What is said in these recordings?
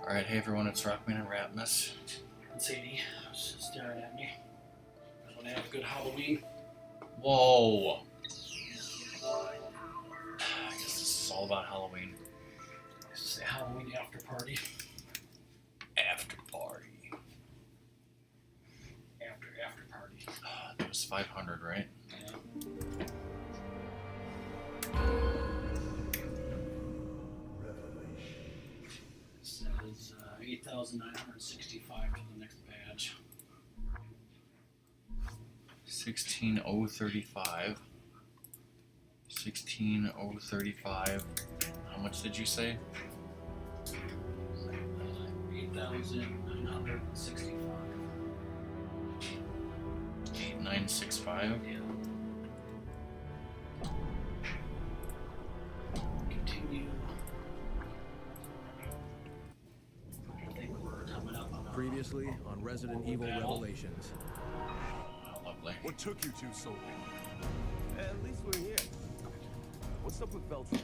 Alright, hey everyone, it's RockMan and Ratmus. And Sadie was staring at me. I want to have a good Halloween. Whoa! I guess this is all about Halloween. This is a Halloween after party. After party. After party. That was 500, right? Yeah. It says 8,965 to the next badge. 16,035. 16,035. How much did you say? 8,965. 8,965? Yeah. Continue. I think we're coming up on Previously on Resident Evil Revelations. Oh, lovely. What took you two so long? At least we're here. What's up with Beltran?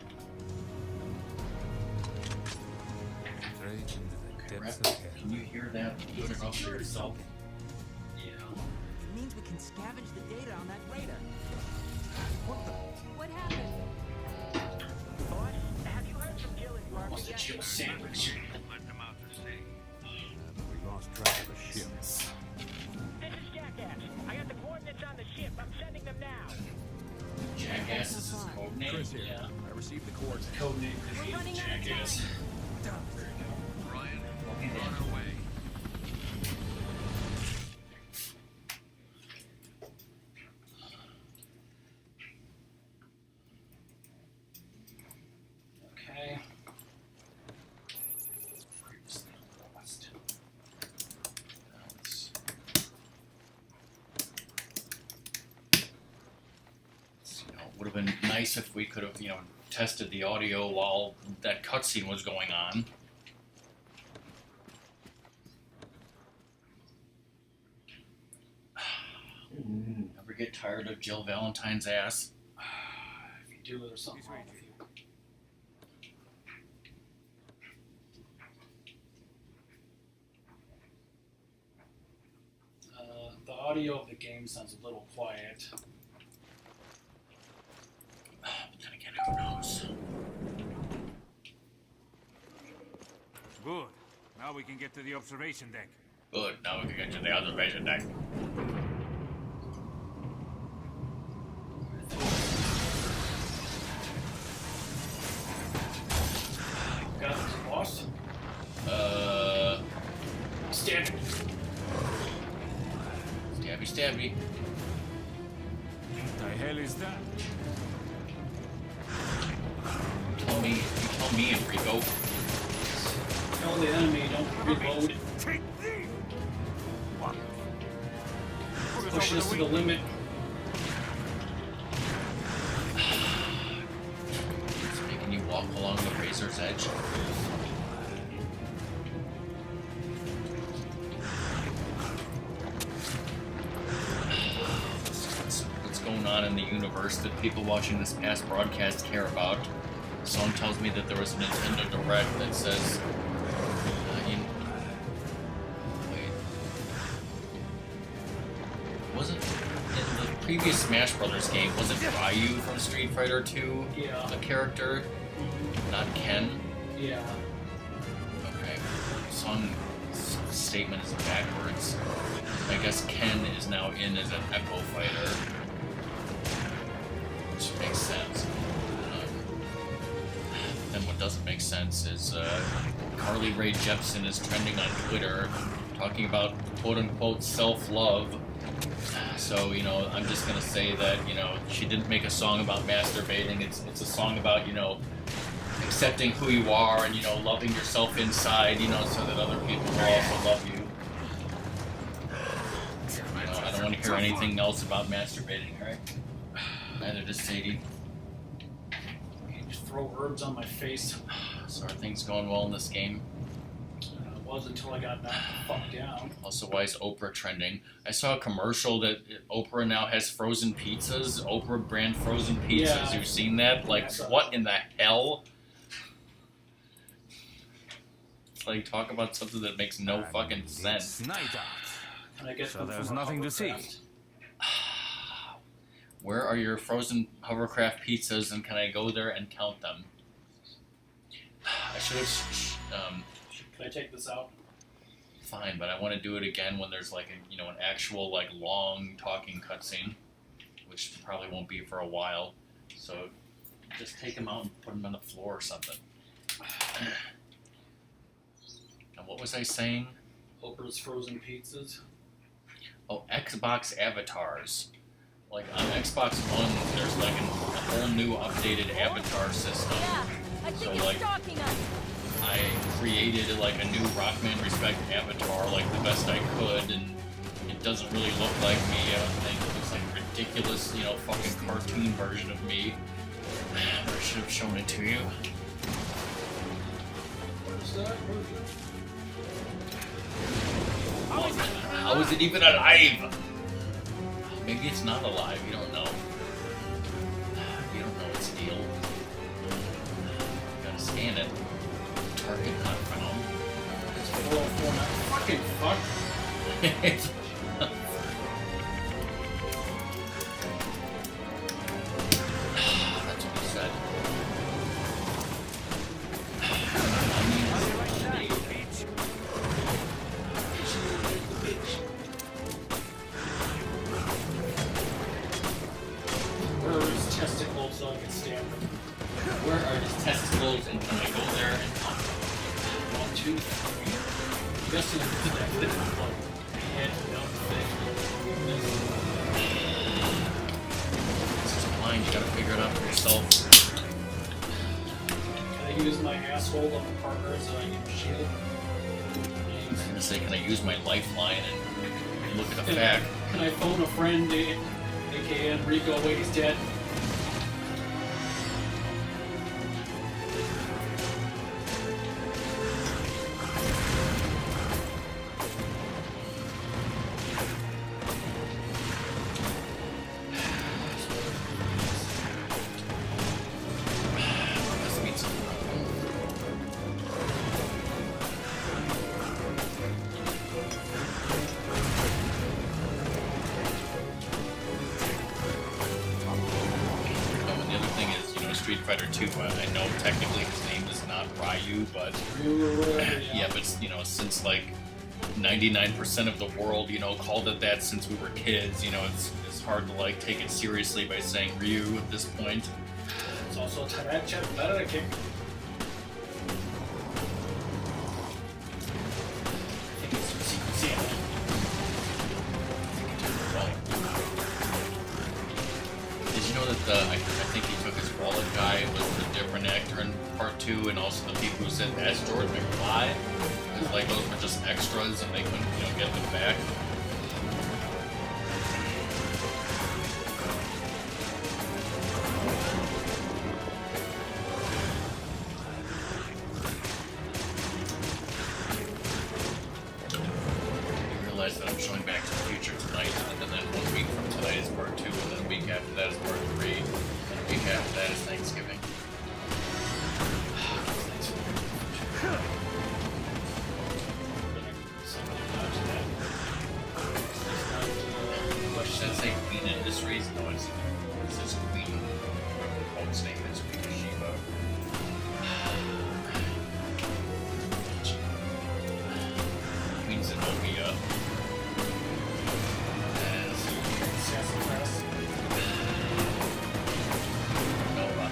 Okay, Rat, can you hear that? Put it up for yourself. Yeah. It means we can scavenge the data on that radar. What the? What happened? Boss, have you heard from Jill and Barbara What's a yet? chill sandwich? Let them out to sea. We lost track of the ship. This is Jackass. I got the coordinates on the ship. I'm sending them now. Jackass is his code name? Chris here. Yeah. I received the coordinates. Codename because We're running he's a out of jackass. Ryan, on our way. Okay. Would have been nice if we could have, tested the audio while that cutscene was going on. Never get tired of Jill Valentine's ass. If you do, there's something wrong with you. The audio of the game sounds a little quiet. But then again, who knows? Good. Now we can get to the observation deck. Good, now we can get to the observation deck. Got this, boss. Stab. Stabby, stabby. The hell is that? Tell me, Enrico. Tell the enemy, don't reload. Take thee! What? Push this to the limit. It's making you walk along the razor's edge. What's going on in the universe that people watching this past broadcast care about? Someone tells me that there was a Nintendo Direct that says, wait, wasn't in the previous Smash Brothers game, wasn't Ryu from Street Fighter 2 Yeah. a character, not Ken? Yeah. Okay, song statement is backwards. I guess Ken is now in as an Echo Fighter, which makes sense. Then what doesn't make sense is Carly Rae Jepsen is trending on Twitter talking about quote-unquote self-love. So, I'm just going to say that, she didn't make a song about masturbating. It's a song about, accepting who you are and, loving yourself inside, so that other people will also love you. I don't want to hear anything else about masturbating, right? Neither does Sadie. You just throw herbs on my face. So are things going well in this game? It was until I got knocked the fuck down. Also, why is Oprah trending? I saw a commercial that Oprah now has frozen pizzas, Oprah brand frozen pizzas. Yeah. You've seen that? Like, I saw what in the hell? like talk about something that makes no fucking sense. Night out. Can I get So them there's from a nothing to see. hovercraft? Where are your frozen hovercraft pizzas, and can I go there and count them? I should have. Can I take this out? Fine, but I want to do it again when there's like an actual like long talking cutscene, which probably won't be for a while. So just take them out and put them on the floor or something. Now what was I saying? Oprah's frozen pizzas. Oh, Xbox avatars. Like on Xbox One, there's like a whole new updated avatar system. Yeah, I think So, it's like, stalking us. I created like a new RockMan Respect avatar like the best I could, and it doesn't really look like me. I don't think it looks like a ridiculous, fucking cartoon version of me. I should have shown it to you. Where's that? How is it even alive? Maybe it's not alive. You don't know. You don't know its deal. Gotta scan it. Target not found. It's 4049. Fucking fuck. It's That's what he said. Where are his testicles so I can stand them? Where are his testicles, and can I go there and count them? 1, 2, 3. I'm guessing that this is like head down thing. This is blind, you gotta figure it out for yourself. Can I use my asshole on the partner as a shield? I was gonna say, can I use my lifeline and look at a fact? Can I phone a friend, aka Enrico? Wait, he's dead. This means something. Oh, and the other thing is, Street Fighter 2, I know technically his name is not Ryu, but yeah, but since like 99% of the world, called it that since we were kids, it's hard to like take it seriously by saying Ryu at this point. It's also a Tibet chip. Better kick. I think it's Secret Santa. Did you know that I think he took his wallet guy was a different actor in part 2, and also the people who said as George McFly, because like those were just extras and they couldn't get them back. You realize that I'm showing Back to the Future tonight, and then 1 week from tonight is part 2, and then a week after that is part 3, and a week after that is Thanksgiving. Does it say Queen Industries? No, it says Queen. Its name is Queen Shiba. Queen Zenobia. Nova.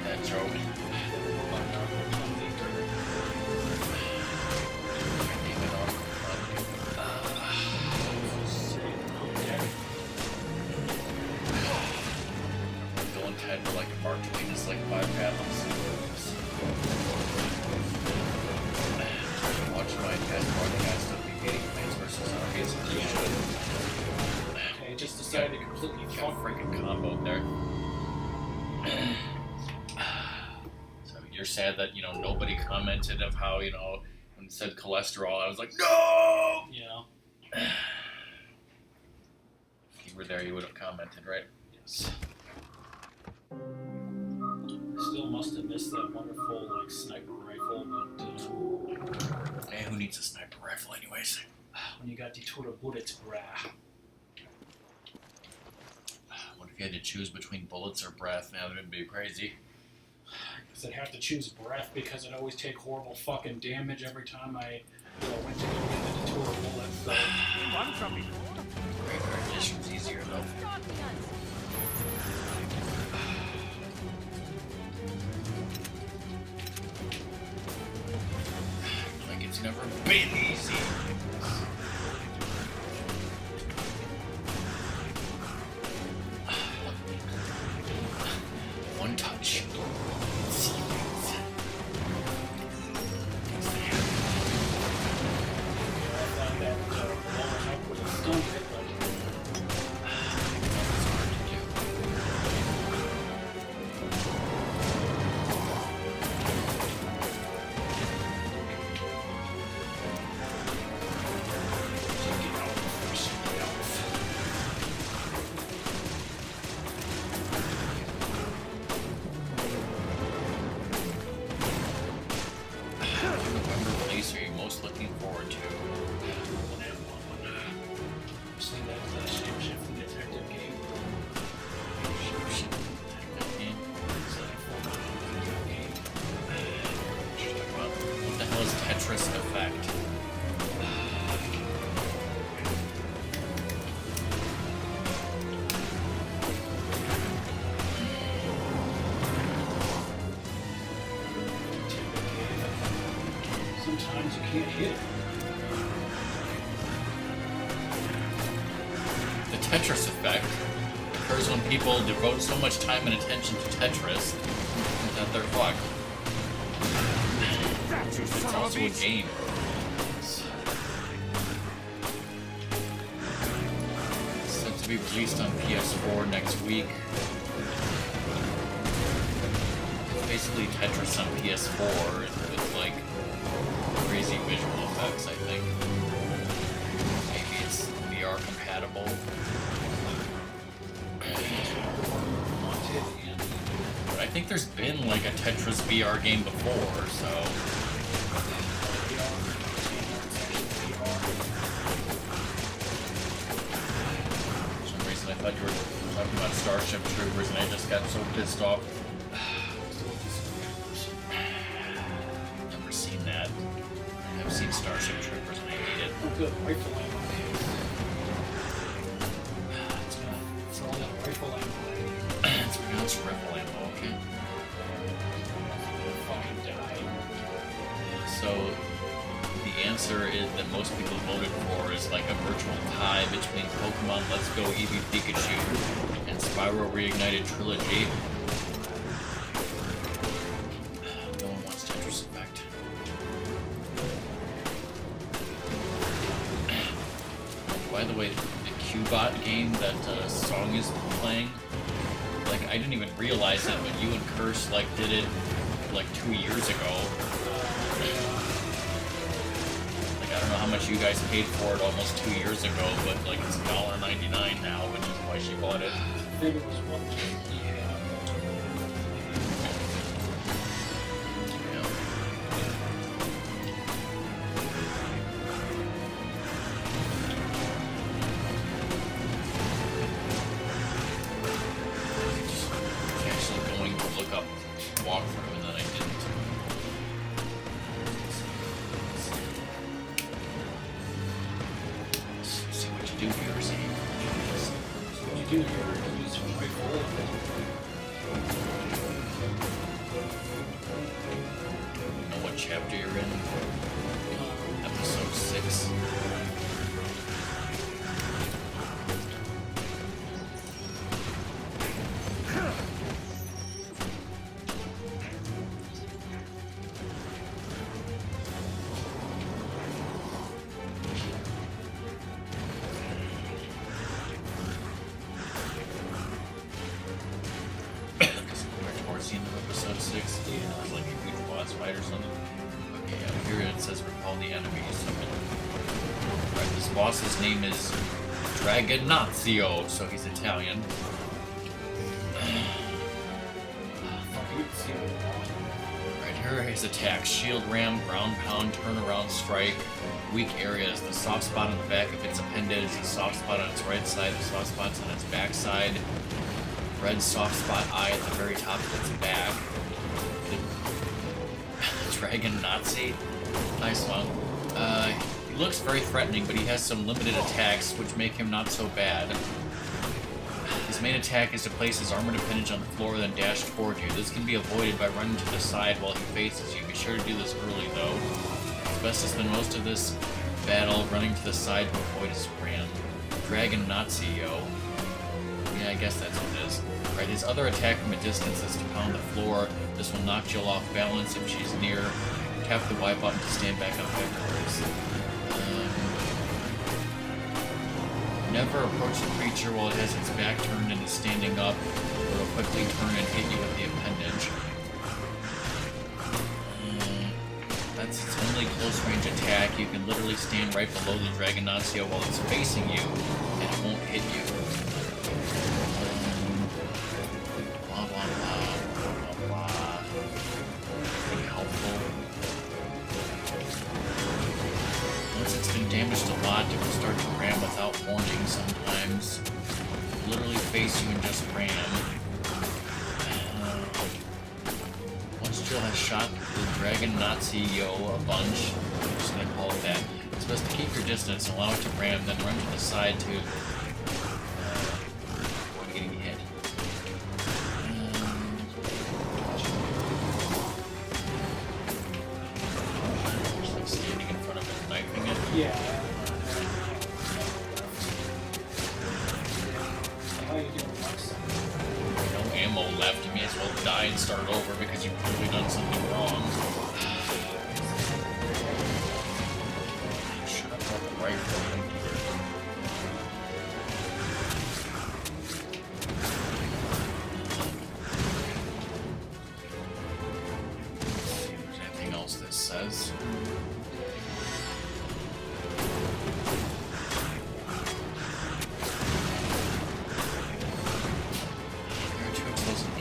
That joke. Bill and Ted were like Mark Twain is like 5 fathoms. Watch my past broadcast of Beginning Plants vs. Zombies. You should. Okay, just decided to completely Got a fuck. freaking combo there. So you're sad that nobody commented of how when it said cholesterol, I was like, no. Yeah. If you were there, you would have commented, right? Yes. Still must have missed that wonderful sniper rifle, but needs a sniper rifle anyways? When you got the total bullets, brah. What if you had to choose between bullets or breath? Man, that would be crazy. Because I'd have to choose breath because I'd always take horrible fucking damage every time I went to go get the total bullets. So. Run from me. Graveyard edition's easier though. Like it's never been easy. One touch. Sometimes you can't hit it. The Tetris effect occurs when people devote so much time and attention to Tetris that they're fucked. It's also a game. It's set to be released on PS4 next week. It's basically Tetris on PS4 with like crazy visual effects, I think. Maybe it's VR compatible. But I think there's been like a Tetris VR game before, so. For some reason I thought you were talking about Starship Troopers and I just got so pissed off. Never seen that. I've seen Starship Troopers and I hate it. Oh, good. Rifle ammo. It's all that rifle ammo. It's pronounced rifle ammo, okay. Fucking die. So, the answer is that most people voted for is like a virtual tie between Pokemon Let's Go Eevee Pikachu and Spyro Reignited Trilogy. No one wants Tetris Effect. By the way, the Qbot game that Song is playing, like I didn't even realize it, but you and Curse like did it like 2 years ago. Like I don't know how much you guys paid for it almost 2 years ago, but like it's $1.99 now, which is why she bought it. I think it was one thing. Walkthrough and then I didn't. See what you do here, see? What you do here is use some rifle. Know what chapter you're in? Episode 6. Towards the end of episode 6, there's like a huge boss fight or something. Okay, here it says recall the enemy. Right, this boss's name is Dragonazio, so he's Italian. Right, his attacks: shield ram, ground pound, turnaround strike. Weak areas: the soft spot on the back of its appendage, the soft spot on its right side, the soft spots on its back side, red soft spot eye at the very top of its back. The Dragon Nazi? Nice one. He looks very threatening, but he has some limited attacks, which make him not so bad. His main attack is to place his armored appendage on the floor, then dash toward you. This can be avoided by running to the side while he faces you. Be sure to do this early, though. It's best to spend most of this battle running to the side to avoid his ram. Dragon Nazi, yo. Yeah, I guess that's what it is. Right, his other attack from a distance is to pound the floor. This will knock Jill off balance if she's near. Tap the Y button to stand back up afterwards. Never approach the creature while it has its back turned and is standing up. It will quickly turn and hit you with the appendage. That's its only close range attack. You can literally stand right below the Dragon Nazi while it's facing you, and it won't hit you. Blah blah blah blah blah. Pretty helpful. Once it's been damaged a lot, it will start to ram without warning sometimes. Literally face you and just ram. Once Jill has shot the Dragon Nazi yo a bunch, I'm just gonna call it that, it's best to keep your distance, allow it to ram, then run to the side to avoid getting hit. Just like standing in front of it, knifing it. Yeah. How you doing, Max? No ammo left, you may as well die and start over because you've clearly done something wrong. Shut up on the rifle. Let's see if there's anything else this says.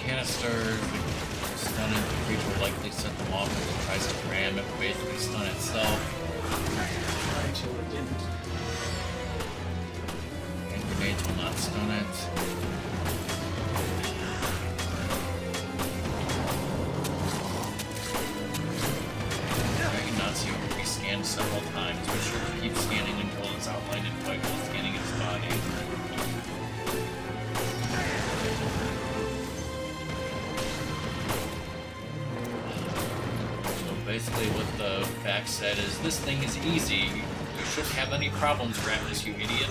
Canisters, stun it, the creature will likely set them off as it tries to ram it, but basically stun itself. Until it didn't. And grenades will not stun it. Dragon Nazi will be scanned several times. Be sure to keep scanning until it's outlined in white while scanning its body. Basically what the fact said is, this thing is easy. You shouldn't have any problems, Ratmus, you idiot.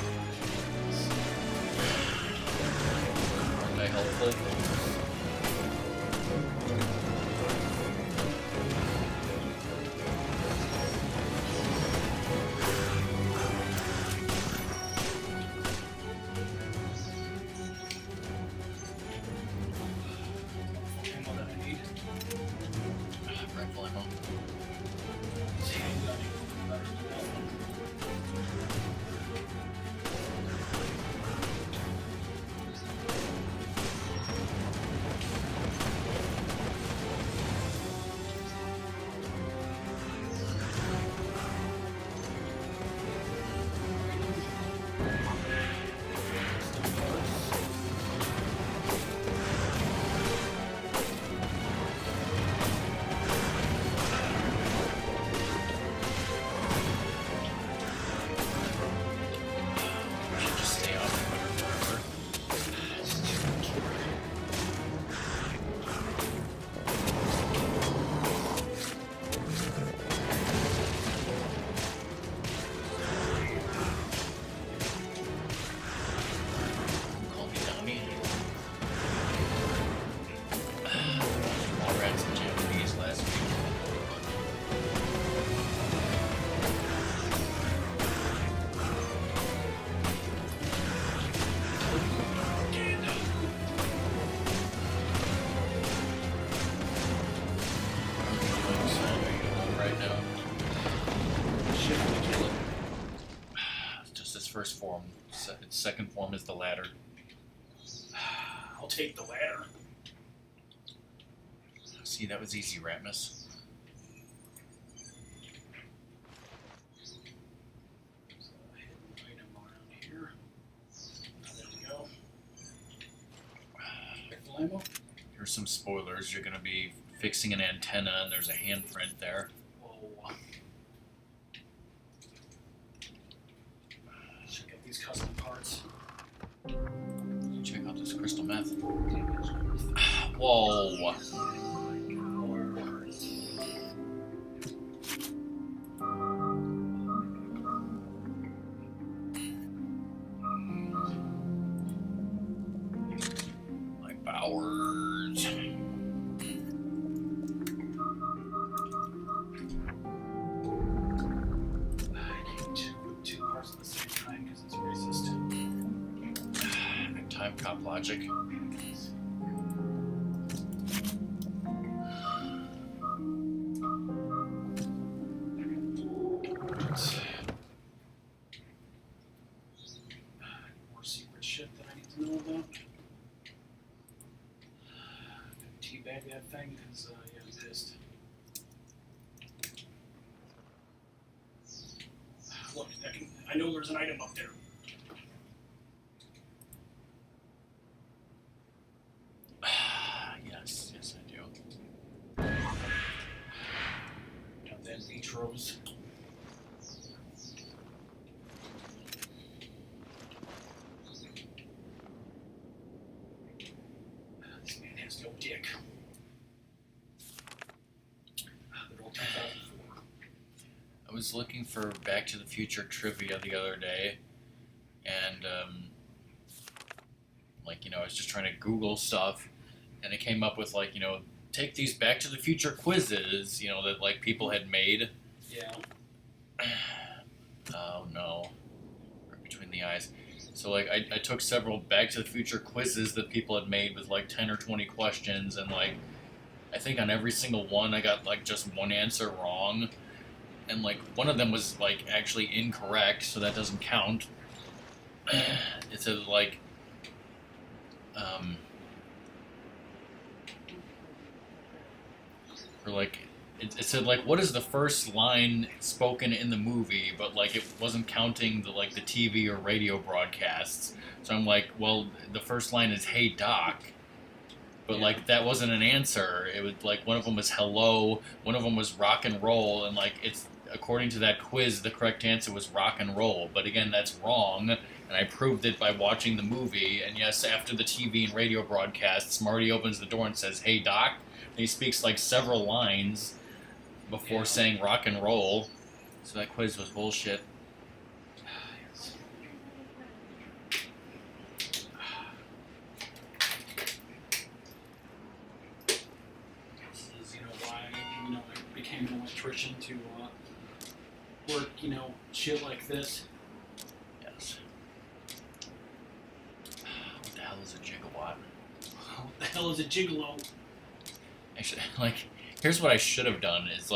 Aren't I helpful? Ammo that I need. Rifle ammo. First form. Its second form is the ladder. I'll take the ladder. See, that was easy, Ratmus. ammo? Here's some spoilers. You're gonna be fixing an antenna, and there's a handprint there. Whoa. Should get these custom parts. Check out this crystal meth. Whoa. My powers. I can't put two parts at the same time because it's racist. Time cop logic. More secret shit that I need to know about. Teabag that thing because yeah, I'm pissed. Look, I know there's an item up there. Yes, I do. Got that beach rose. This man has no dick. Good old 2004. I was looking for Back to the Future trivia the other day, and I was just trying to Google stuff, and it came up with take these Back to the Future quizzes, that like people had made. Yeah. Oh no, right between the eyes. So I took several Back to the Future quizzes that people had made with like 10 or 20 questions, and I think on every single one I got just one answer wrong. And one of them was actually incorrect, so that doesn't count. It said it said what is the first line spoken in the movie, but it wasn't counting the the TV or radio broadcasts. So I'm well, the first line is "Hey Doc," but that wasn't an answer. It was one of them was "Hello," one of them was "Rock and Roll," and it's according to that quiz, the correct answer was "Rock and Roll." But again, that's wrong, and I proved it by watching the movie. And yes, after the TV and radio broadcasts, Marty opens the door and says, "Hey Doc," and he speaks several lines before saying "Rock and Roll." So that quiz was bullshit. This is, why, I became an electrician to work, shit like this. Yes. What the hell is a gigawatt? What the hell is a gigolo? Actually, here's what I should have done is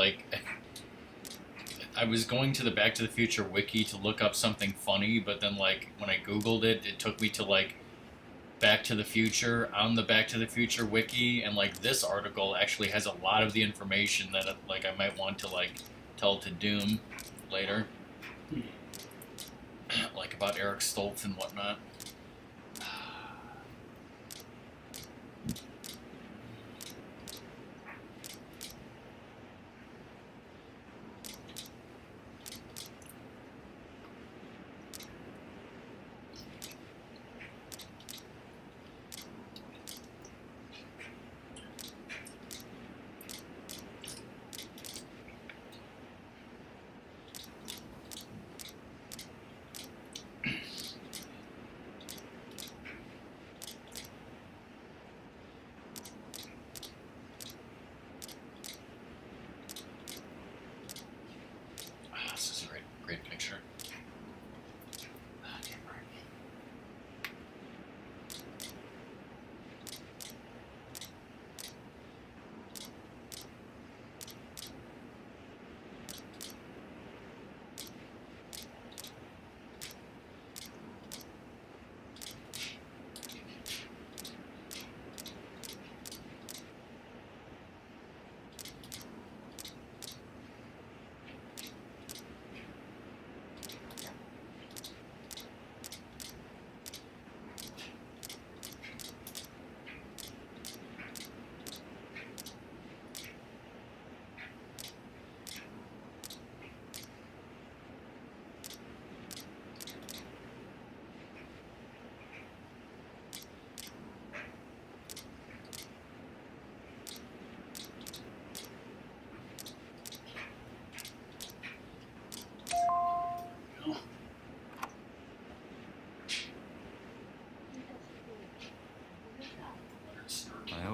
I was going to the Back to the Future wiki to look up something funny, but then when I Googled it, it took me to Back to the Future on the Back to the Future wiki, and this article actually has a lot of the information that I might want to tell to Doom later, about Eric Stoltz and whatnot.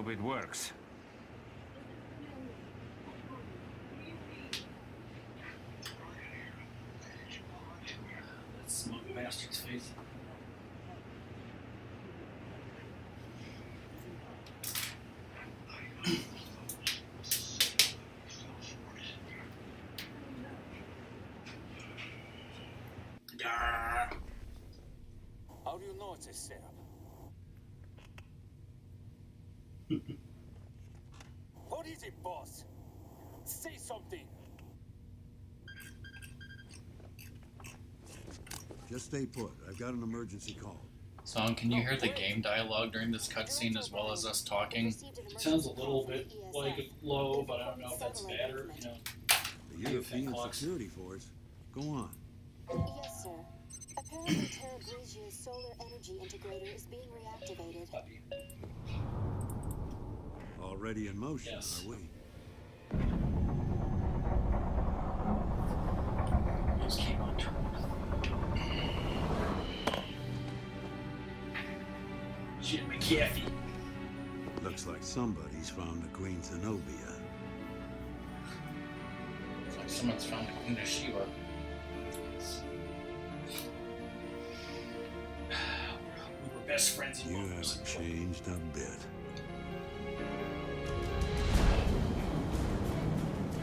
Hope it works. That smug bastard's face. How do you know it's a setup? What is it, boss? Say something. Just stay put. I've got an emergency call. Song, can you hear the game dialogue during this cutscene as well as us talking? It sounds a little bit like low, but I don't know if that's bad or, you know. The European Security Force. Go on. Yes, sir. Apparently Terra Grigia's solar energy integrator is being reactivated. Already in motion, Yes. are we? Just came on turn. Jim McAfee. Looks like somebody's found the Queen Zenobia. It's like someone's found the Queen of Sheba. We were best friends in You Rome. haven't changed a bit.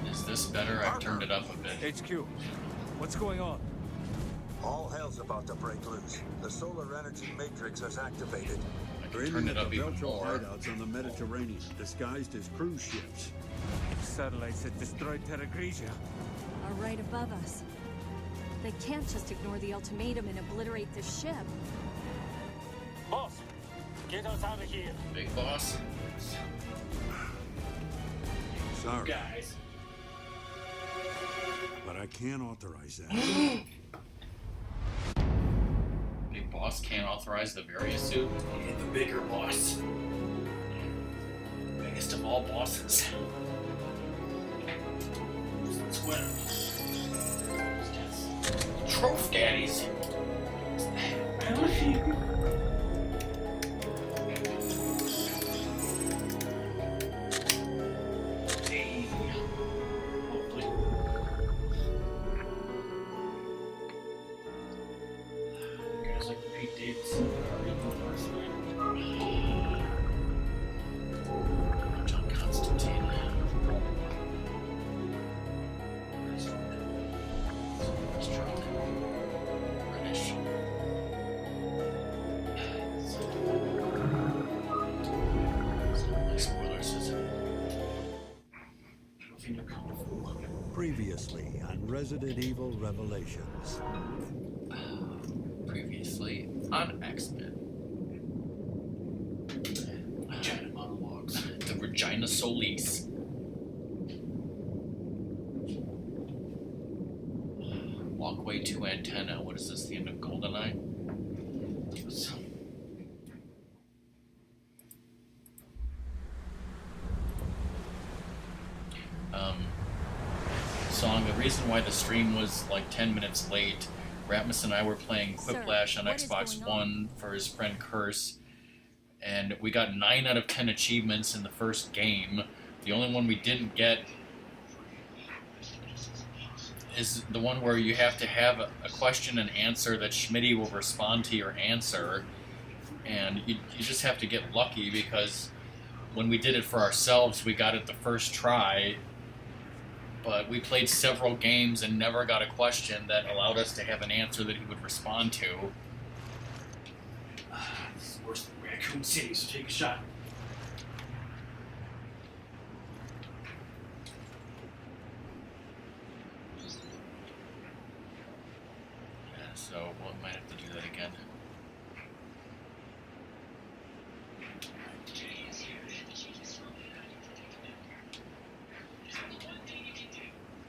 Is this better? I've turned it up a bit. HQ, what's going on? All hell's about to break loose. The solar energy matrix is activated. I They're can turn aiming it at up the even Veltro more. hideouts on the Mediterranean, disguised as cruise ships. Satellites that destroyed Terra Grigia. Are right above us. They can't just ignore the ultimatum and obliterate the ship. Boss, get us out of here. Big boss. Sorry, Guys. but I can't authorize that. Big boss can't authorize the various suit. Yeah, the bigger boss. Biggest of all bosses. Sweater. Troph daddies. Hopefully. Guys like the Pete Davidson John Constantine. British. Spoilers, is it? Previously on Resident Evil Revelations. Previously on X-Men. Vagina monologues. The Regina Solis. Walkway to Antenna. What is this? The end of GoldenEye? Song. The reason why the stream was like 10 minutes late, Ratmus and I were playing Quiplash on what is Xbox going on? One for his friend Curse, and we got 9 out of 10 achievements in the first game. The only one we didn't get is the one where you have to have a question and answer that Schmitty will respond to your answer, and you just have to get lucky, because when we did it for ourselves, we got it the first try, but we played several games and never got a question that allowed us to have an answer that he would respond to. This is worse than Raccoon City, so take a shot. Yeah, so we might have to do that again.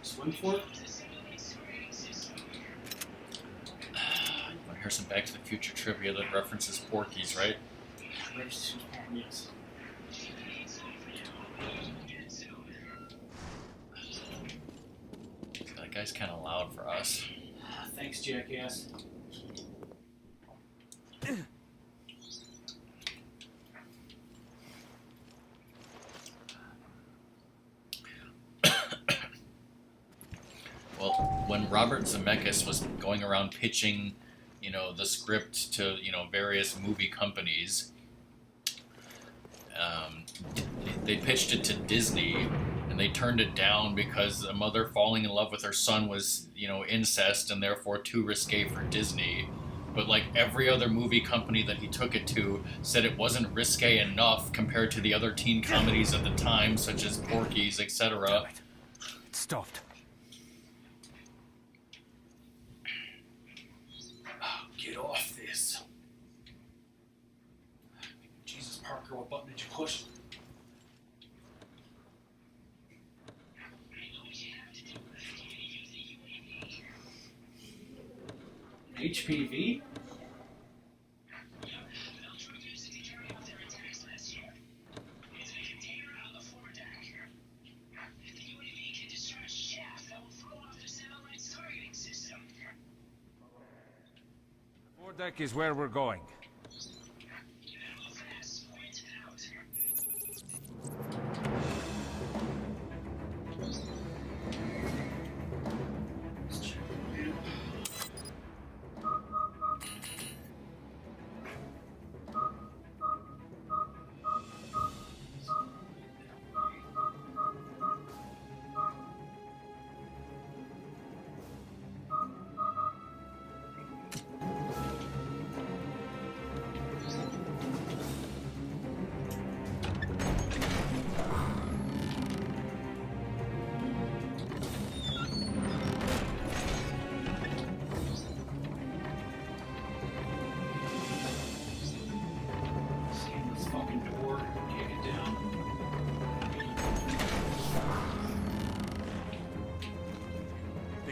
Swim for it? You want to hear some Back to the Future trivia that references Porky's, right? Yes. That guy's kind of loud for us. Thanks, jackass. when Robert Zemeckis was going around pitching, you know, the script to, you know, various movie companies, they pitched it to Disney, and they turned it down because a mother falling in love with her son was, you know, incest and therefore too risque for Disney. But like every other movie company that he took it to said it wasn't risque enough compared to the other teen comedies at the time, such as Porky's, etc. It stopped. Get off this. Jesus, Parker, what button did you push? HPV? Foredeck is where we're going.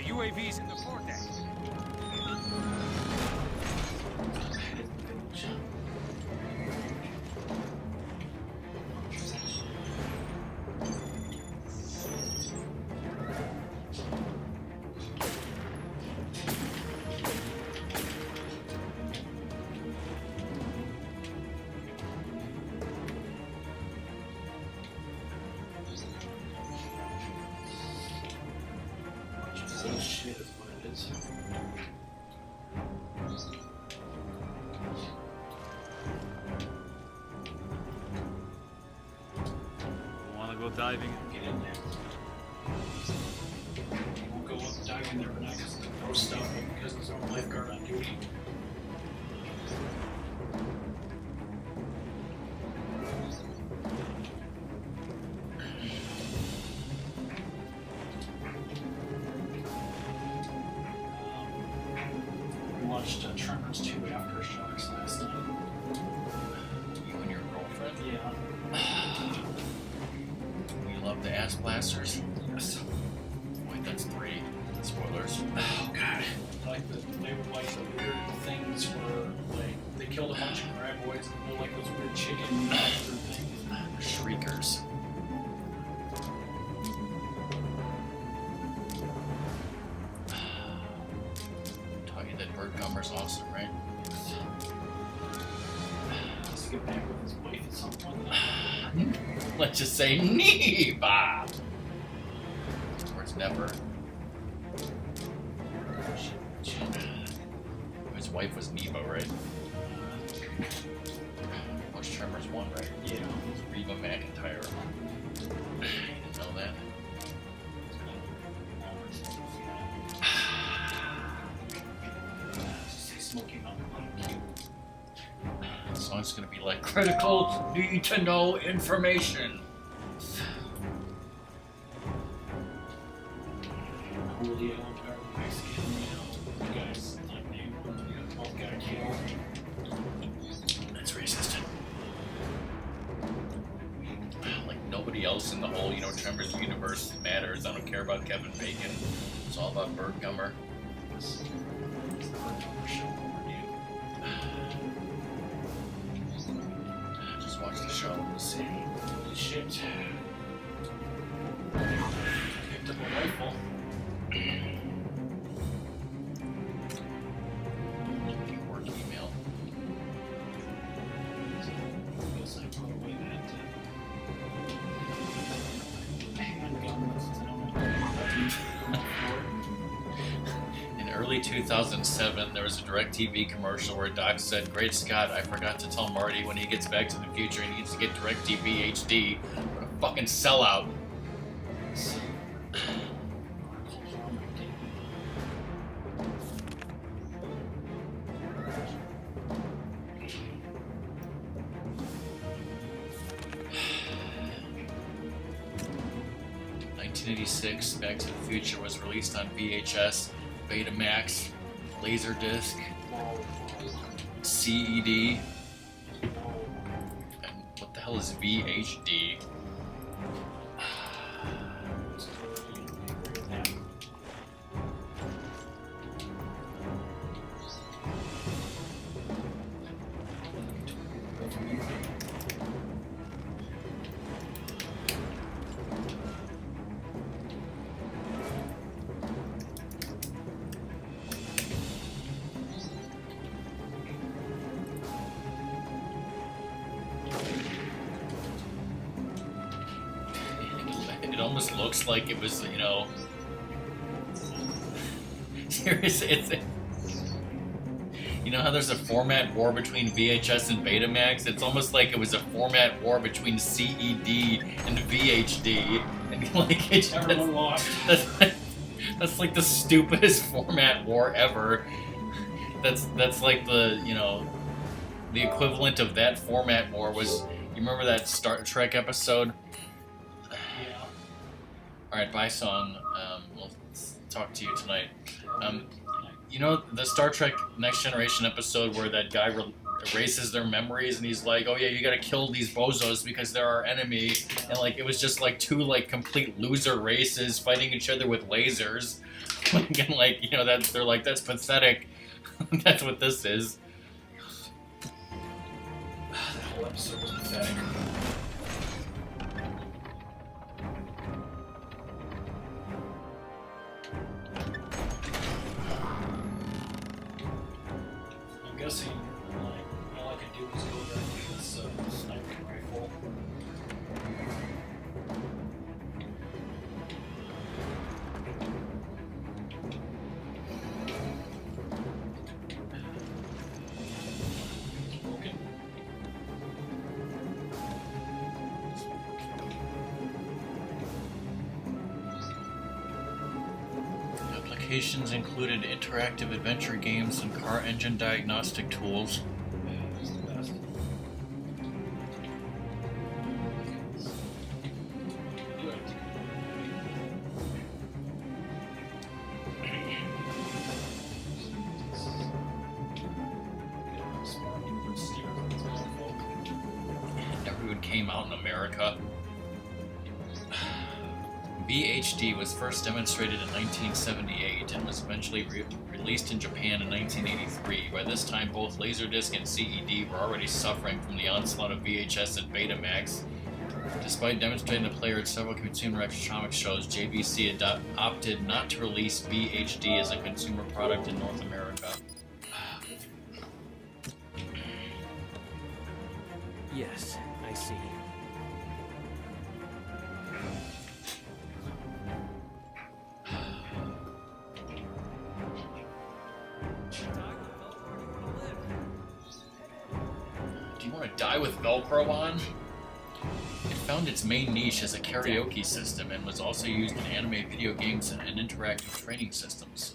UAVs in the foredeck. Shit is what it is. Want to go diving? Get in there. You won't go up diving there, but not because of the pro stuff, but because there's no lifeguard on duty. Watched Tremors 2 Aftershocks last night. You and your girlfriend? Yeah. You love the ass blasters? Yes. Wait, that's 3. Spoilers. Oh god. They were like the weird things where like they killed a bunch of graboids and they're like those weird chicken monster things. Shriekers. Gummer's awesome, right? Let's get back with his wife at some point. Let's just say Neva! Or it's never. His wife was Neva, right? Watch Tremors 1, right? Yeah. Reba McEntire. You didn't know that? Smoking on the song's gonna be like critical need to know information. Julio, or Mexican, the guy's like name, both got killed. That's racist. Like nobody else in the whole, Tremors universe matters. I don't care about Kevin Bacon. It's all about Burt Gummer. Just watch the show and see. Holy shit. Picked up a rifle. Work email. Guess I put away that handgun. early 2007, there was a DirecTV commercial where Doc said, "Great Scott, I forgot to tell Marty when he gets back to the future he needs to get DirecTV HD." What a fucking sellout. 1986, Back to the Future was released on VHS, Betamax, Laserdisc, CED, and what the hell is VHD? It almost looks like it was, you know, seriously, you know how there's a format war between VHS and Betamax? It's almost like it was a format war between CED and VHD, and like it's Everyone lost. That's like the stupidest format war ever. That's like the, you know, the equivalent of that format war was, you remember that Star Trek episode? Yeah. Alright, bye song. We'll talk to you tonight. You know the Star Trek Next Generation episode where that guy erases their memories and he's like, "Oh yeah, you gotta kill these bozos because they're our enemy," and like it was just like two like complete loser races fighting each other with lasers. And like, you know, that they're like, that's pathetic. That's what this is. That whole episode was pathetic. I'm guessing, like, all I could do was go there with this sniper rifle. It's broken. Applications included interactive adventure games and car engine diagnostic tools. It's the best. Do it. Everyone came out in America. VHD was first demonstrated in 1978 and was eventually released in Japan in 1983. By this time, both Laserdisc and CED were already suffering from the onslaught of VHS and Betamax. Despite demonstrating the player at several consumer electronics shows, JVC opted not to release VHD as a consumer product in North America. Yes, I see. Do you want to die with Velcro on? It found its main niche as a karaoke system and was also used in anime video games and interactive training systems.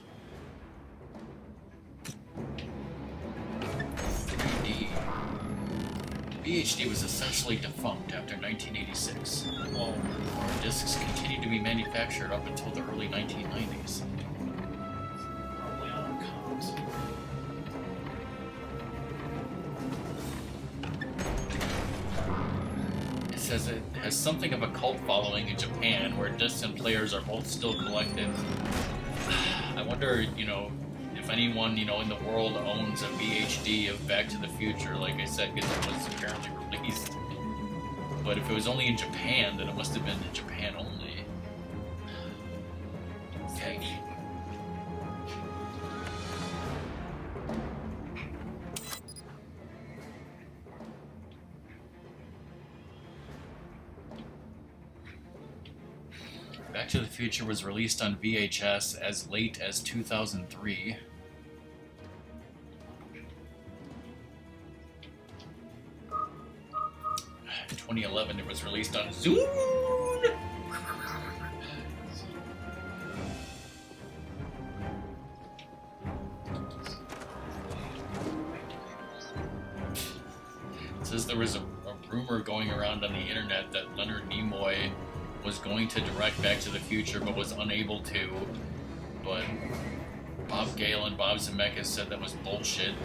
3D. VHD was essentially defunct after 1986, while discs continued to be manufactured up until the early 1990s. Probably on comms. It says it has something of a cult following in Japan, where discs and players are both still collected. I wonder, you know, if anyone, you know, in the world owns a VHD of Back to the Future, like I said, because it was apparently released. But if it was only in Japan, then it must have been in Japan only. Okay. Back Back to the Future was released on VHS as late as 2003. In 2011, it was released on Zune. It says there was a rumor going around on the internet that Leonard Nimoy was going to direct Back to the Future but was unable to. But Bob Gale and Bob Zemeckis said that was bullshit.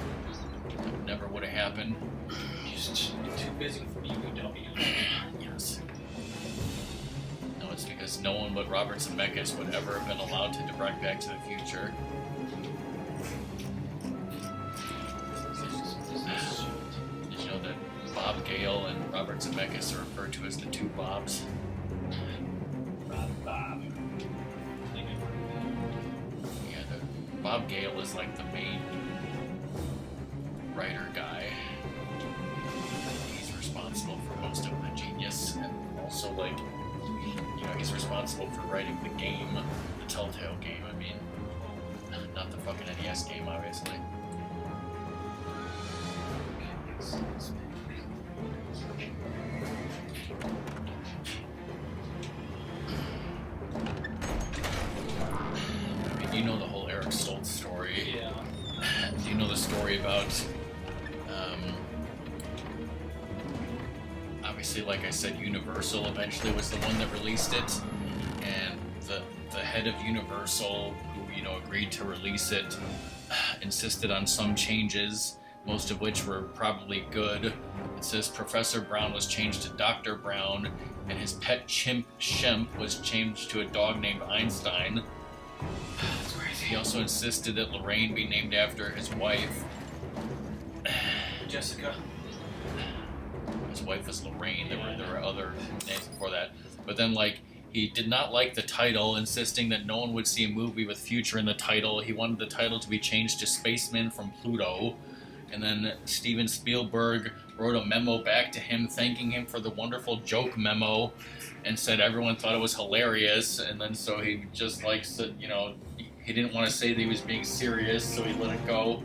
That never would have happened. He's too busy for UW. Yes. No, it's because no one but Robert Zemeckis would ever have been allowed to direct Back to the Future. Did you know that Bob Gale and Robert Zemeckis are referred to as the two Bobs? Bob. Yeah, Bob Gale is like the main writer guy. He's responsible for most of the genius, and also like, you know, he's responsible for writing the game, the Telltale game. I mean, not the fucking NES game, obviously. I mean, you know the whole Eric Stoltz story. Yeah. Do you know the story about, obviously, like I said, Universal eventually was the one that released it, and the head of Universal, who, you know, agreed to release it, insisted on some changes, most of which were probably good. It says Professor Brown was changed to Dr. Brown, and his pet chimp, Shemp, was changed to a dog named Einstein. He also insisted that Lorraine be named after his wife. Jessica. His wife was Lorraine. There were other names before that. But then, like, he did not like the title, insisting that no one would see a movie with future in the title. He wanted the title to be changed to Spaceman from Pluto. And then Steven Spielberg wrote a memo back to him thanking him for the wonderful joke memo and said everyone thought it was hilarious. And then so he just, like, said, you know, he didn't want to say that he was being serious, so he let it go.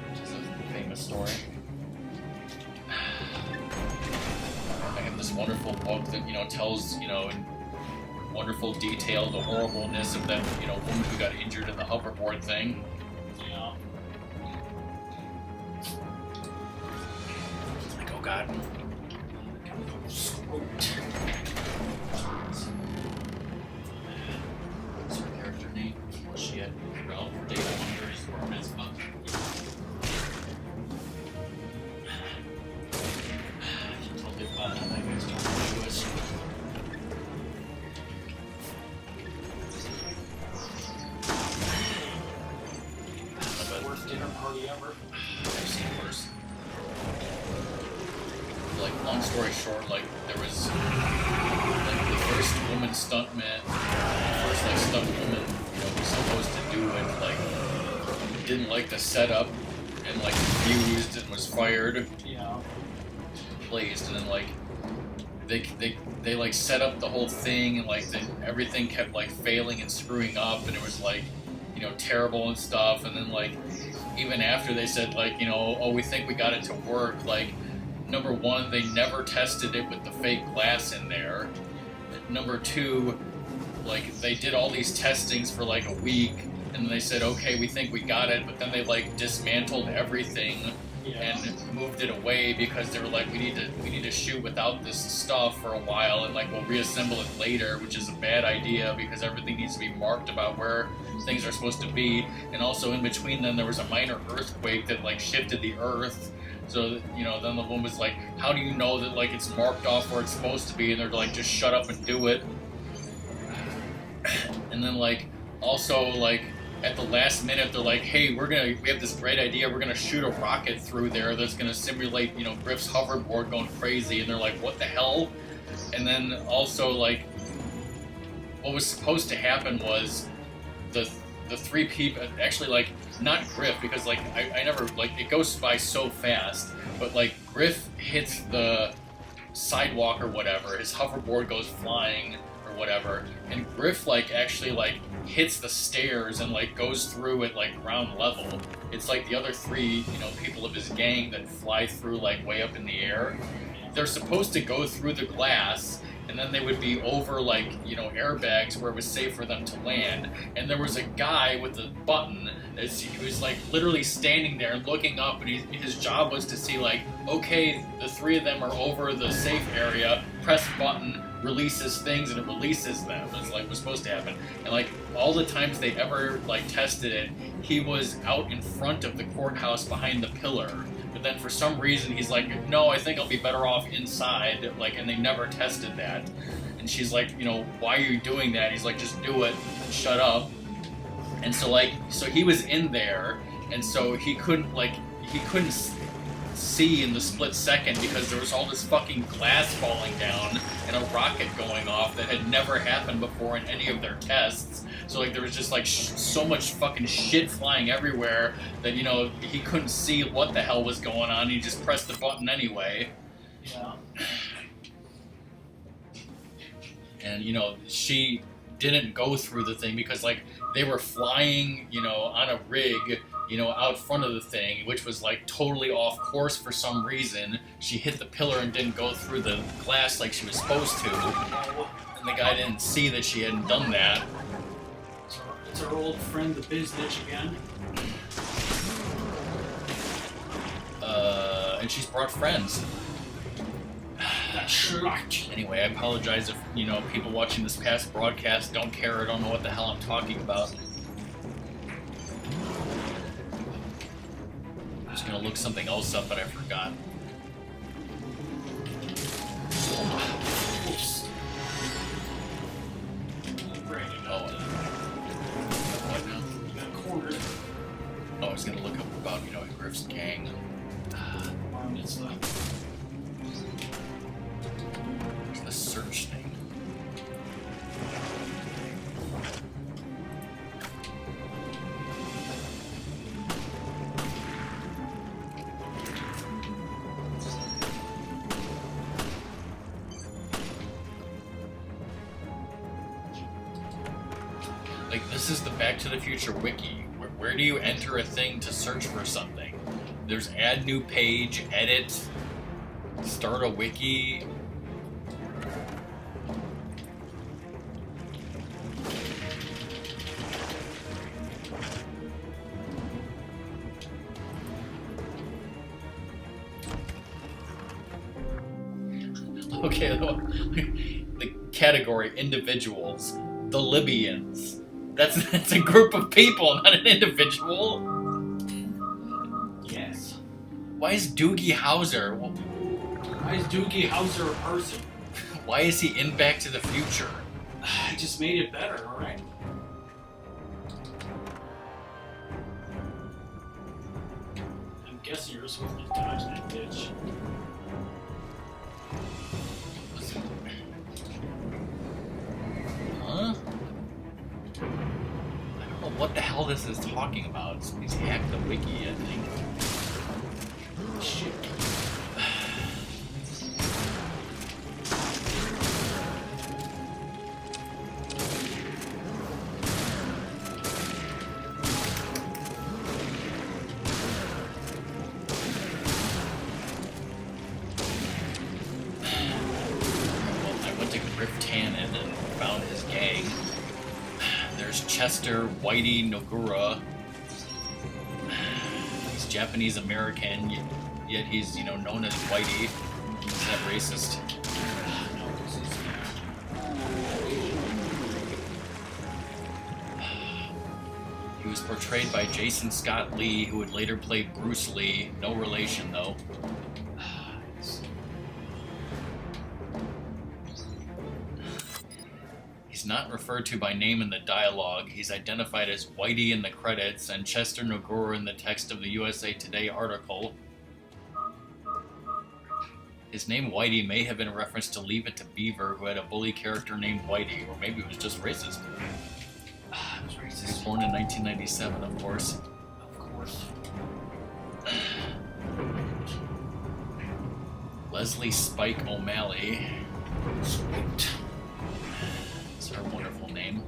Which is a famous story. I have this wonderful book that, you know, tells, you know, in wonderful detail the horribleness of that, you know, woman who got injured in the hoverboard thing. Yeah. Like, oh god. What's her character name? Was she at Ralph Data Wonders or Miss Buck? Totally fun. That guy's totally Jewish. Worst dinner party ever. I've seen worse. Like, long story short, like, there was, like, the first woman stuntman, first, like, stunt woman, you know, was supposed to do it, like, didn't like the setup, and, like, refused and was fired. Yeah. Placed, and then, like, they like, set up the whole thing, and, like, everything kept, like, failing and screwing up, and it was, like, you know, terrible and stuff, and then, like, even after they said, like, you know, oh, we think we got it to work, like, number one, they never tested it with the fake glass in there. Number two, like, they did all these testings for like a week, and then they said, okay, we think we got it, but then they like dismantled everything and moved it away because they were like, we need to shoot without this stuff for a while, and like we'll reassemble it later, which is a bad idea because everything needs to be marked about where things are supposed to be. And also in between them there was a minor earthquake that like shifted the earth. So, you know, then the woman was like, how do you know that, like, it's marked off where it's supposed to be? And they're like, just shut up and do it. And then, like, also, like, at the last minute, they're like, hey, we have this great idea. We're going to shoot a rocket through there that's going to simulate, you know, Griff's hoverboard going crazy. And they're like, what the hell? And then also, like, what was supposed to happen was the three people, actually, like, not Griff, because, like, I never, like, it goes by so fast, but, like, Griff hits the sidewalk or whatever. His hoverboard goes flying or whatever, and Griff like actually like hits the stairs and like goes through at like ground level. It's like the other three, you know, people of his gang that fly through like way up in the air. They're supposed to go through the glass, and then they would be over like, you know, airbags where it was safe for them to land. And there was a guy with a button as he was like literally standing there and looking up, and his job was to see like, okay, the three of them are over the safe area, press button, releases things, and it releases them. It's like was supposed to happen. And like all the times they ever like tested it, he was out in front of the courthouse behind the pillar. But then for some reason he's like, no, I think I'll be better off inside. Like, and they never tested that. And she's like, you know, why are you doing that? He's like, just do it, shut up. And so like, so he was in there, and so he couldn't see in the split second because there was all this fucking glass falling down and a rocket going off that had never happened before in any of their tests. So like there was just like so much fucking shit flying everywhere that, you know, he couldn't see what the hell was going on. He just pressed the button anyway. Yeah. And, you know, she didn't go through the thing because like they were flying, you know, on a rig, you know, out front of the thing, which was like totally off course for some reason. She hit the pillar and didn't go through the glass like she was supposed to. And the guy didn't see that she hadn't done that. It's our old friend, the Biz Ditch again. And she's brought friends. That's right. Anyway, I apologize if, you know, people watching this past broadcast don't care or don't know what the hell I'm talking about. I was gonna look something else up, but I forgot. Oops. What now? You got cornered. Oh, I was gonna look up about, you know, Griff's gang. It's the search thing. Like, this is the Back to the Future wiki. Where do you enter a thing to search for something? There's add new page, edit, start a wiki. Okay, the category, individuals. The Libyans. That's a group of people, not an individual. yes. Why is Doogie Howser? Why is Doogie Howser a person? Why is he in Back to the Future? I just made it better, alright? I'm guessing you're supposed to dodge that bitch. Huh? I don't know what the hell this is talking about. He's hacked the wiki, I think. Shit. Chester Whitey Nogura. He's Japanese American, yet he's, you know, known as Whitey. Is that racist? He was portrayed by Jason Scott Lee, who would later play Bruce Lee. No relation, though. He's not referred to by name in the dialogue. He's identified as Whitey in the credits and Chester Nogura in the text of the USA Today article. His name Whitey may have been a reference to Leave It to Beaver, who had a bully character named Whitey, or maybe it was just racist. It was racist. He was born in 1997, of course. Of course. Leslie Spike O'Malley. Sweet. That's her wonderful name.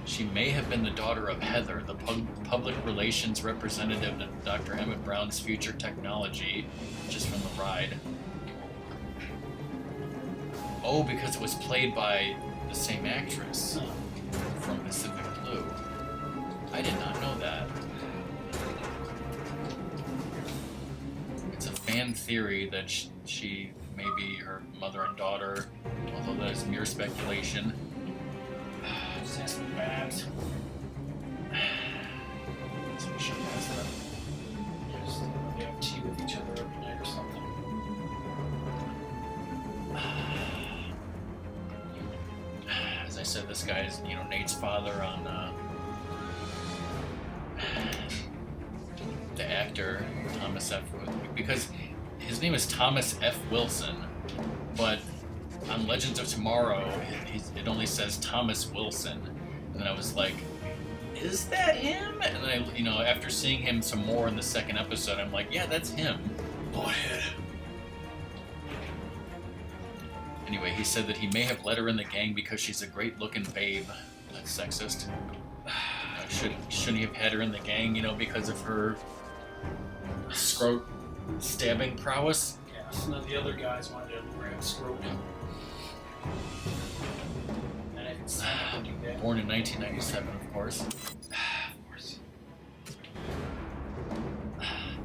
She may have been the daughter of Heather, the public relations representative of Dr. Emmett Brown's Future Technology, just from the ride. Oh, because it was played by the same actress from Pacific Blue. I did not know that. It's a fan theory that she may be her mother and daughter, although that is mere speculation. Just ask me back. So we should ask them. Just they have tea with each other every night or something. As I said, this guy is, Nate's father on the actor Thomas F. Because his name is Thomas F. Wilson, but on Legends of Tomorrow, it only says Thomas Wilson, and then I was like, is that him? And then after seeing him some more in the second episode, I'm like, yeah, that's him. Boyhead. Anyway, he said that he may have let her in the gang because she's a great-looking babe. That's sexist. Shouldn't he have had her in the gang, because of her stabbing prowess? Yeah, so then the other guys wanted to grab Scrotum. And I didn't see him do that. Born in 1997, of course. Of course.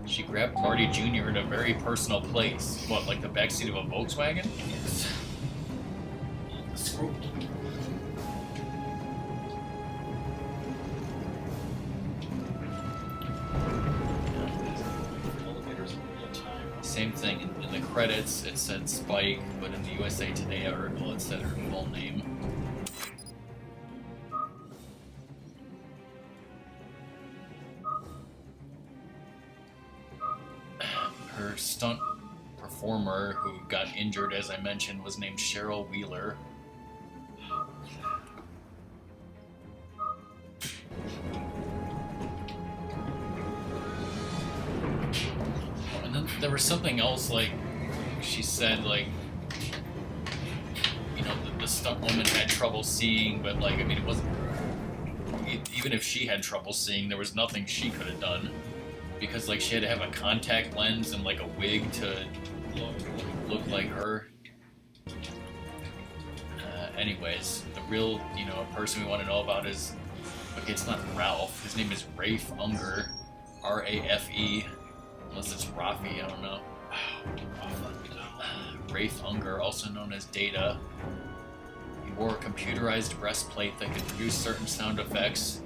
She grabbed Marty Jr. in a very personal place. What, like the backseat of a Volkswagen? Yes. The Scrotum. Same thing. In the credits, it said Spike, but in the USA Today article, it said her full name. Her stunt performer, who got injured, as I mentioned, was named Cheryl Wheeler. And then there was something else, like, she said, like, the stunt woman had trouble seeing, but, like, I mean, it wasn't... Even if she had trouble seeing, there was nothing she could have done. Because, like, she had to have a contact lens and, like, a wig to look like her. Anyways, the real, person we want to know about is... Okay, it's not Ralph. His name is Rafe Unger. R-A-F-E. Unless it's Rafi, I don't know. Rafe Unger, also known as Data. He wore a computerized breastplate that could produce certain sound effects.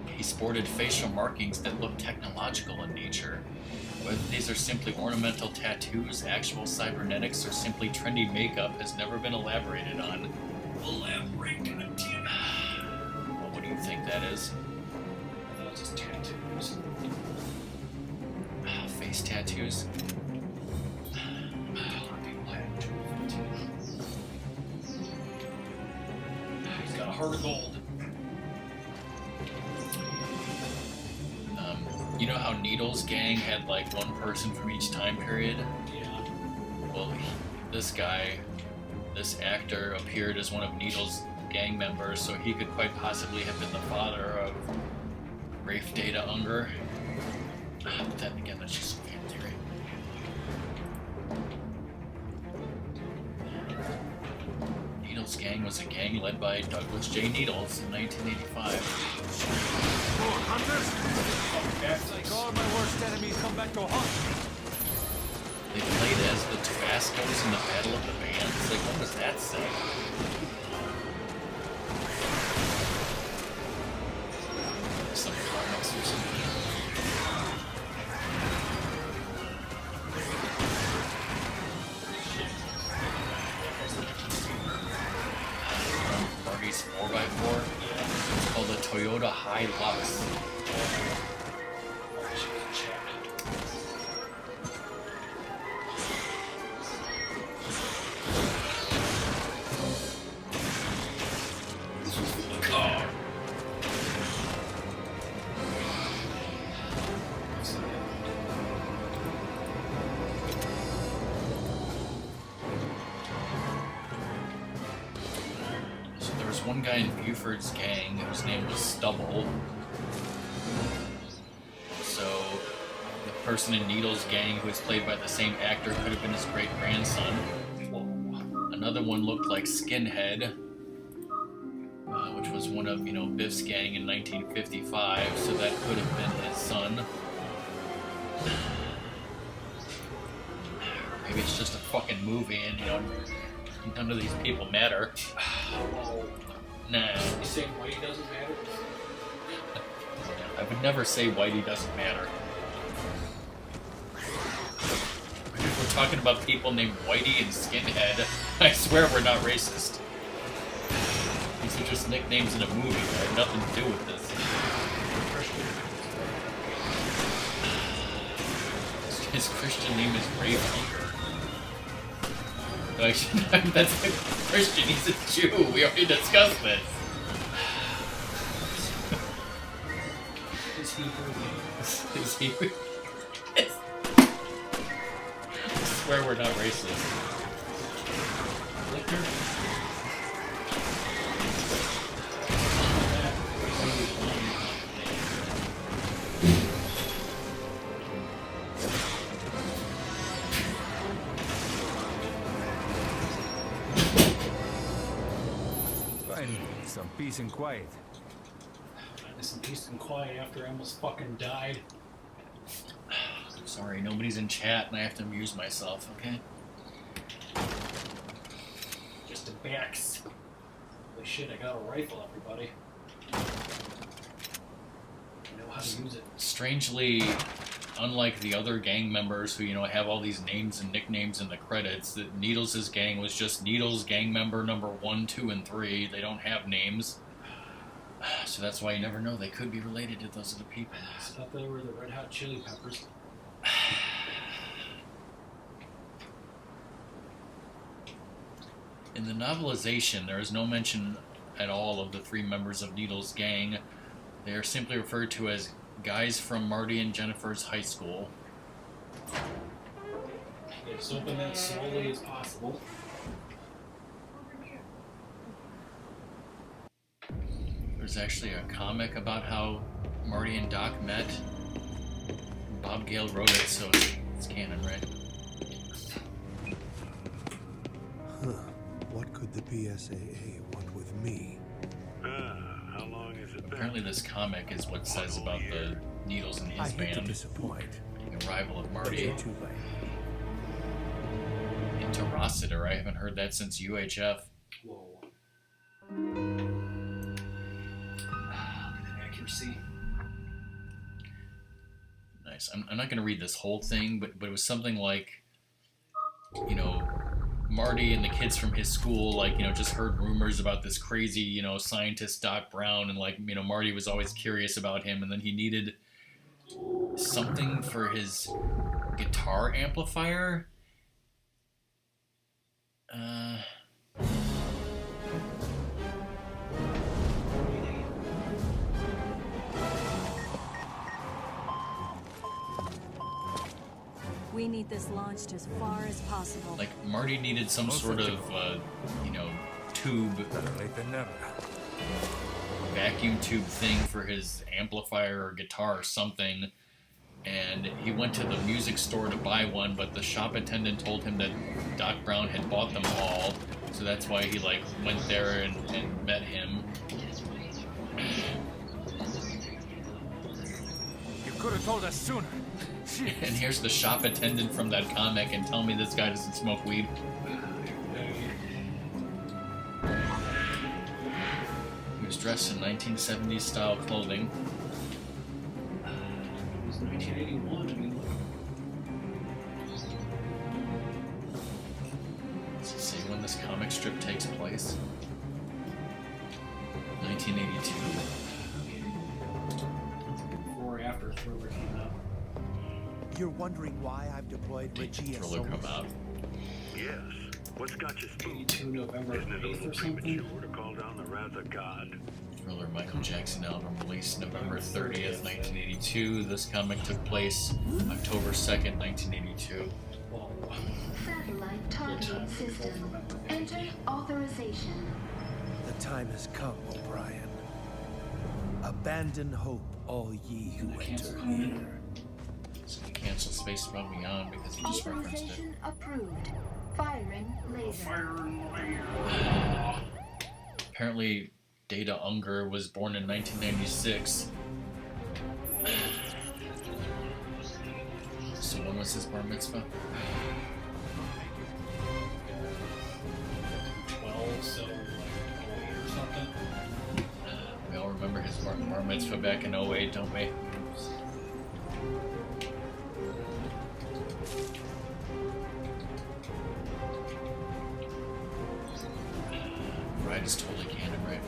He sported facial markings that looked technological in nature. Whether these are simply ornamental tattoos, actual cybernetics, or simply trendy makeup has never been elaborated on. Elaborate, goddammit. Well, what do you think that is? I thought it was just tattoos. Face tattoos? A lot of people had tattoos. He's got a heart of gold. You know how Needles' gang had like one person from each time period? Yeah. Well, this actor appeared as one of Needles' gang members, so he could quite possibly have been the father of Rafe Data Unger. But then again, that's just a fan theory. Needles' gang was a gang led by Douglas J. Needles in 1985. Hunters! Like all my worst enemies come back to haunt me. They played as the Tabascos in the Battle of the Bands. Like, what was that say? Some comics or something. Marty's 4x4. It's called the Toyota Hilux. one guy in Buford's gang whose name was Stubble. So the person in Needle's gang who was played by the same actor could have been his great-grandson. Another one looked like Skinhead, which was one of, Biff's gang in 1955, so that could have been his son. Maybe it's just a fucking movie and, none of these people matter. Nah. You say Whitey doesn't matter? I would never say Whitey doesn't matter. If we're talking about people named Whitey and Skinhead, I swear we're not racist. These are just nicknames in a movie that have nothing to do with this. His Christian name is Ray Bunker. Actually, that's a Christian, he's a Jew. We already discussed this. Is he Is he? I swear we're not racist. Liquor? Some peace and quiet. Some peace and quiet after I almost fucking died. I'm sorry, nobody's in chat and I have to amuse myself, okay? Just a backs. Holy shit, I got a rifle, everybody. I know how to use it. Strangely, unlike the other gang members who, have all these names and nicknames in the credits, that Needles' gang was just Needles gang member number 1, 2, and 3. They don't have names. So that's why you never know. They could be related to those other people. I thought they were the Red Hot Chili Peppers. In the novelization, there is no mention at all of the 3 members of Needles' gang. They are simply referred to as guys from Marty and Jennifer's high school. Yeah, just open that slowly as possible. There's actually a comic about how Marty and Doc met. Bob Gale wrote it, so it's canon, right? Huh. What could the PSAA want with me? How long has it been? Apparently this comic is what says about the Needles in his I hate to band disappoint. being a rival of But Marty. you're too late. Into Rossiter, I haven't heard that since UHF. Whoa. Accuracy. Nice. I'm not going to read this whole thing, but it was something like, Marty and the kids from his school, just heard rumors about this crazy, scientist Doc Brown, and, Marty was always curious about him, and then he needed something for his guitar amplifier. We need this launched as far as possible. Like, Marty needed some sort of, tube, Better late than never. vacuum tube thing for his amplifier or guitar or something, and he went to the music store to buy one, but the shop attendant told him that Doc Brown had bought them all, so that's why he, went there and met him. You could have told us sooner. And here's the shop attendant from that comic, and tell me this guy doesn't smoke weed. He was dressed in 1970s style clothing. It was 1981. I mean, Does it say when this comic strip takes place? 1982. before or after Thriller came out. You're wondering why I've deployed Did Regia Thriller come out? Yes. What's got you spooked? 82 November Isn't it a 8th little or something? premature to call down the wrath of God? Thriller Michael Jackson album released November 30th, 1982. This comic took place October 2nd, 1982. Well, Satellite targeting system. Enter authorization. The time has come, O'Brien. Abandon hope, all ye who enter here. So he canceled Space from Beyond because he just referenced it. Authorization approved. Firing laser. Apparently, Data Unger was born in 1996. So when was his bar mitzvah? 12, so like 08 or something. We all remember his bar mitzvah back in 08, don't we? Ride is totally canon, right?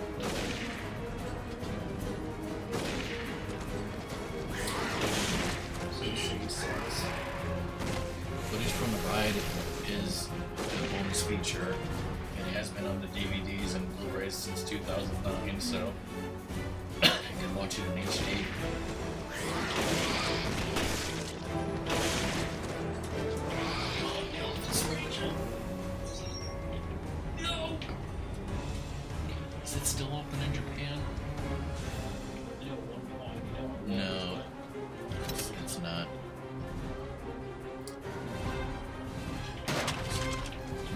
Footage from the ride is a bonus feature, and it has been on the DVDs and Blu-rays since 2009, so you can watch it in HD. No! Is it still open in Japan? No, it's not.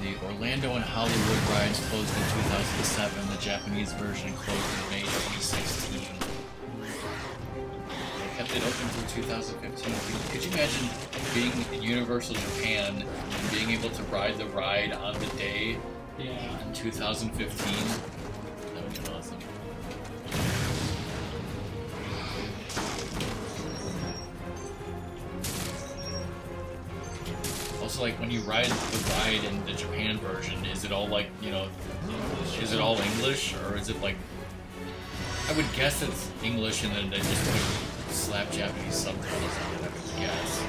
The Orlando and Hollywood rides closed in 2007. The Japanese version closed in May 2016. They kept it open through 2015. Could you imagine being in Universal Japan and being able to ride the ride on the day in 2015? That would be awesome. Also, like, when you ride the ride in the Japan version, is it all like, you know, is it all English, or is it like, I would guess it's English and then they just put slap Japanese subtitles on it, I would guess.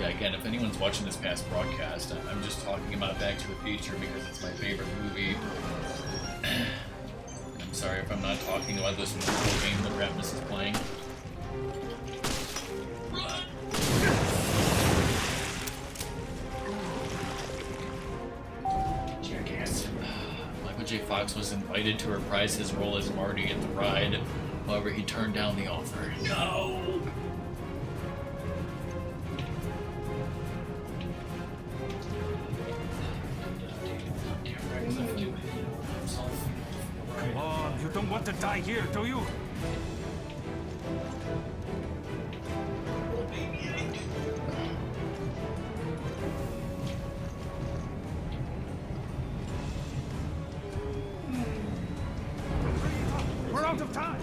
Again, if anyone's watching this past broadcast, I'm just talking about Back to the Future because it's my favorite movie. I'm sorry if I'm not talking about this wonderful game that Ratmus is playing. Jackass. Michael J. Fox was invited to reprise his role as Marty at the ride. However, he turned down the offer. No! Come on, you don't want to die here, do you? We're out of time!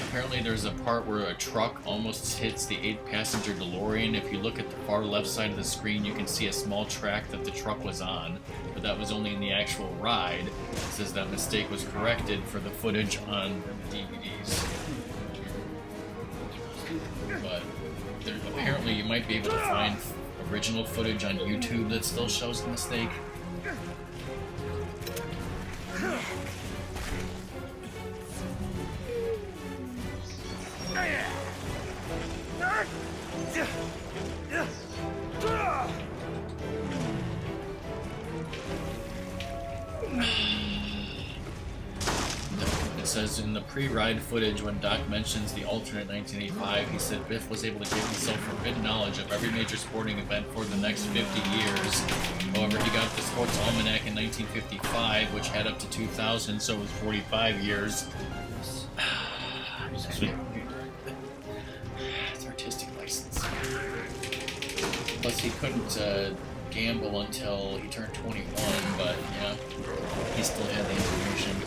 Apparently there's a part where a truck almost hits the 8-passenger DeLorean. If you look at the far left side of the screen, you can see a small track that the truck was on, but that was only in the actual ride. It says that mistake was corrected for the footage on the DVDs. But apparently you might be able to find original footage on YouTube that still shows the mistake. It says in the pre-ride footage, when Doc mentions the alternate 1985, he said Biff was able to give himself forbidden knowledge of every major sporting event for the next 50 years. However, he got the Sports Almanac in 1955, which had up to 2000, so it was 45 years. It's artistic license. Plus, he couldn't gamble until he turned 21, but yeah, he still had the information.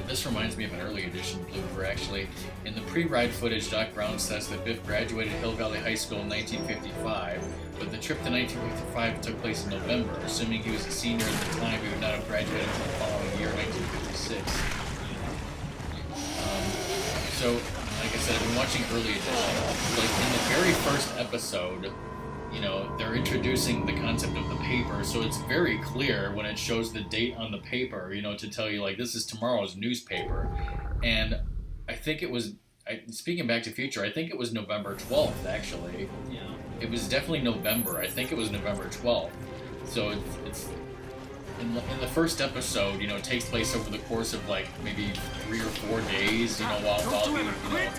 This This reminds me of an early edition blooper, actually. In the pre-ride footage, Doc Brown says that Biff graduated Hill Valley High School in 1955, but the trip to 1955 took place in November. Assuming he was a senior at the time, he would not have graduated until the following year, 1956. So, like I said, I've been watching early edition. Like, in the very first episode, you know, they're introducing the concept of the paper, so it's very clear when it shows the date on the paper, you know, to tell you, like, this is tomorrow's newspaper. And I think it was, speaking Back to the Future, I think it was November 12th, actually. Yeah. It was definitely November. I think it was November 12th. So it's in the first episode, you know, it takes place over the course of, like, maybe 3 or 4 days, you know, while he, you know,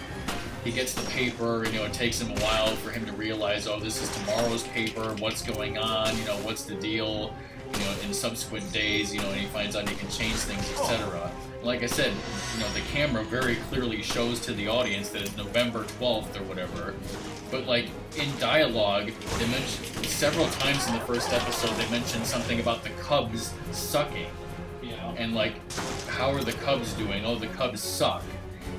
he gets the paper, you know, it takes him a while for him to realize, oh, this is tomorrow's paper, what's going on, you know, what's the deal, you know, in subsequent days, you know, and he finds out he can change things, etc. Like I said, you know, the camera very clearly shows to the audience that it's November 12th or whatever, but, like, in dialogue, they mention several times in the first episode, they mention something about the Cubs sucking. Yeah. And, like, how are the Cubs doing? Oh, the Cubs suck.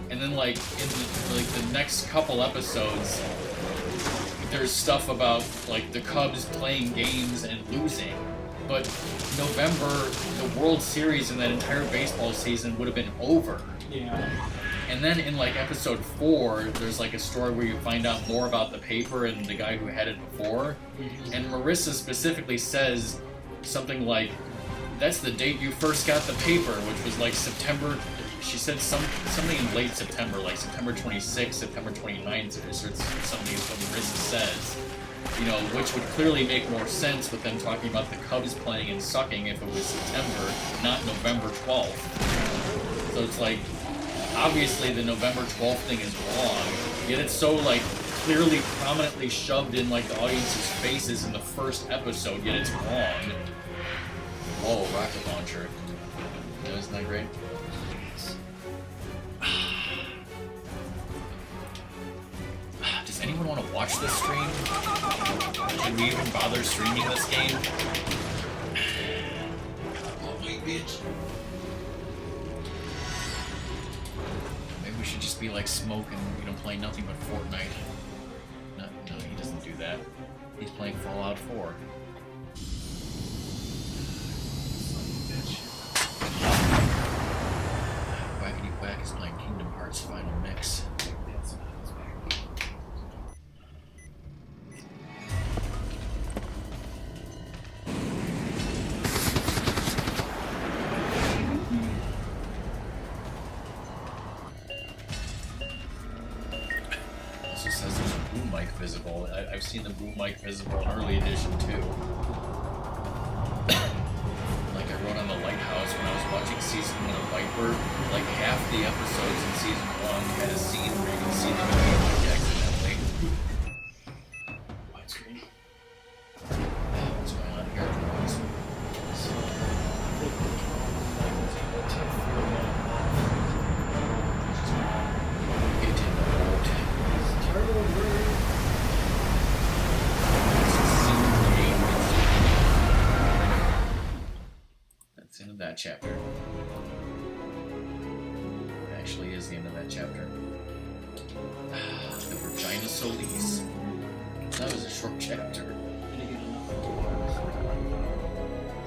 And then, like, in the next couple episodes, there's stuff about, like, the Cubs playing games and losing. But November, the World Series and that entire baseball season would have been over. Yeah. And then in, like, episode 4, there's, like, a story where you find out more about the paper and the guy who had it before. And Marissa specifically says something like, that's the date you first got the paper, which was, like, September. She said something in late September, like September 26th, September 29th, or something is what Marissa says. You know, which would clearly make more sense with them talking about the Cubs playing and sucking if it was September, not November 12th. So it's like, obviously the November 12th thing is wrong, yet it's so, like, clearly prominently shoved in, like, the audience's faces in the first episode, yet it's wrong. Whoa, rocket launcher. Yeah, isn't that great? Does anyone want to watch this stream? Should we even bother streaming this game? Oh, wait, bitch. Maybe we should just be like Smoke and, you know, play nothing but Fortnite. No, he doesn't do that. He's playing Fallout 4. Wackety Quack is playing Kingdom Hearts Final Mix. Also says there's a boom mic visible. I've seen the boom mic visible in early edition too. Like I wrote on the Lighthouse when I was watching season 1 of Viper, like half the episodes in season 1 had a scene where you can see the boom mic accidentally. Widescreen. What's going on here? That's the end of that chapter. It actually is the end of that chapter. The Vagina Solis. That was a short chapter.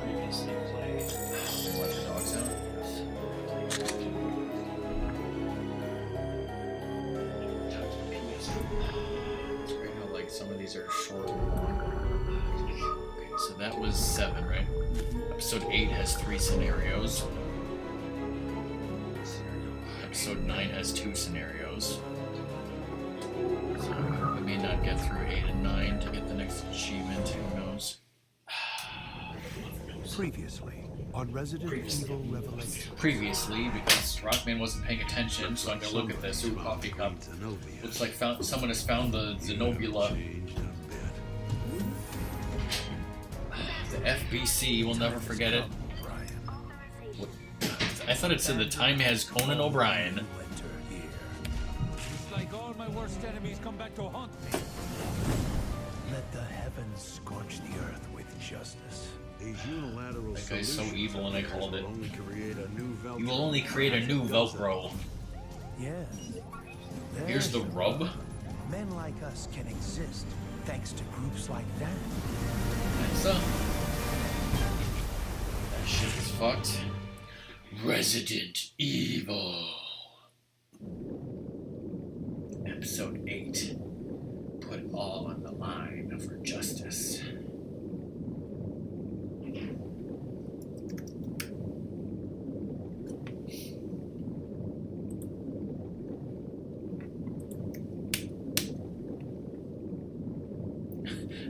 Previously played. They let the dogs out. It's great how, like, some of these are short and long. Okay, so that was 7, right? Episode 8 has 3 scenarios. Episode 9 has 2 scenarios. So we may not get through 8 and 9 to get the next achievement. Who knows? Previously on Resident Evil Revelation. Previously, because Rockman wasn't paying attention, so I'm gonna look at this. Ooh, coffee cup. Looks like someone has found the Zenobula. The FBC, we'll never forget it. What? I thought it said the time has Conan O'Brien. It's like all my worst enemies come back to haunt me. Let the heavens scorch the earth with justice. These unilateral That guy's so solutions evil, and I called it. will only create a new Velcro. You will only create a new Velcro. Yes. Here's the rub. Men like us can exist thanks to groups like that. That's that shit is fucked. Resident Evil. Episode 8. Put it all on the line for justice.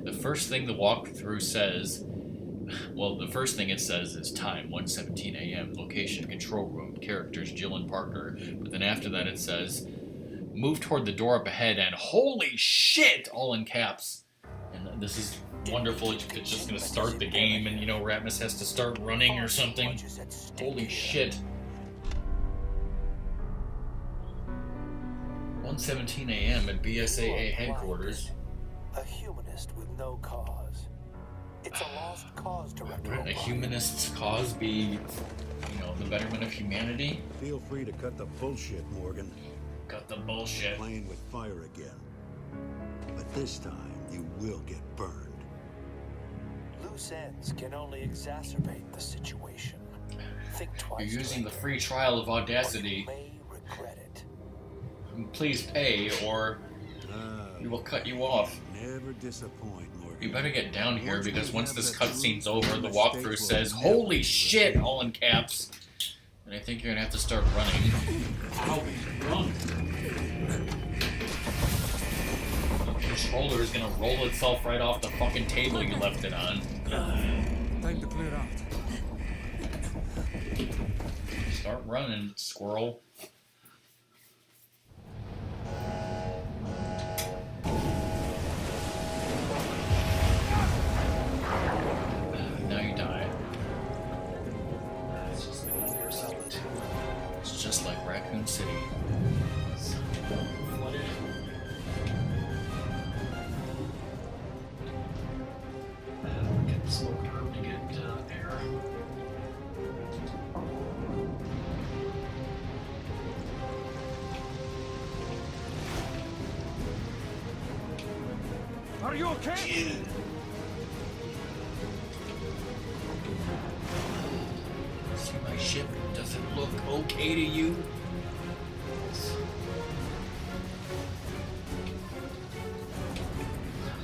The first thing the walkthrough says, well, the first thing it says is time, 1:17 a.m., location, control room, characters, Jill and Parker. But then after that it says, move toward the door up ahead, and holy shit, all in caps. And this is wonderful. It's just going to start the game, and, you know, Ratmus has to start running or something. Holy shit. 1:17 a.m. at BSAA headquarters. A humanist with no cause. It's a lost cause, Director. Wouldn't a humanist's cause be, you know, the betterment of humanity? Feel free to cut the bullshit, Morgan. Cut the bullshit. Playing with fire again. But this time, you will get burned. Loose ends can only exacerbate the situation. Think twice. You're using the free trial of Audacity. You may regret it. Please pay, or we will cut you off. Never disappoint, Morgan. You better get down here, because once this cutscene's over, the walkthrough says, holy shit, all in caps. And I think you're gonna have to start running. Ow, run. The controller is gonna roll itself right off the fucking table you left it on. Time to clear out. Start running, squirrel. Now you die. It's just like they're selling too. It's just like Raccoon City. Flooded. Get the smoke herb to get air. Are you okay? See my ship? Does it look okay to you?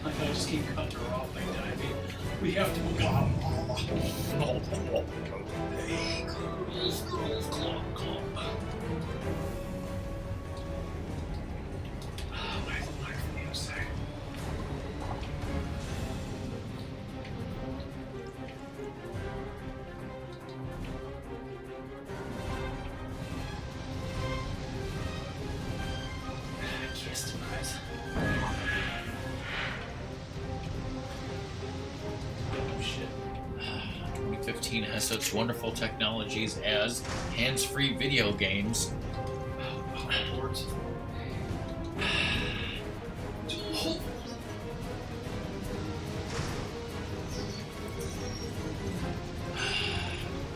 I just keep cutting her off like that. I mean, we have to move on. Hey, girls, clomp. Nice music. Kiss tonight. Oh shit. 2015 has such wonderful technologies as hands-free video games. Boards.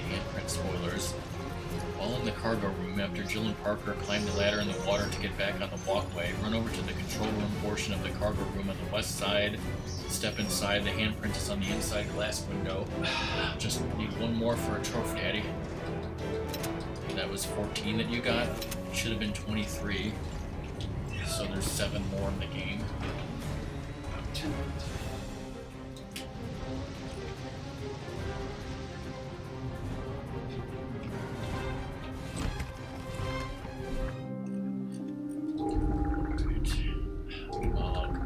Handprint spoilers. While in the cargo room, after Jill and Parker climb the ladder in the water to get back on the walkway, run over to the control room portion of the cargo room on the west side. Step inside, the handprint is on the inside glass window. Just need one more for a trophy, Daddy. That was 14 that you got. Should have been 23. So there's 7 more in the game. 10 minutes.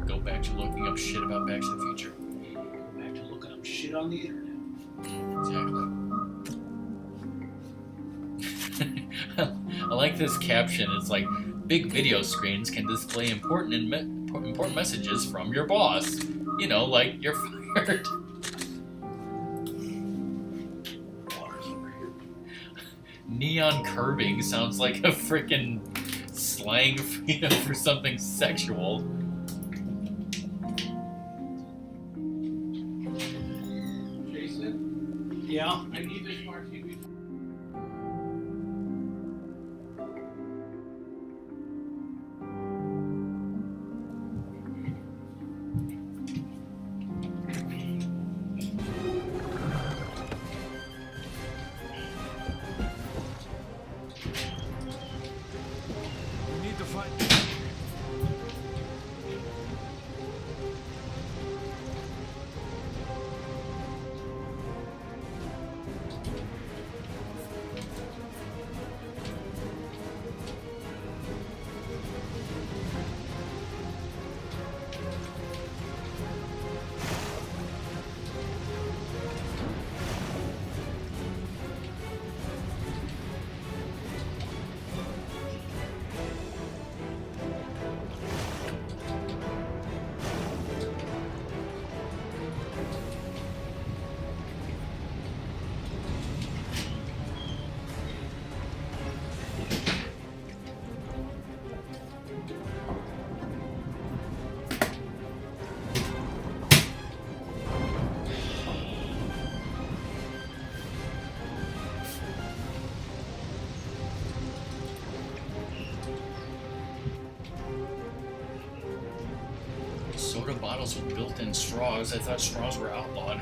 Go back to looking up shit about Back to the Future. Back to looking up shit on the internet. Exactly. I like this caption. It's like, big video screens can display important messages from your boss. You know, like, you're fired. Neon curving sounds like a freaking slang, you know, for something sexual. Jason? need this smart TV. We need to find. Soda bottles with built-in straws. I thought straws were outlawed.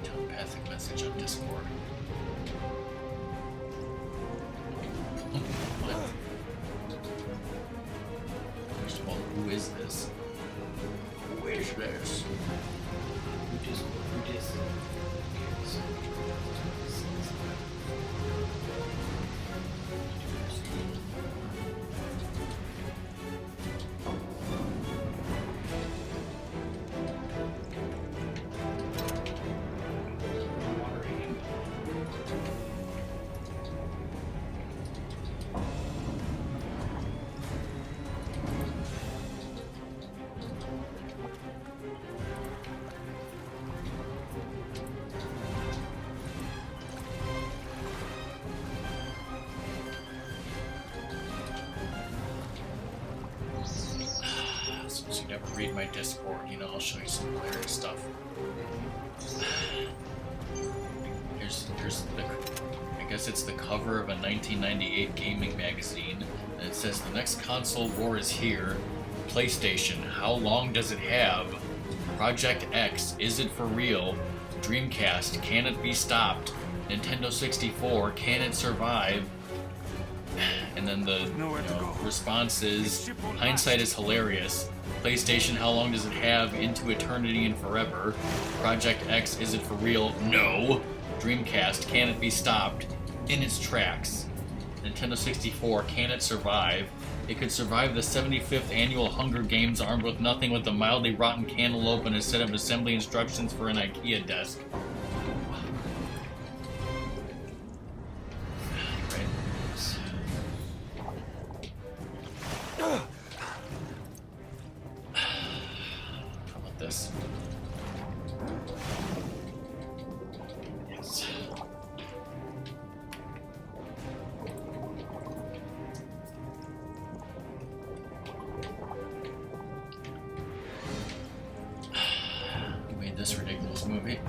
Telepathic message on Discord. What? First of all, who is this? Who is this? Who dis? Since you never read my Discord, you know, I'll show you some hilarious stuff. Here's the, I guess it's the cover of a 1998 gaming magazine, and it says, "The next console war is here. PlayStation, how long does it have? Project X, is it for real? Dreamcast, can it be stopped? Nintendo 64, can it survive?" And then the response is, "Hindsight is hilarious. PlayStation, how long does it have? Into eternity and forever. Project X, is it for real? No. Dreamcast, can it be stopped? In its tracks. Nintendo 64, can it survive? It could survive the 75th annual Hunger Games armed with nothing but a mildly rotten cantaloupe and a set of assembly instructions for an IKEA desk." How about this? Yes. Who made this ridiculous movie?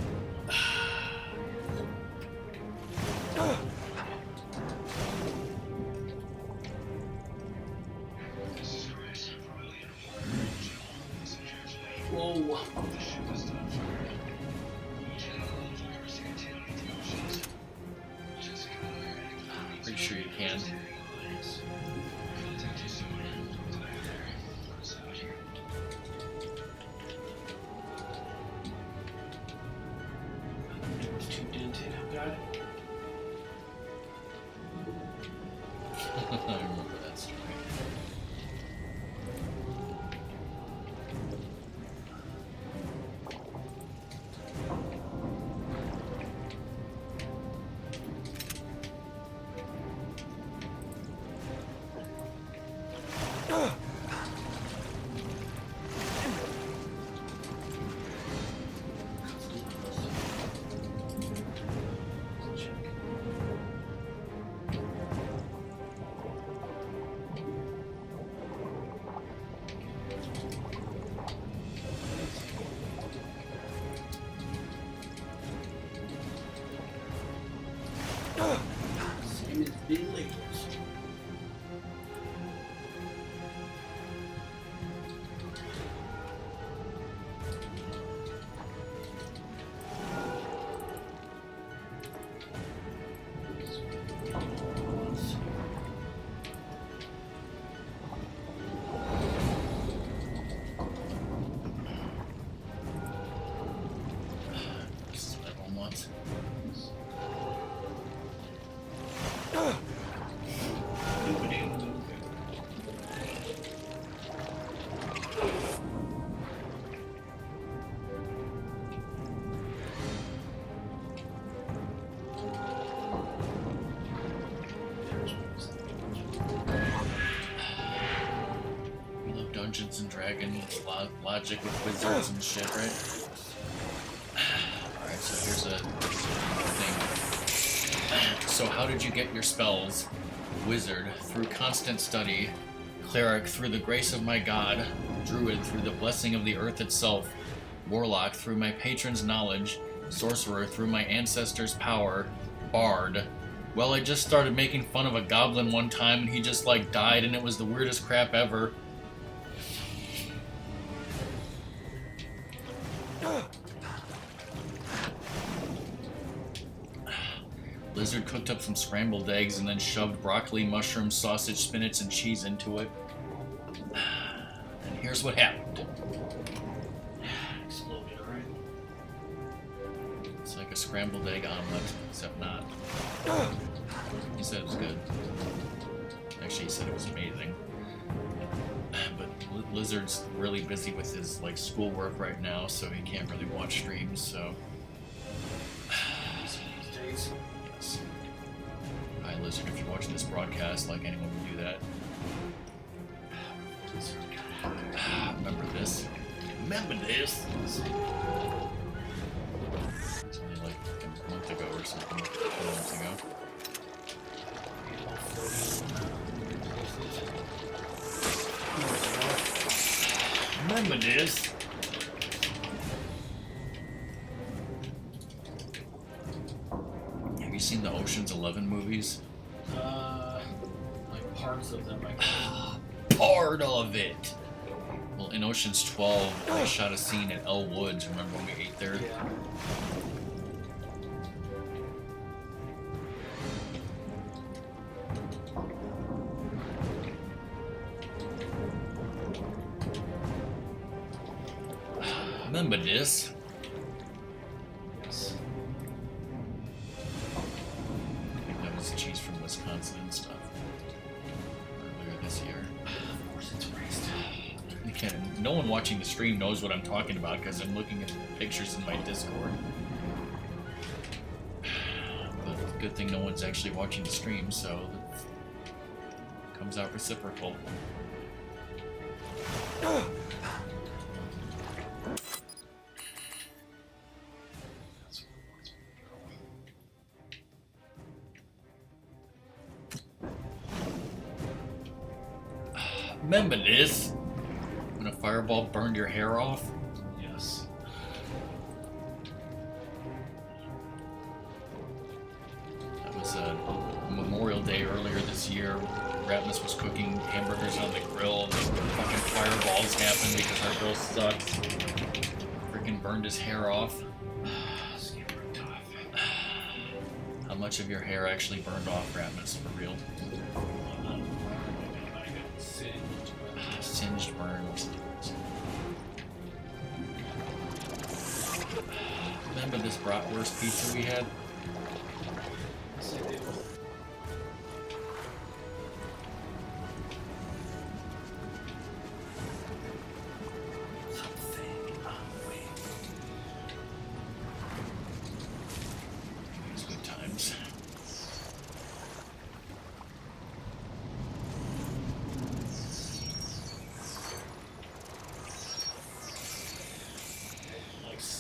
Whoa. Pretty sure you can. I remember that story. Same as the labels. This is what everyone wants. We love Dungeons and Dragons, logic with wizards and shit, right? Alright, so here's a thing. So how did you get your spells? Wizard, through constant study. Cleric, through the grace of my god. Druid, through the blessing of the earth itself. Warlock, through my patron's knowledge. Sorcerer, through my ancestors' power. Bard. Well, I just started making fun of a goblin one time and he just like died and it was the weirdest crap ever. Lizard cooked up some scrambled eggs and then shoved broccoli, mushrooms, sausage, spinach, and cheese into it. And here's what happened. Exploded, alright? It's like a scrambled egg omelet, except not. He said it was good. Actually, he said it was amazing. But Lizard's really busy with his like schoolwork right now, so he can't really watch streams. So, These days. yes. Hi, Lizard. If you're watching this broadcast, like anyone would do that. Remember this? Remember this? It's only like a month ago or something. 2 months ago. Remember this? Have you seen the Ocean's 11 movies? Like parts of them, I guess. Part of it! Well, in Ocean's 12, they shot a scene at El Woods. Remember when we ate there? Yeah. Remember this? Yes. I think that was cheese from Wisconsin and stuff. Earlier this year. Of course it's raced. No one watching the stream knows what I'm talking about because I'm looking at pictures in my Discord. But good thing no one's actually watching the stream, so it comes out reciprocal. Remember this? When a fireball burned your hair off? Yes. That was Memorial Day earlier this year. Ratmus was cooking hamburgers on the grill and fucking fireballs happened because our grill sucks. Freaking burned his hair off. How much of your hair actually burned off, Ratmus, for real? Singed burns. Remember this bratwurst pizza we had?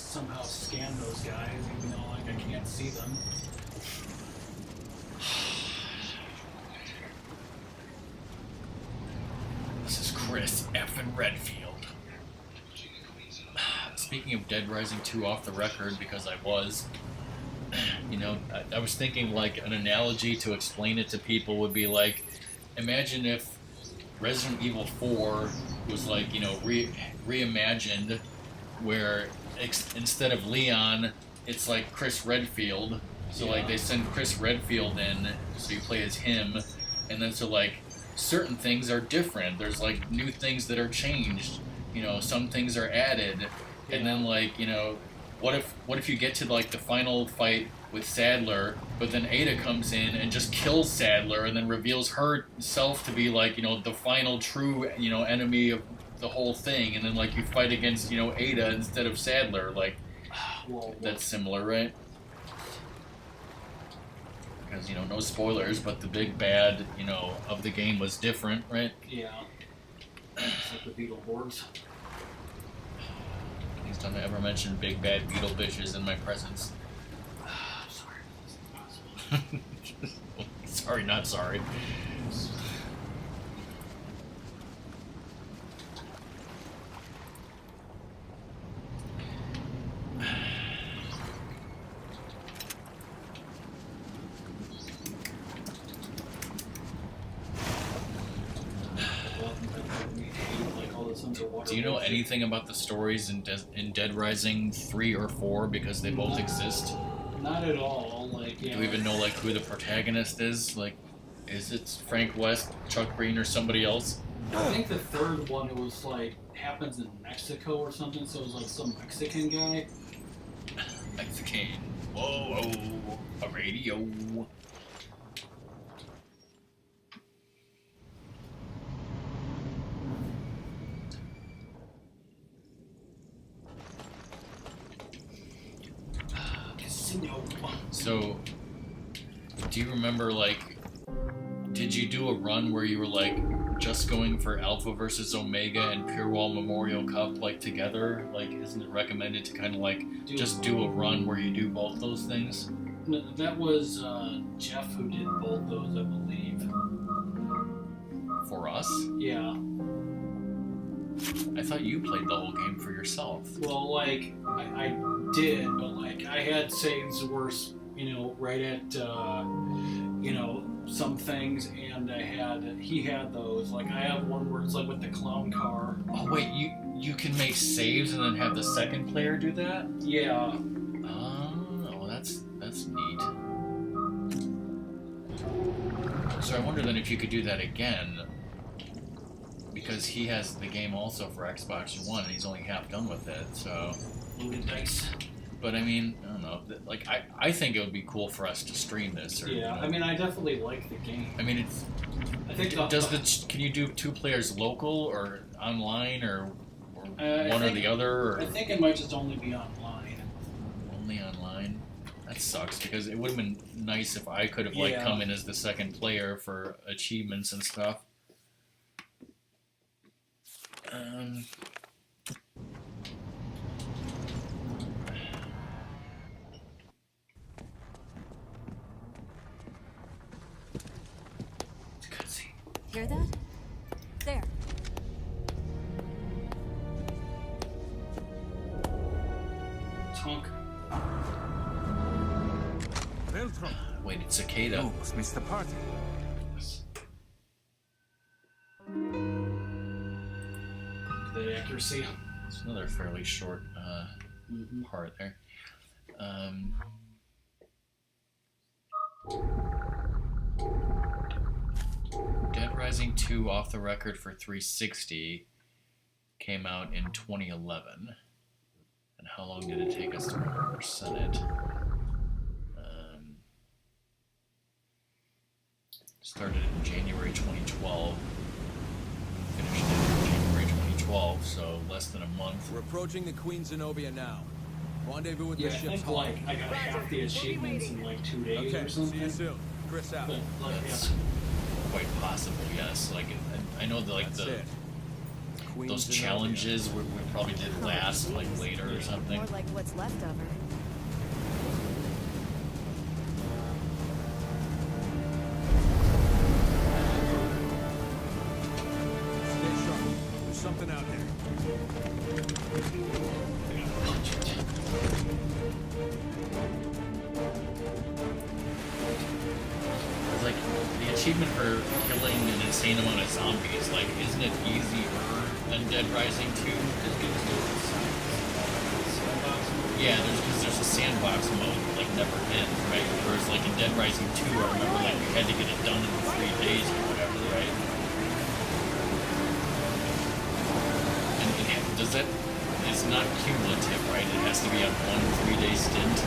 somehow scan those guys, even though like I can't see them. This is Chris effing Redfield. Speaking of Dead Rising 2 off the record, because I was, you know, I was thinking like an analogy to explain it to people would be like, imagine if Resident Evil 4 was like, you know, reimagined, where instead of Leon, it's like Chris Redfield. So like they send Chris Redfield in, so you play as him, and then so like certain things are different. There's like new things that are changed. You know, some things are added. And then, like, you know, what if you get to, like, the final fight with Sadler, but then Ada comes in and just kills Sadler and then reveals herself to be, like, you know, the final true, you know, enemy of the whole thing. And then, like, you fight against, you know, Ada instead of Sadler. Like, that's similar, right? Because, you know, no spoilers, but the big bad, you know, of the game was different, right? Yeah. It's like the Beetleborgs. Please don't ever mention big bad beetle bitches in my presence. Sorry. Sorry, not sorry. Do you know anything about the stories in Dead Rising 3 or 4 because they both exist? Not at all. Like, yeah. Do you even know like who the protagonist is? Like, is it Frank West, Chuck Green, or somebody else? I think the third one, it was like happens in Mexico or something. So it was like some Mexican guy. Mexican. Whoa, whoa, a radio. So, do you remember, like, did you do a run where you were, like, just going for Alpha versus Omega and Pure Wall Memorial Cup, like, together? Like, isn't it recommended to kind of, like, just do a run where you do both those things? No, that was Jeff who did both those, I believe. For us? Yeah. I thought you played the whole game for yourself. Well, like, I did, but, like, I had saves were, you know, right at, you know, some things, and he had those. Like, I have one where it's, like, with the clown car. Oh, wait, you can make saves and then have the second player do that? Yeah. Oh, that's neat. So I wonder then if you could do that again, because he has the game also for Xbox One, and he's only half done with it, so... Loaded dice. But I mean, I don't know, like, I think it would be cool for us to stream this. Or, Yeah, you know, I mean, I definitely like the game. I mean, it's... I think can you do 2 players local, or online, or one or the other? Or? I think it might just only be online. Only online? That sucks, because it would have been nice if I could have, like, come in as the second player for achievements and stuff. Hear that? There. Tonk. Beltram. Wait, it's Cicada. Almost missed the party. The accuracy. It's another fairly short part there. Dead Rising 2 off the record for 360 came out in 2011. And how long did it take us to 100% it? Started in January 2012. Finished in January 2012, so less than a month. We're approaching the Queen Zenobia now. Rendezvous with the I ship's think, hull. like, I got half the achievements in, like, 2 days or something. See you soon. Chris out. But, like, That's quite possible, yes. Like, I know that, like, That's the it. those challenges we probably did last, like later or something. More like what's left of her. Stay sharp. There's something out there. It's like the achievement for killing an insane amount of zombies. Like, isn't it easier than Dead Rising 2? Yeah, there's a sandbox mode, like never end, right? Whereas like in Dead Rising 2, I remember like you had to get it done in 3 days or whatever, right? And does that? It's not cumulative, right? It has to be on one 3-day stint.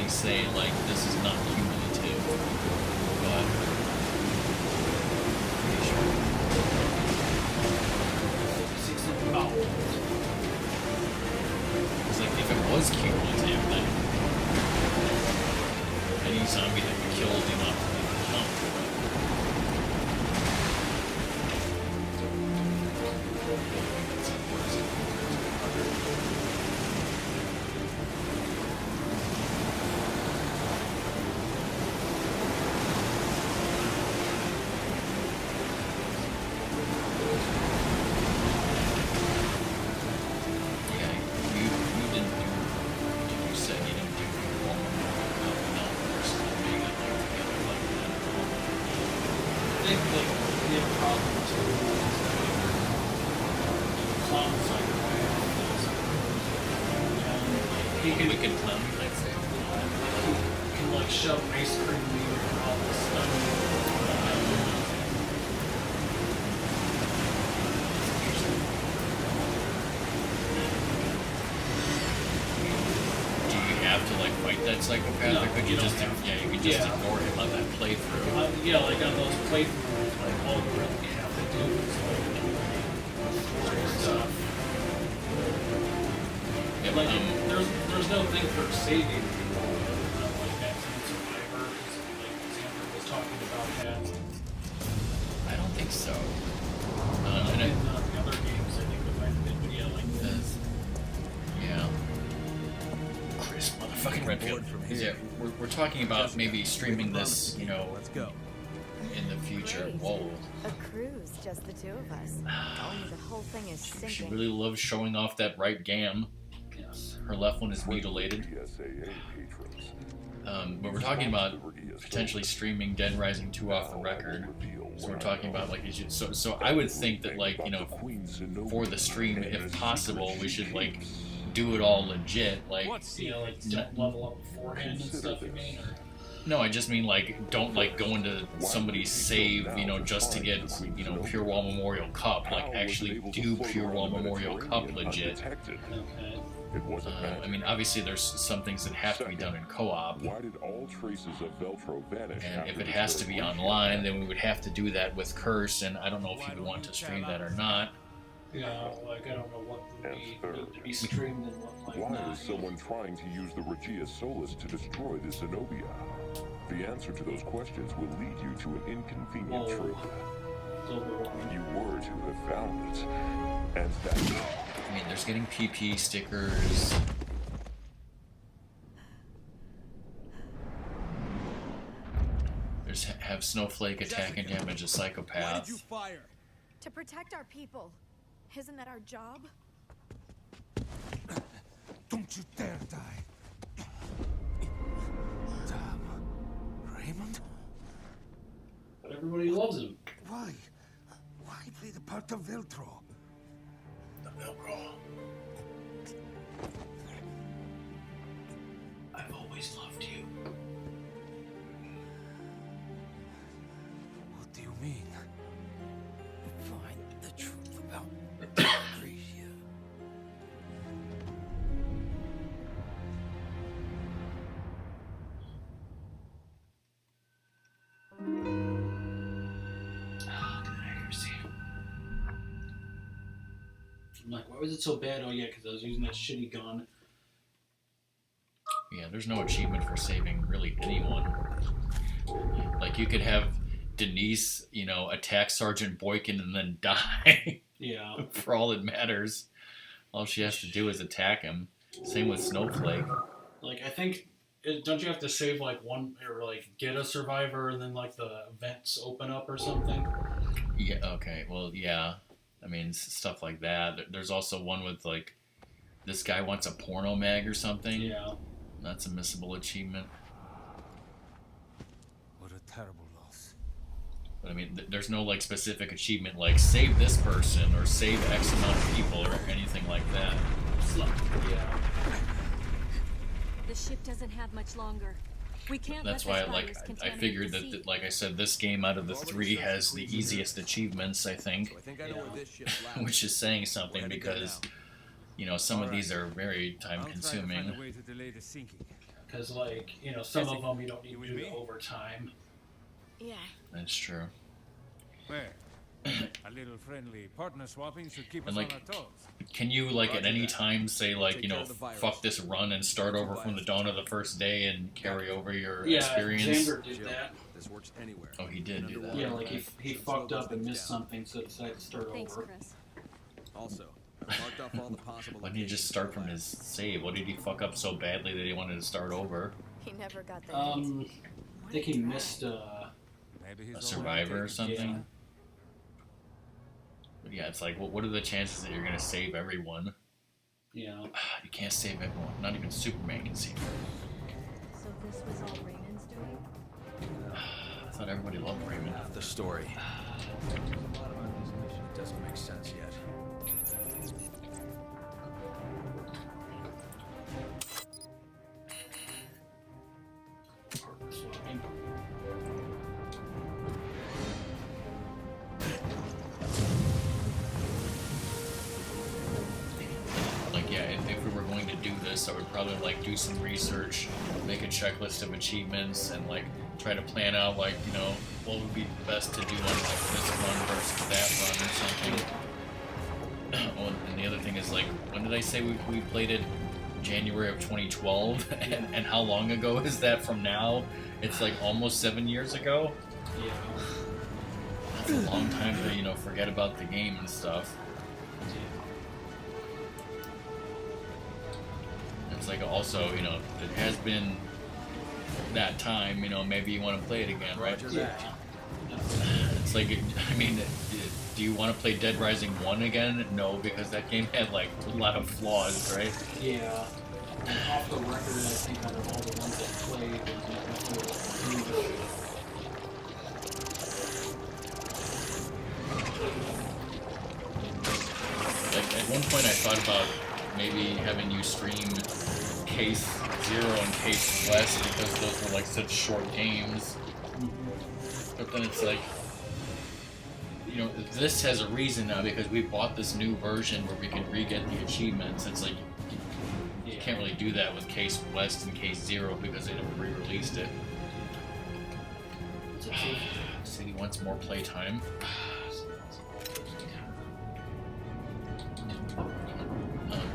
Say like this is not cumulative, but pretty sure. It's like if it was cumulative, then any zombie that we killed did not really count. Psychopath, no, or could you just ignore him on that playthrough? Yeah, like on those playthroughs, like all you really have to do is like stuff. Yep, like there's no thing for saving people, like that in Survivor. Like Xander was talking about that. I don't think so. And in the other games, I think there might have been, but yeah, like this. Yeah. Chris, motherfucking Redfield. Yeah, we're talking about maybe streaming this, you know, let's go. In the future. Great. Whoa. A cruise, just the two of us. Only the whole thing is sinking. She really loves showing off that right gam. Yes. Her left one is mutilated. But we're talking about potentially streaming Dead Rising 2 off the record. So we're talking about like so I would think that like, you know, for the stream, if possible, we should like do it all legit, like don't level up beforehand and stuff. You mean? Or? No, I just mean like don't like go into somebody's save, you know, just to get, you know, Pure Wall Memorial Cup. Like actually do Pure Wall Memorial Cup legit. Okay. I mean, obviously there's some things that have to be done in co-op. Why did all traces of Veltro vanish? And if it has to be online, then we would have to do that with Curse, and I don't know if you would want to stream that or not. Yeah, like I don't know what would need to be streamed and what might why not. is someone trying to use the Regia Solis to destroy the Zenobia? The answer to those questions will lead you to an inconvenient truth. You were to have found it, and that's all. I mean, there's getting PP stickers. There's have Snowflake attack and damage a psychopath. Why did you fire? To protect our people. Isn't that our job? Don't you dare die. Damn. Raymond? But everybody loves him. Why? Why play the part of Veltro? The Velcro. I've always loved you. What do you mean? Find the truth about Gracia. I'm like, why was it so bad? Oh yeah, because I was using that shitty gun. Yeah, there's no achievement for saving really anyone. Like, you could have Denise, you know, attack Sergeant Boykin and then die. Yeah. For all it matters. All she has to do is attack him. Same with Snowflake. Like, I think, don't you have to save, like, one, or, like, get a survivor and then, like, the vents open up or something? Yeah, okay, well, yeah. I mean, stuff like that. There's also one with, like, this guy wants a porno mag or something. Yeah. That's a missable achievement. What a terrible loss. But I mean, there's no like specific achievement like save this person or save X amount of people or anything like that. Yeah. The ship doesn't have much longer. We can't. That's why I figured that like I said, this game out of the 3 has the easiest achievements, I think, which is saying something because. You know, some of these are very time-consuming. Because, like, you know, some of them you don't need to do the overtime. Yeah. That's true. Well, a little friendly partner swapping should keep us like, on our toes. Can you, like, at any time say, like, you know, fuck this run and start over from the dawn of the first day and carry over your experience? Yeah, Xander did that. This works anywhere. Oh, he did do that. Yeah, like, he fucked up and missed something, so decided to start over. Chris. Also, I've marked off all the possible. Why didn't he just start from his save? What did he fuck up so badly that he wanted to start over? He never got the I think he missed a survivor or something. Yeah. But yeah, it's like, what are the chances that you're gonna save everyone? Yeah. You can't save everyone. Not even Superman can save everyone. So this was all Raymond's doing? I thought everybody loved Raymond. The story. It doesn't make sense yet. Like, yeah, if we were going to do this, I would probably, like, do some research, make a checklist of achievements, and, like, try to plan out, like, you know, what would be best to do on, like, this run versus that run or something. Oh, and the other thing is, like, when did I say we played it? January of 2012? And how long ago is that from now? It's, like, almost 7 years ago? Yeah. That's a long time to, you know, forget about the game and stuff. It's like also, you know, it has been that time, you know, maybe you want to play it again, right? Yeah. It's like, I mean, do you want to play Dead Rising 1 again? No, because that game had, like, a lot of flaws, right? Yeah. And off the record, I think out of all the ones I played, it was definitely Like, at one point I thought about maybe having you stream Case 0 and Case West because those were, like, such short games. But then it's like, you know, this has a reason now because we bought this new version where we can re-get the achievements. It's like, you can't really do that with Case West and Case 0 because they never re-released it. City wants more playtime.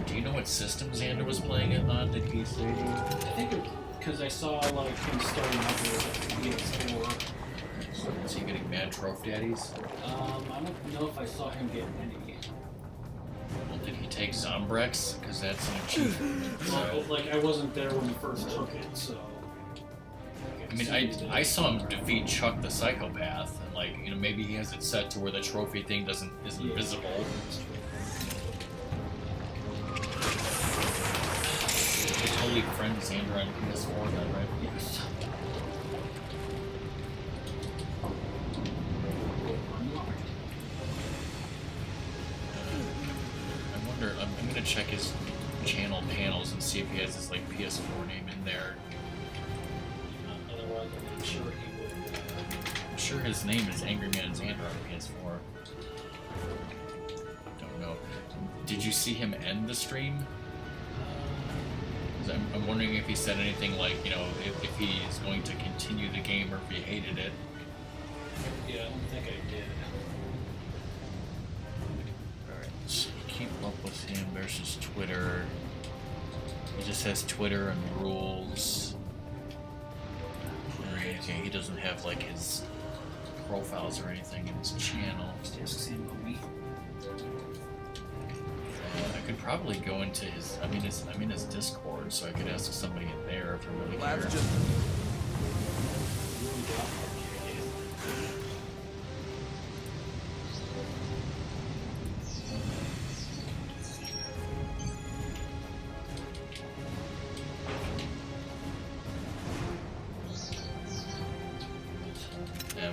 Do you know what system Xander was playing it on? Did he say? I think because I saw like him starting up with PS4. So is he getting mad trophy daddies? I don't know if I saw him get any. Well, did he take Zombrex? Because that's an achievement. Well, like I wasn't there when he first took it, so. I mean, I saw him defeat Chuck the Psychopath, and like, you know, maybe he has it set to where the trophy thing isn't visible. Totally friend Xander on PS4 then, right? Yes. I wonder, I'm gonna check his channel panels and see if he has his like PS4 name in there. Otherwise, I'm sure he would. I'm sure his name is Angry Man Xander on PS4. Don't know. Did you see him end the stream? I'm wondering if he said anything like, you know, if he is going to continue the game or if he hated it. Yeah, I don't think I did. Alright, let's see. keep up with him versus Twitter. He just has Twitter and rules. Okay, he doesn't have like his profiles or anything in his channel. I could probably go into his. I'm in his Discord, so I could ask somebody in there if I really care.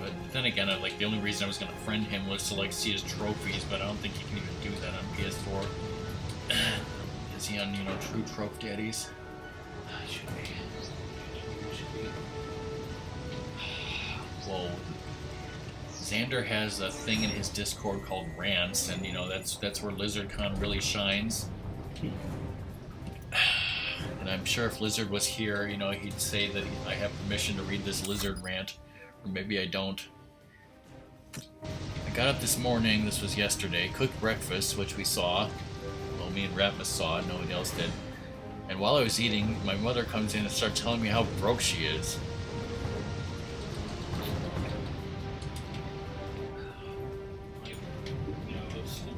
But then again, the only reason I was gonna friend him was to like see his trophies, but I don't think he can even do that on PS4. Is he on, True Trope Daddies? Should be. Whoa. Xander has a thing in his Discord called Rants, and that's where LizardCon really shines. And I'm sure if Lizard was here, he'd say that I have permission to read this Lizard rant. Or maybe I don't. I got up this morning, this was yesterday, cooked breakfast, which we saw. Well, me and Ratmus saw it, nobody else did. And while I was eating, my mother comes in and starts telling me how broke she is. It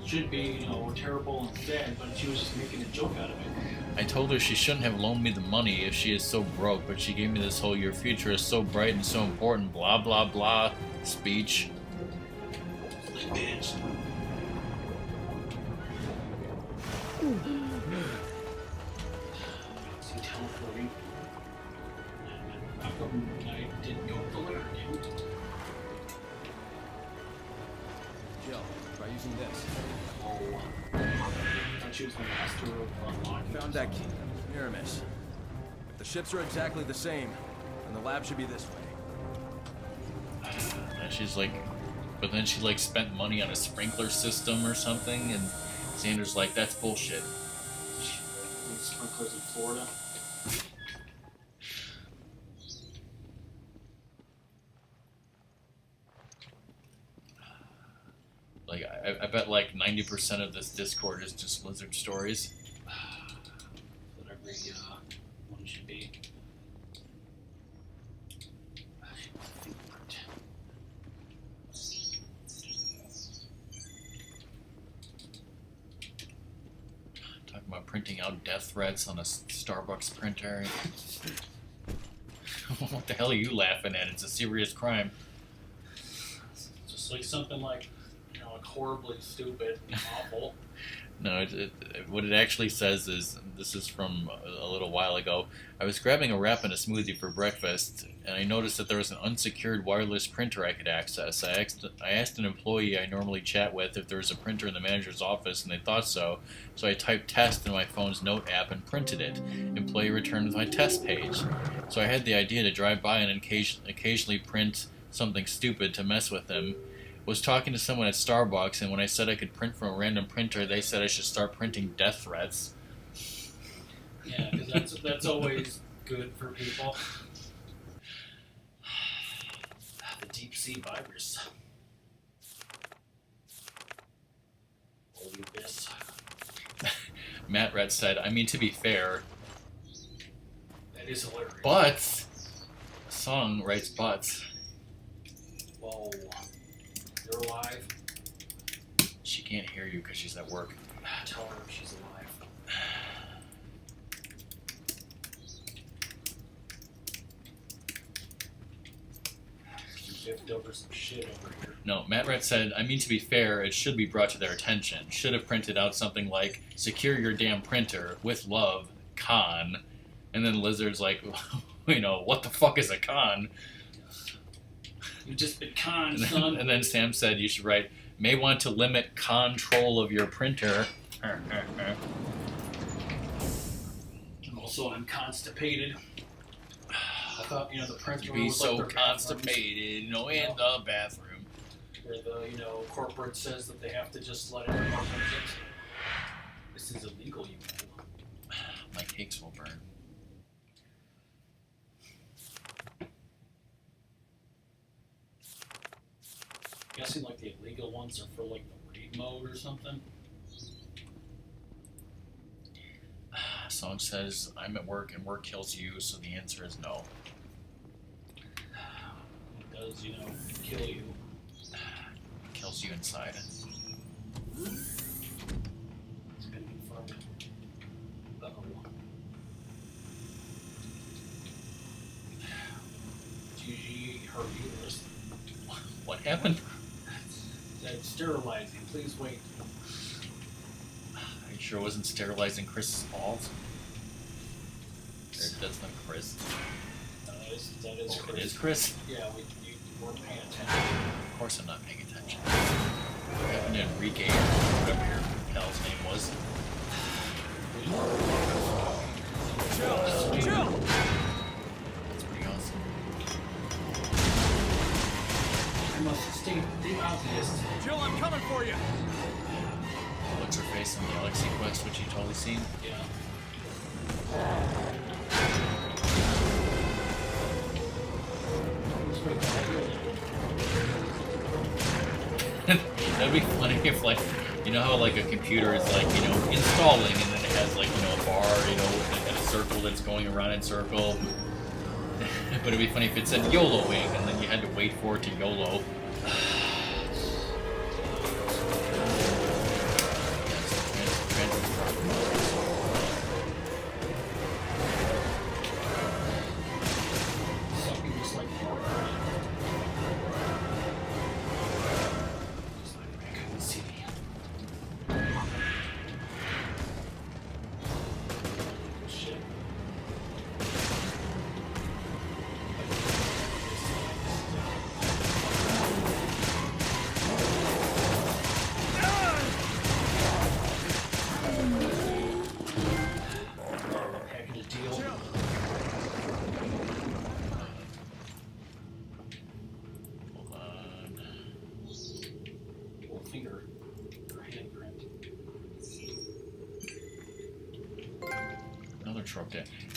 should be, terrible and sad, but she was just making a joke out of it. I told her she shouldn't have loaned me the money if she is so broke, but she gave me this whole "your future is so bright and so important, blah blah blah" speech. Bitch. See teleporting. How come I didn't go to the liquor, dude? Jill, try using this. Oh. I thought she was the master of unlocking. Found that key. Aramis. If the ships are exactly the same, then the lab should be this way. And she's like, but then she like spent money on a sprinkler system or something, and Xander's like, that's bullshit. Sprinklers in Florida. Like, I bet like 90% of this Discord is just Lizard stories. That every one should be. Talking about printing out death threats on a Starbucks printer. What the hell are you laughing at? It's a serious crime. Just like something like, horribly stupid and awful. No, what it actually says is, this is from a little while ago. I was grabbing a wrap and a smoothie for breakfast, and I noticed that there was an unsecured wireless printer I could access. I asked an employee I normally chat with if there was a printer in the manager's office, and they thought so. So I typed test in my phone's note app and printed it. Employee returned with my test page. So I had the idea to drive by and occasionally print something stupid to mess with him. Was talking to someone at Starbucks, and when I said I could print from a random printer, they said I should start printing death threats. Yeah, because that's always good for people. The deep sea virus. Holy abyss. Matt Red said, I mean, to be fair. That is hilarious. But Song writes butts. Whoa. You're alive? She can't hear you because she's at work. Tell her she's alive. You biffed over some shit over here. No, Matt Red said, I mean, to be fair, it should be brought to their attention. Should have printed out something like, secure your damn printer, with love, con. And then Lizard's like, what the fuck is a con? You've just been conned, son. And then Sam said you should write, may want to limit control of your printer. Also, I'm constipated. I thought, the printer Be was so like constipated, in the bathroom. Where the, corporate says that they have to just let everyone use it. This is illegal, you know. My cakes will burn. Guessing like the illegal ones are for like the read mode or something. Song says, I'm at work and work kills you, so the answer is no. It does, you know, kill you. Kills you inside. It's gonna be fun. Uh-oh. GG Hercules. What happened? That's sterilizing. Please wait. Are you sure it wasn't sterilizing Chris's balls? That's not Chris. That is Oh, Chris. it is Chris? Yeah, you weren't paying attention. Of course I'm not paying attention. What happened to Enrique, or whatever your pal's name was? Chill! That's pretty awesome. I must state the obvious. Jill, I'm coming for you! What's her face on the Galaxy Quest, which you totally seen? Yeah. That'd be funny if, like, you know how, like, a computer is, like, you know, installing, and then it has, like, you know, a bar, you know, and a circle that's going around in circle. But it'd be funny if it said YOLOing, and then you had to wait for it to YOLO.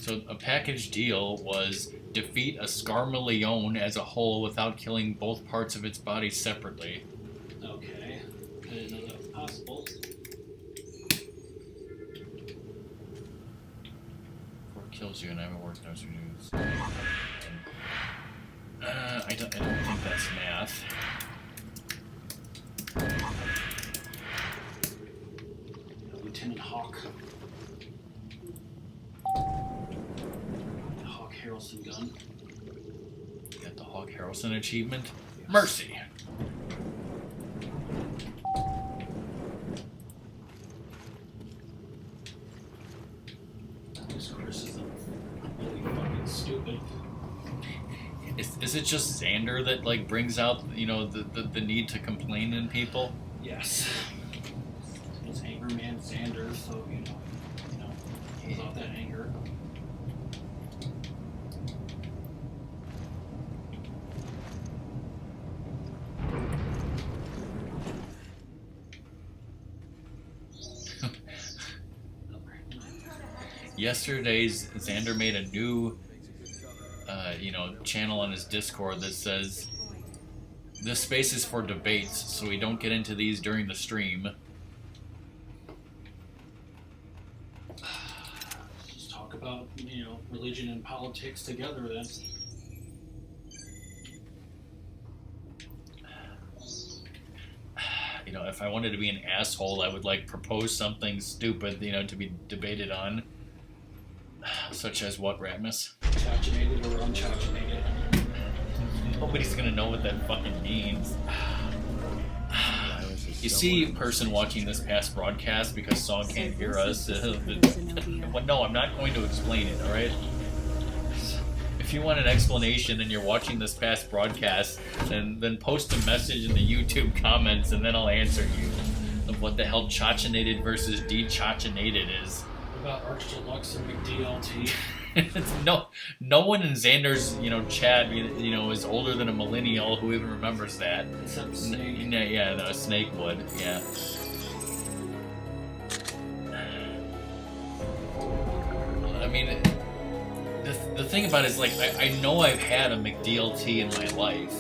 So a package deal was defeat a Scarmaleone as a whole without killing both parts of its body separately. Okay. I didn't know that was possible. Before it kills you and I haven't worked those news. I don't think that's math. Lieutenant Hawk. Harrelson gun. You got the Hawk Harrelson achievement. Yes. Mercy. This criticism really fucking stupid. Is it just Xander that, like, brings out, you know, the need to complain in people? Yes. It's Anger Man Xander, so you know, without that anger. Yesterday's Xander made a new, you know, channel on his Discord that says, this space is for debates, so we don't get into these during the stream. Just talk about, you know, religion and politics together then. You know, if I wanted to be an asshole, I would, like, propose something stupid, you know, to be debated on. Such as what, Ratmus? Chachinated or unchachinated? Nobody's gonna know what that fucking means. You see, person watching this past broadcast, because Song can't hear us. Well, no, I'm not going to explain it, alright? If you want an explanation and you're watching this past broadcast, then post a message in the YouTube comments and then I'll answer you of what the hell chachinated versus de-chachinated is. About Arch Deluxe and McDLT. no one in Xander's, you know, chat, you know, is older than a millennial who even remembers that. Except Snake. Yeah, no, Snake would, yeah. I mean, the thing about it is, like, I know I've had a McDLT in my life,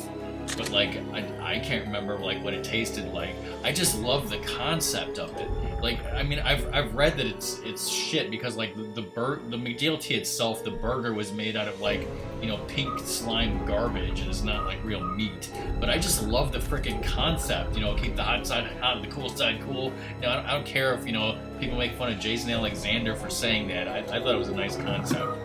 but like I can't remember like what it tasted like. I just love the concept of it. Like, I mean, I've read that it's shit because like the McDLT itself, the burger was made out of like, you know, pink slime garbage and it's not like real meat. But I just love the freaking concept. You know, keep the hot side hot, the cool side cool. You know, I don't care if, you know, people make fun of Jason Alexander for saying that. I thought it was a nice concept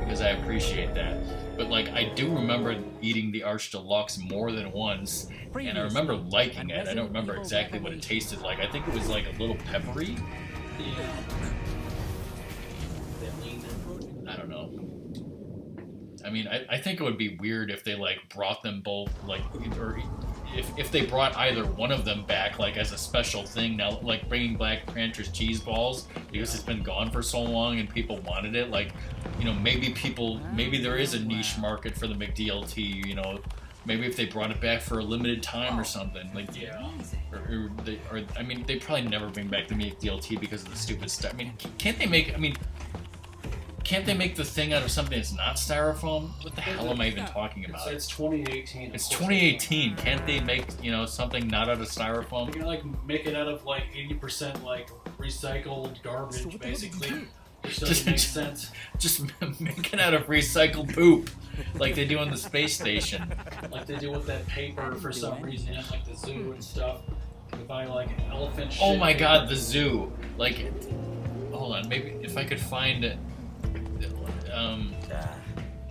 because I appreciate that. But like, I do remember eating the Arch Deluxe more than once, and I remember liking it. I don't remember exactly what it tasted like. I think it was like a little peppery. Yeah. I don't know. I mean, I think it would be weird if they like brought them both, like, or if they brought either one of them back, like as a special thing now, like bringing Black Panther's cheese balls because it's been gone for so long and people wanted it. Like, you know, maybe there is a niche market for the McDLT. You know, maybe if they brought it back for a limited time or something, like, yeah, or I mean, they probably never bring back the McDLT because of the stupid stuff. I mean, can't they make? I mean. Can't they make the thing out of something that's not styrofoam? What the hell am I even talking about? It's 2018. It's 2018. Can't they make, you know, something not out of styrofoam? You can like make it out of like 80% like recycled garbage, basically. Which doesn't make sense. Just make it out of recycled poop, like they do on the space station. Like they do with that paper for some reason, at like the zoo and stuff. You buy like an elephant shit. Oh my god, the zoo! Like, hold on, maybe if I could find it.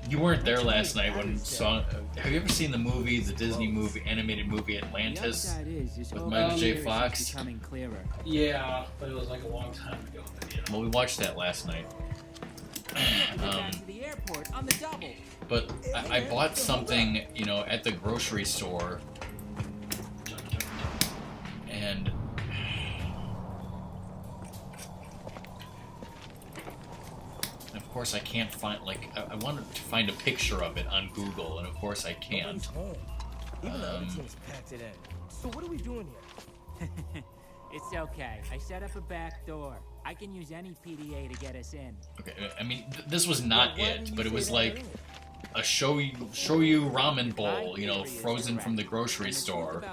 You weren't there last night when have you ever seen the movie, the Disney movie, animated movie Atlantis with Michael J. Fox? Yeah, but it was like a long time ago. Well, we watched that last night. But I bought something, you know, at the grocery store, and of course I can't find, like, I wanted to find a picture of it on Google, and of course I can't. So what are we doing here? It's okay. I set up a back door. I can use any PDA to get us in. Okay, I mean, this was not it, but it was like a shoyu ramen bowl, you know, frozen from the grocery store,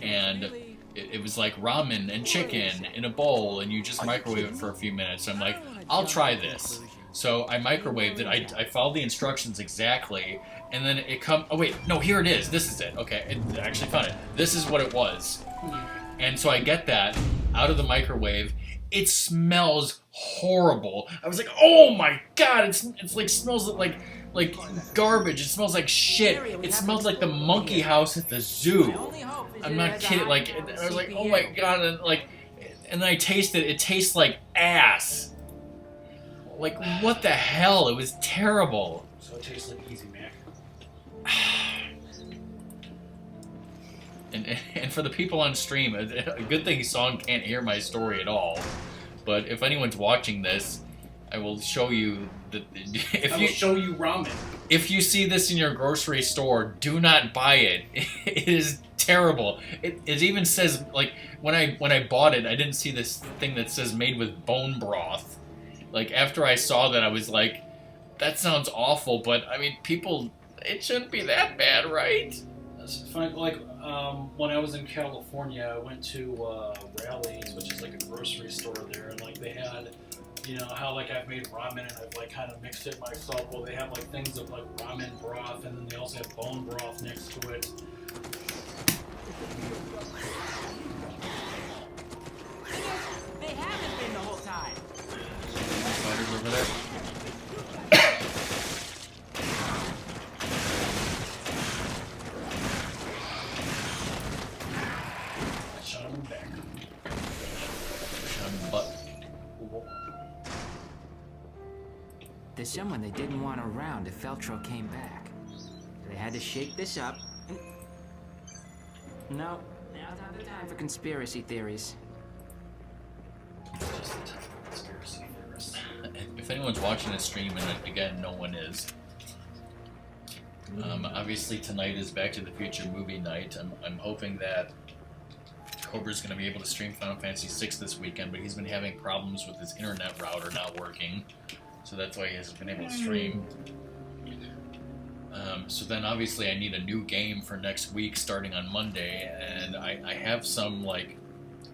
and it was like ramen and chicken in a bowl, and you just microwave it for a few minutes. I'm like, I'll try this. So I microwaved it. I followed the instructions exactly, and then it come. Oh wait, no, here it is. This is it. Okay, I actually found it. This is what it was. And so I get that out of the microwave. It smells horrible. I was like, oh my god! It's like smells like garbage. It smells like shit. It smells like the monkey house at the zoo. I'm not kidding. Like, I was like, oh my god! And then I tasted it. It tastes like ass. Like, what the hell? It was terrible. So it tastes like Easy Mac. And for the people on stream, a good thing Song can't hear my story at all. But if anyone's watching this, I will show you that. I will show you ramen. If you see this in your grocery store, do not buy it. It is terrible. It even says, like, when I bought it, I didn't see this thing that says made with bone broth. Like, after I saw that, I was like, that sounds awful, but, I mean, people, it shouldn't be that bad, right? It's funny, like, when I was in California, I went to Rally's, which is like a grocery store there, and, like, they had, you know, how, like, I've made ramen and I've, like, kind of mixed it myself. Well, they have, like, things of, like, ramen broth, and then they also have bone broth next to it. They haven't been the whole time. Spiders over there. Shot him in the back. Shot him in the butt. There's someone they didn't want around if Feltro came back. They had to shake this up. No, now's not the time for conspiracy theories. If anyone's watching this stream, and again, no one is, obviously tonight is Back to the Future movie night. I'm hoping that Cobra's going to be able to stream Final Fantasy VI this weekend, but he's been having problems with his internet router not working, so that's why he hasn't been able to stream. So then obviously I need a new game for next week starting on Monday, and I have some, like,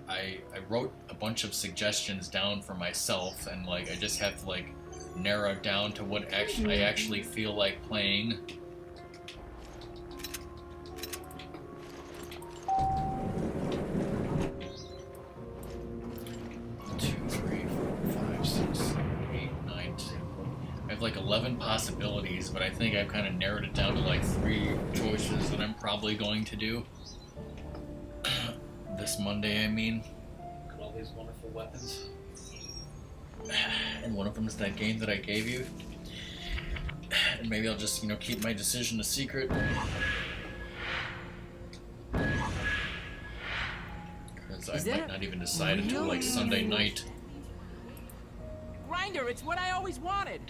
I wrote a bunch of suggestions down for myself, and like I just have to like narrow it down to what I actually feel like playing. I have like 11 possibilities, but I think I've kind of narrowed it down to like 3 choices that I'm probably going to do. This Monday, I mean. Look at all these wonderful weapons. And one of them is that game that I gave you. And maybe I'll just, you know, keep my decision a secret. Because I might not even decide until like Sunday night. Grinder, it's what I always wanted.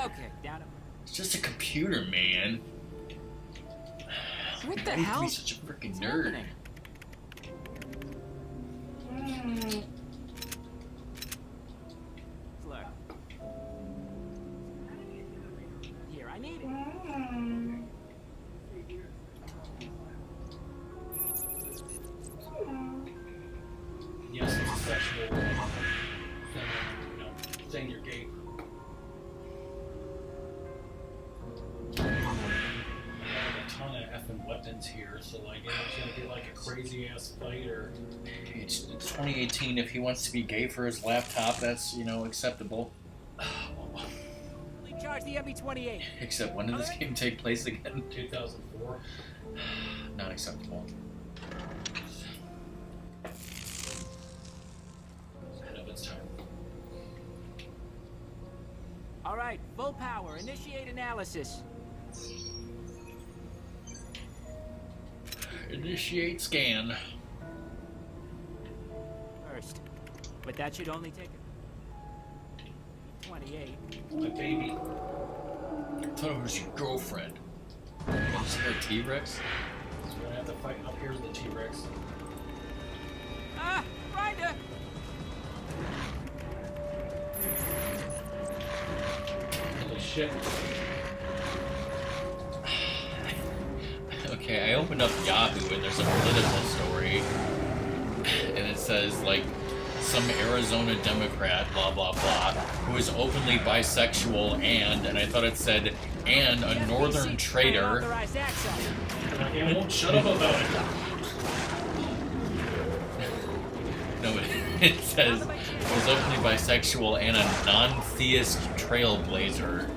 Okay, down to... It's just a computer, man. What the Why hell? are you such a freaking nerd? Look. Here, I need it. Yes, it's a sexual thing, you know, saying you're gay. I have a ton of effing weapons here, so like, it's gonna get like a crazy ass fight, or It's 2018. If he wants to be gay for his laptop, that's, you know, acceptable. Charge the MB-28. Except when did this game take place again? 2004. Not acceptable. Ahead of its time. All right, full power. Initiate analysis. Initiate scan. First, but that should only take 28. My baby. I thought it was your girlfriend. Is there a T-Rex? So we're gonna have to fight up here with the T-Rex. Ah, Grinder! Holy shit. Okay, I opened up Yahoo and there's a political story, and it says like some Arizona Democrat, blah blah blah, who is openly bisexual and I thought it said and a northern traitor. It won't shut up about it. No, it says was openly bisexual and a non-theist trailblazer.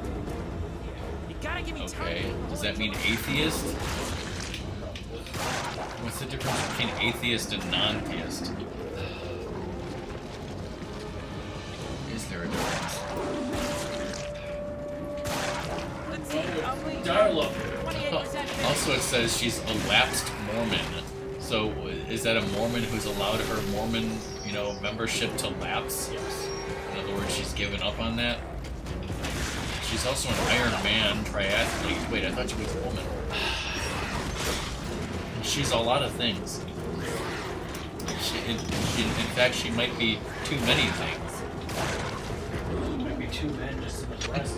Okay, does that mean atheist? What's the difference between atheist and non-theist? Is there a difference? Dialogue. Also, it says she's a lapsed Mormon. So, is that a Mormon who's allowed her Mormon, you know, membership to lapse? Yes. In other words, she's given up on that. She's also an Iron Man triathlete. Wait, I thought she was a woman. She's a lot of things. In fact, she might be too many things. Might be 2 men just in the breast.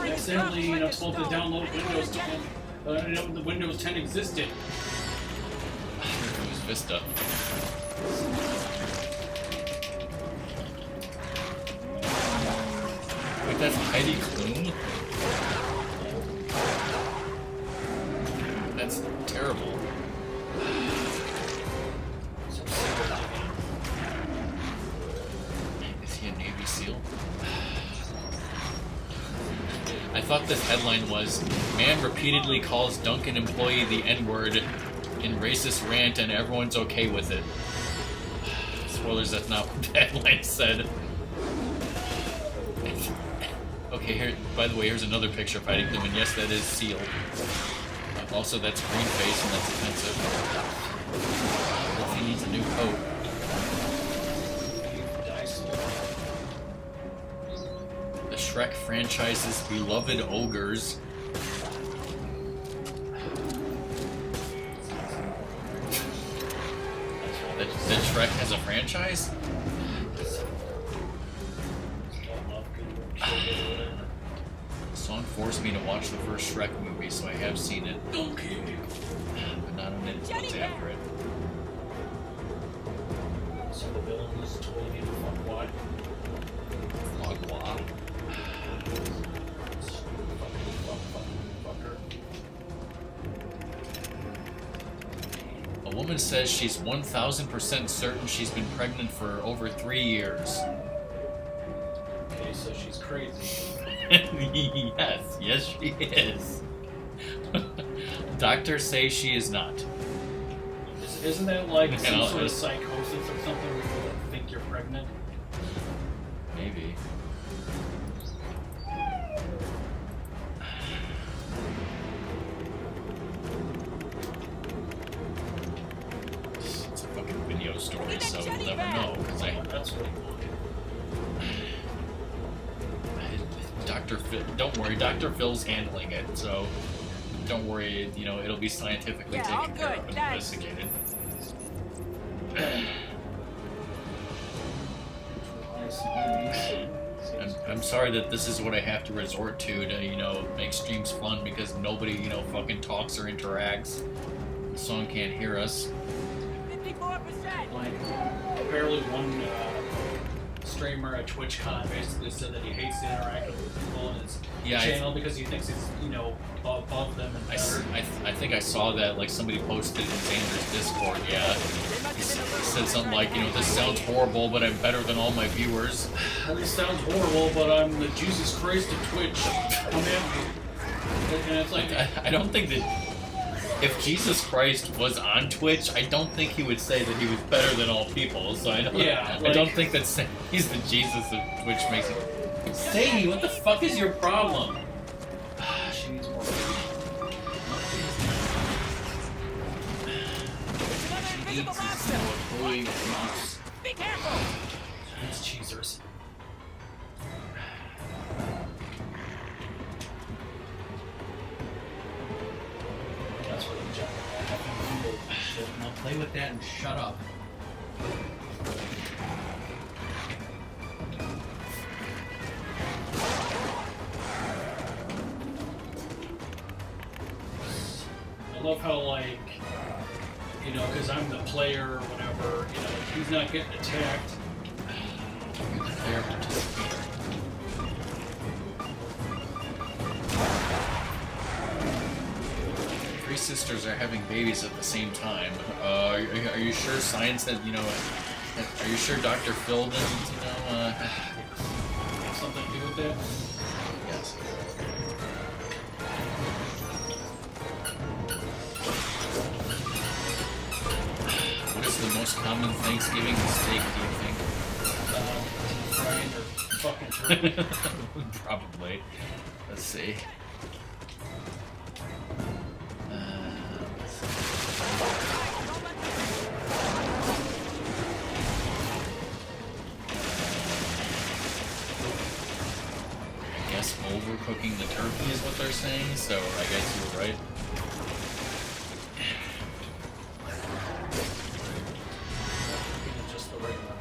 Accidentally, you know, told to download Windows 10. The Windows 10 existed. It was Vista. Wait, that's Heidi Klum? That's terrible. Is he a Navy SEAL? I thought this headline was, man repeatedly calls Dunkin' employee the N-word in racist rant and everyone's okay with it. Spoilers, that's not what the headline said. Okay, here, by the way, here's another picture of Heidi Klum, and yes, that is sealed. Also, that's green face, and that's offensive. If he needs a new coat. The Shrek franchise's beloved ogres. That Shrek has a franchise? The song forced me to watch the first Shrek movie, so I have seen it. Okay. But not on it what's after it. So the villain is totally in fuck what? Logwa. A woman says she's 1,000% certain she's been pregnant for over 3 years. Okay, so she's crazy. Yes, she is. Doctors say she is not. Isn't that like You some know, sort of psychosis or something where you think you're pregnant? Maybe. It's a fucking video story, so we'll never know. Cause That's what Dr. Phil, don't worry, Dr. Phil's handling it, so don't worry, you know, it'll be scientifically taken care of and investigated. I'm sorry that this is what I have to resort to, you know, make streams fun because nobody, you know, fucking talks or interacts. The song can't hear us. 54%! like, apparently one streamer at TwitchCon basically said that he hates to interact with people on his channel because he thinks he's, you know, above them and better. I think I saw that, like, somebody posted in Xander's Discord, yeah. He said something like, you know, this sounds horrible, but I'm better than all my viewers. This sounds horrible, but I'm the Jesus Christ of Twitch. Come at me. And it's like... I don't think that... If Jesus Christ was on Twitch, I don't think he would say that he was better than all people, so I don't, I don't think that saying he's the Jesus of Twitch makes it... Sadie, what the fuck is your problem? She needs more. She needs more boy mouse. Be careful! It's cheesers. That's what I'm checking. Now play with that and shut up. I love how, like, you know, because I'm the player or whatever, you know, he's not getting attacked. You're the player participator. Three sisters are having babies at the same time. Are you sure science that, you know, are you sure Dr. Phil doesn't, you know, have something to do with that? Yes. What is the most common Thanksgiving mistake, do you think? Frying or fucking turkey. Probably. Let's see. I guess overcooking the turkey is what they're saying, so I guess you were right. Just the right one.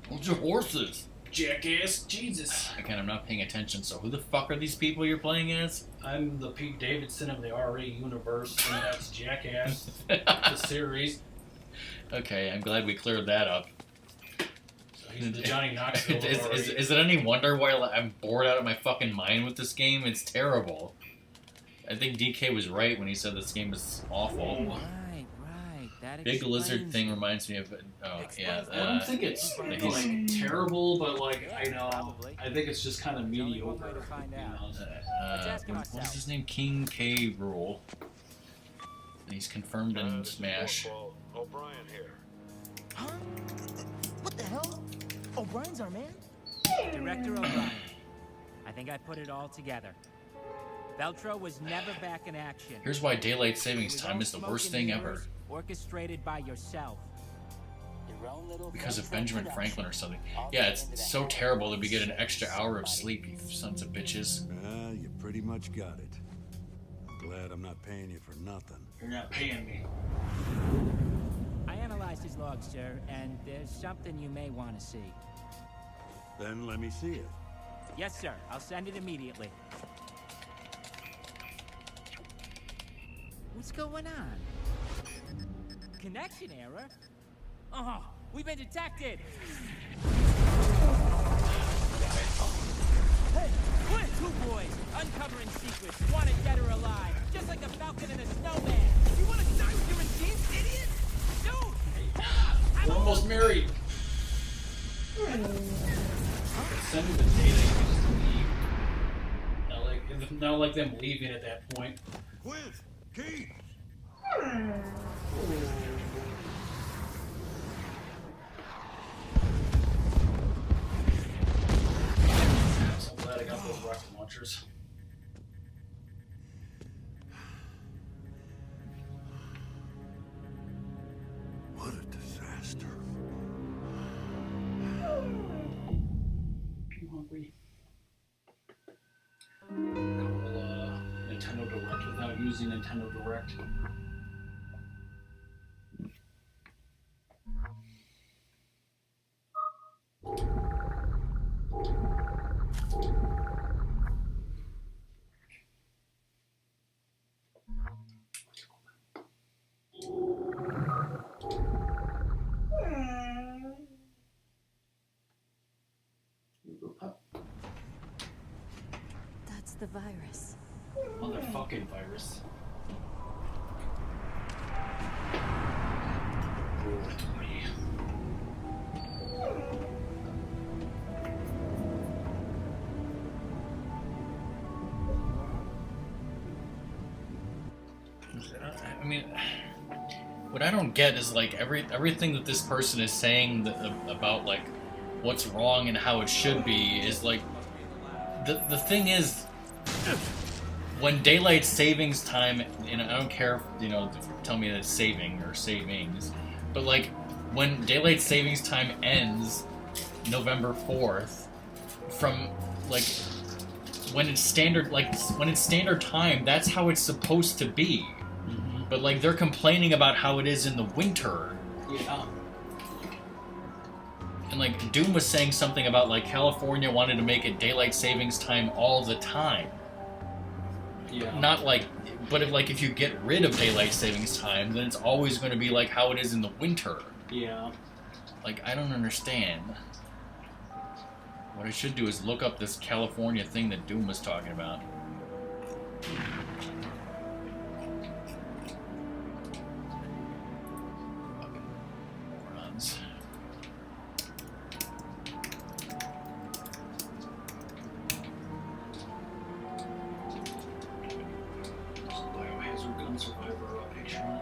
Hold your horses! Jackass, Jesus. Again, I'm not paying attention, so who the fuck are these people you're playing as? I'm the Pete Davidson of the RA universe, and that's Jackass, the series. Okay, I'm glad we cleared that up. So he's the Johnny Knoxville of RA. Is it any wonder why I'm bored out of my fucking mind with this game? It's terrible. I think DK was right when he said this game is awful. Right. That Big lizard thing reminds me of it. Oh, yeah. I don't think it's like terrible, but like I think it's just kind of mediocre. What's his name? King K. Rule. He's confirmed in Smash. O'Brien here. Huh? What the hell? O'Brien's our man? Director O'Brien. I think I put it all together. Veltro was never back in action. Here's why daylight savings time is the worst thing ever. Orchestrated by yourself. Because of Benjamin Franklin or something. Yeah, it's so terrible that we get an extra hour of sleep, you sons of bitches. You pretty much got it. I'm glad I'm not paying you for nothing. You're not paying me. I analyzed his log, sir, and there's something you may want to see. Then let me see it. Yes, sir. I'll send it immediately. What's going on? Connection error? Oh, we've been detected! Hey, we're two boys, uncovering secrets, wanted dead or alive, just like the Falcon and the Snowman. You want to die with your machines, idiot? Dude, hold up! We're almost married. Send me the data. Not like them leaving at that point. Quint, Keith. So I'm glad I got those rocket launchers. What a disaster. I'm hungry. Nintendo Direct without using Nintendo Direct. That's the virus. Motherfucking virus. I mean, what I don't get is like everything that this person is saying about like what's wrong and how it should be is like the thing is when daylight savings time, and I don't care if, you know, tell me that it's saving or savings, but like when daylight savings time ends November 4th from like when it's standard time, that's how it's supposed to be. But like they're complaining about how it is in the winter. Yeah. And like Doom was saying something about like California wanted to make it daylight savings time all the time. Yeah. Not like, but if you get rid of daylight savings time, then it's always going to be like how it is in the winter. Yeah. Like, I don't understand. What I should do is look up this California thing that Doom was talking about. Fucking morons. Biohazard gun survivor picture on it.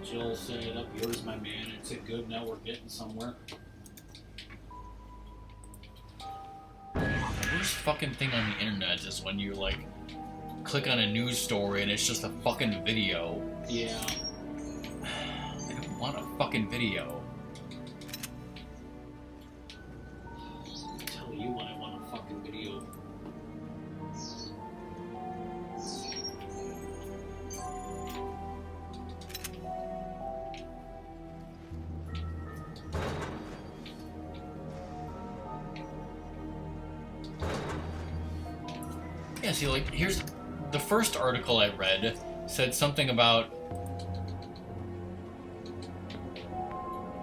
Jill said, up yours, my man. It's a good, now we're getting somewhere. The worst fucking thing on the internet is when you, like, click on a news story and it's just a fucking video. Yeah. I don't want a fucking video. I'll tell you when I want a fucking video. Yeah, see, like, here's the first article I read said something about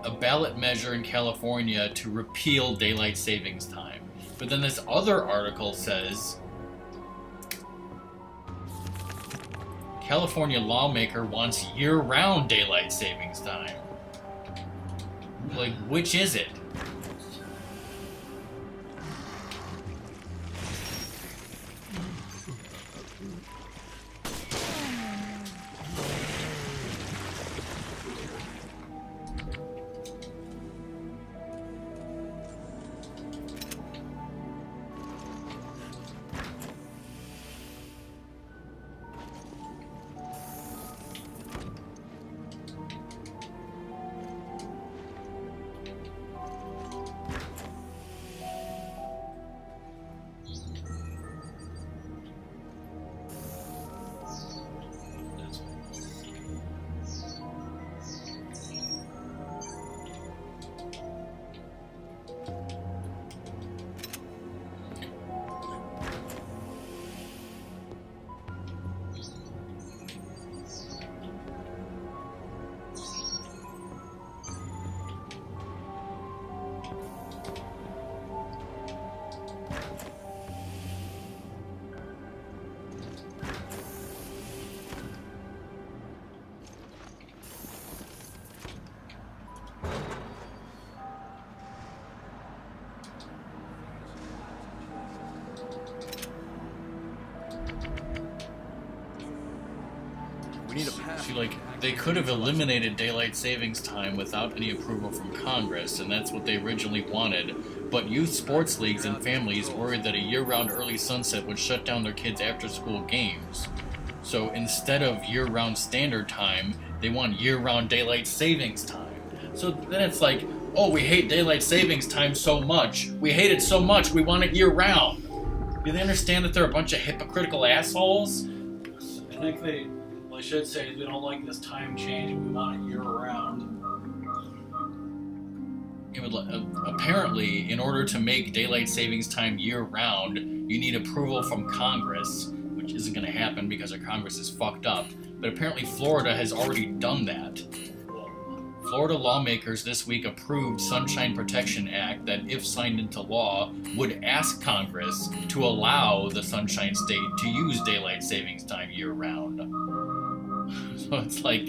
a ballot measure in California to repeal daylight savings time. But then this other article says California lawmaker wants year-round daylight savings time. Like, which is it? We need a path. See, like, they could have eliminated daylight savings time without any approval from Congress, and that's what they originally wanted. But youth sports leagues and families worried that a year-round early sunset would shut down their kids' after-school games. So instead of year-round standard time, they want year-round daylight savings time. So then it's like, oh, we hate daylight savings time so much. We hate it so much, we want it year-round. Do they understand that they're a bunch of hypocritical assholes? I think they should say we don't like this time change, we want it year-round. Apparently, in order to make daylight savings time year-round, you need approval from Congress, which isn't going to happen because our Congress is fucked up. But apparently Florida has already done that. Florida lawmakers this week approved Sunshine Protection Act that, if signed into law, would ask Congress to allow the Sunshine State to use daylight savings time year-round. So it's like,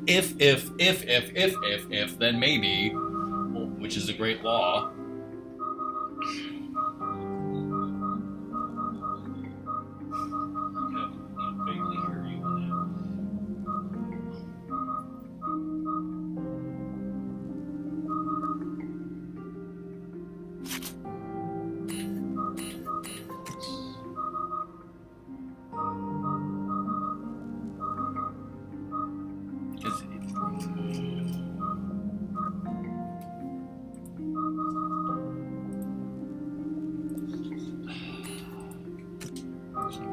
if, then maybe, which is a great law.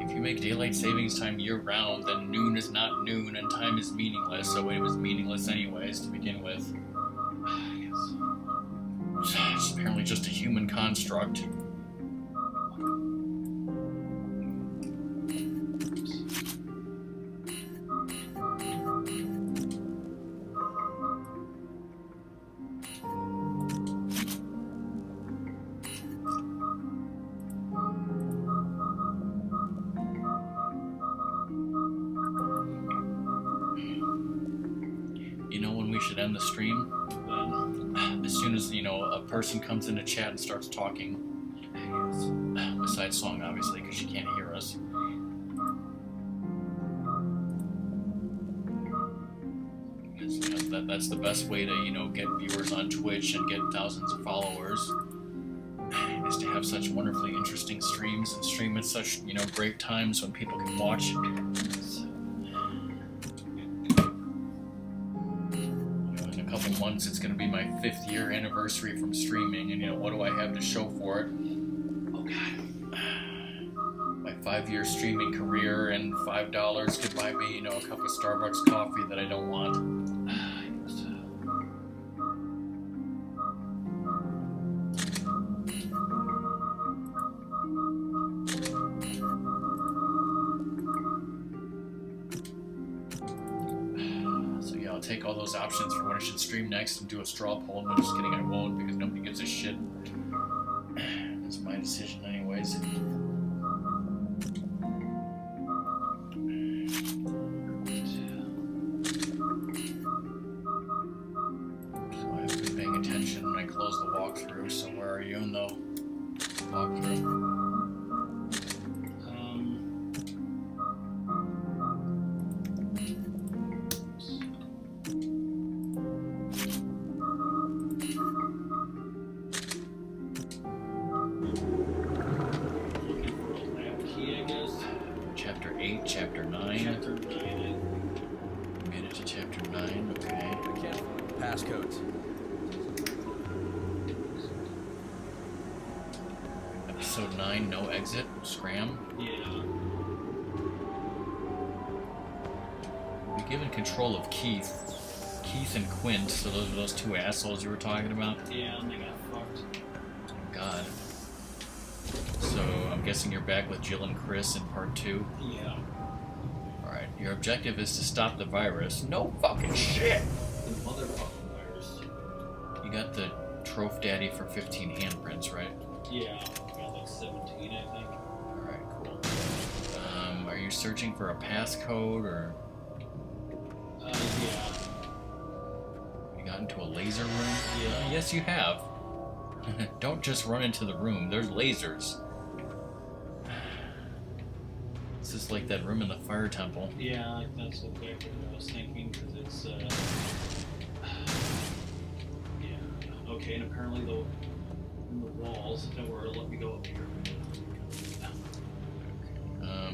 If you make daylight savings time year-round, then noon is not noon and time is meaningless, so it was meaningless anyways to begin with. It's apparently just a human construct. You know when we should end the stream? As soon as, a person comes into chat and starts talking. Besides song, obviously, because she can't hear us. That's the best way to, get viewers on Twitch and get thousands of followers. Is to have such wonderfully interesting streams and stream at such, great times when people can watch. In a couple months, it's going to be my 5th year anniversary from streaming, and what do I have to show for it? Oh God. My 5-year streaming career, and $5 could buy me, a cup of Starbucks coffee that I don't want. I'll take all those options for when I should stream next and do a straw poll. No, just kidding, I won't, because nobody gives a shit. It's my decision anyways. walkthrough, so where are you in the walkthrough? Chapter 8, Chapter 9. Chapter 9. Made it to Chapter 9, okay. I can't. Passcodes. Episode 9, no exit, scram. Yeah. Be given control of Keith and Quint, so those are those two assholes you were talking about? Yeah, and they got fucked. God. So, I'm guessing you're back with Jill and Chris in part 2? Yeah. Alright, your objective is to stop the virus. No fucking shit! The motherfucking virus. You got the Troph Daddy for 15 handprints, right? Yeah, I got like 17, I think. Alright, cool. Are you searching for a passcode, or...? Yeah. You got into a laser room? Yeah. Yes, you have. Don't just run into the room. There's lasers. This is like that room in the fire temple. Yeah, that's exactly what I was thinking, because it's, yeah. Okay, and apparently the walls that were let me go up here. I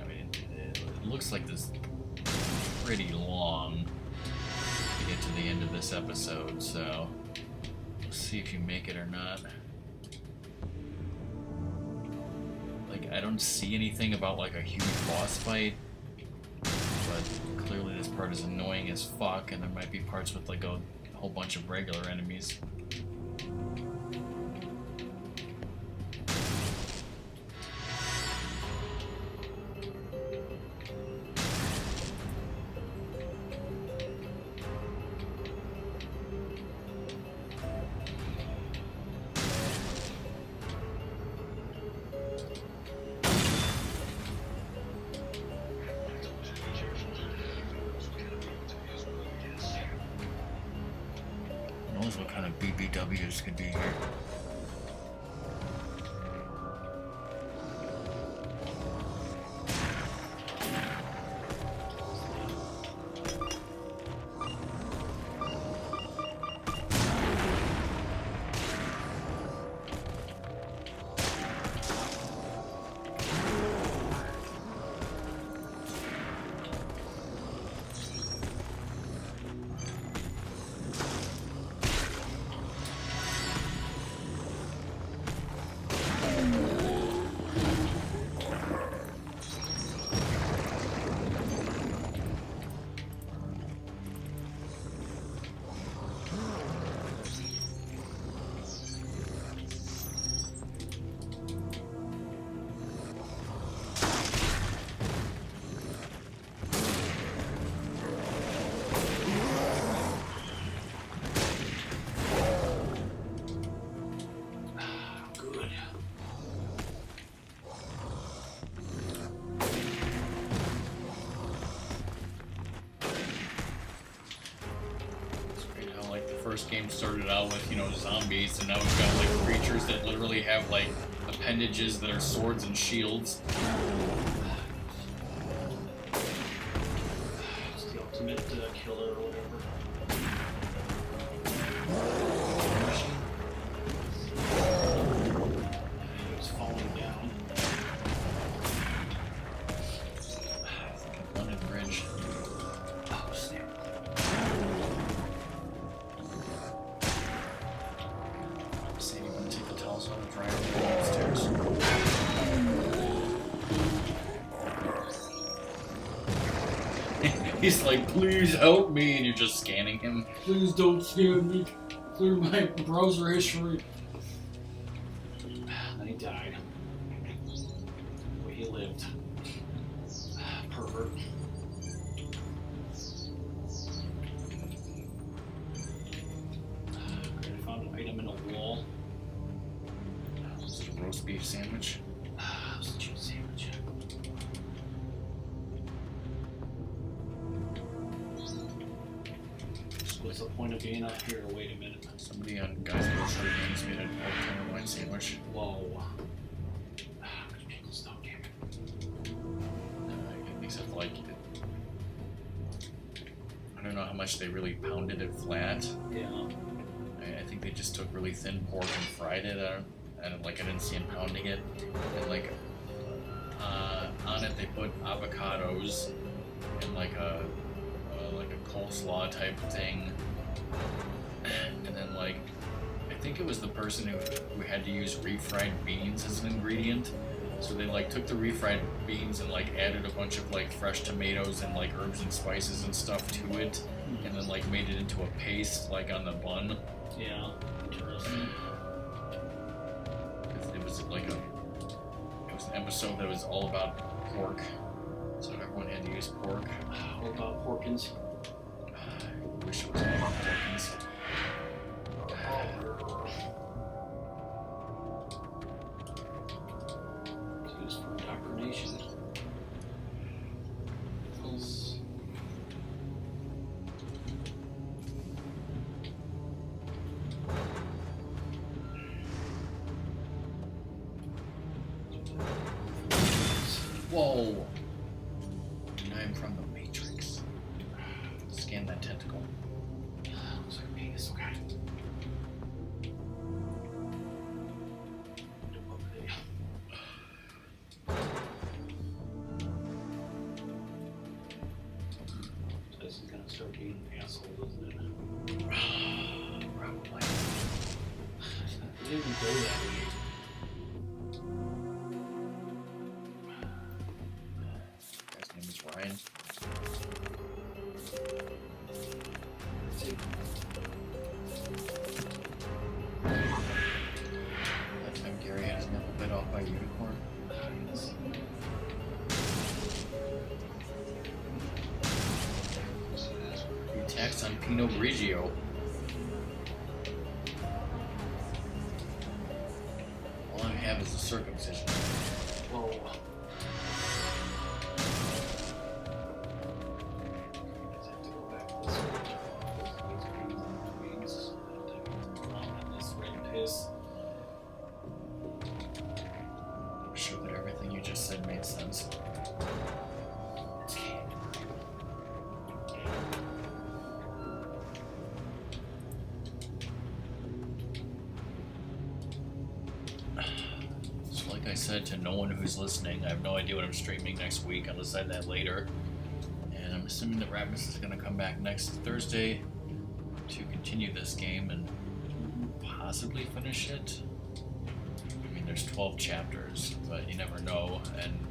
mean, it looks like this pretty long to get to the end of this episode, so we'll see if you make it or not. Like, I don't see anything about like a huge boss fight, but clearly this part is annoying as fuck, and there might be parts with like a whole bunch of regular enemies. Who knows what kind of BBWs could be here. First game started out with, you know, zombies, and now we've got like creatures that literally have like appendages that are swords and shields. It's the ultimate killer or whatever. It was falling down. I think I've won a bridge. Oh, snap. He's like, please help me, and you're just scanning him. Please don't scan me. Clear my browser history. Then he died. But he lived. Pervert. I found an item in a wall. Is it a roast beef sandwich? It's a cheese sandwich. What's the point of being up here? Wait a minute. Somebody on Guys Grocery Games made a pork tenderloin sandwich. Whoa. Except like, I don't know how much they really pounded it flat. Yeah. I think they just took really thin pork and fried it. I didn't see them pounding it. And like on it they put avocados and like a coleslaw type thing. And then like I think it was the person who had to use refried beans as an ingredient. So they like took the refried beans and like added a bunch of like fresh tomatoes and like herbs and spices and stuff to it, and then like made it into a paste like on the bun. Yeah, interesting. It was an episode that was all about pork, so everyone had to use pork. All about Porkins. I wish it was all about Porkins. For indoctrination. Whoa! I'm from the Matrix. Scan that tentacle. Looks like a penis, okay. This is gonna start being an asshole, isn't it? Probably. It didn't even go that way. His name is Ryan. That time Gary had his nipple bit off by a unicorn. He attacks on Pinot Grigio. All I have is a circumcision. Whoa. I'm sure that everything you just said made sense. So like I said to no one who's listening, I have no idea what I'm streaming next week. I'll decide that later. And I'm assuming that Ratmus is going to come back next Thursday to continue this game and possibly finish it. I mean, there's 12 chapters, but you never know. And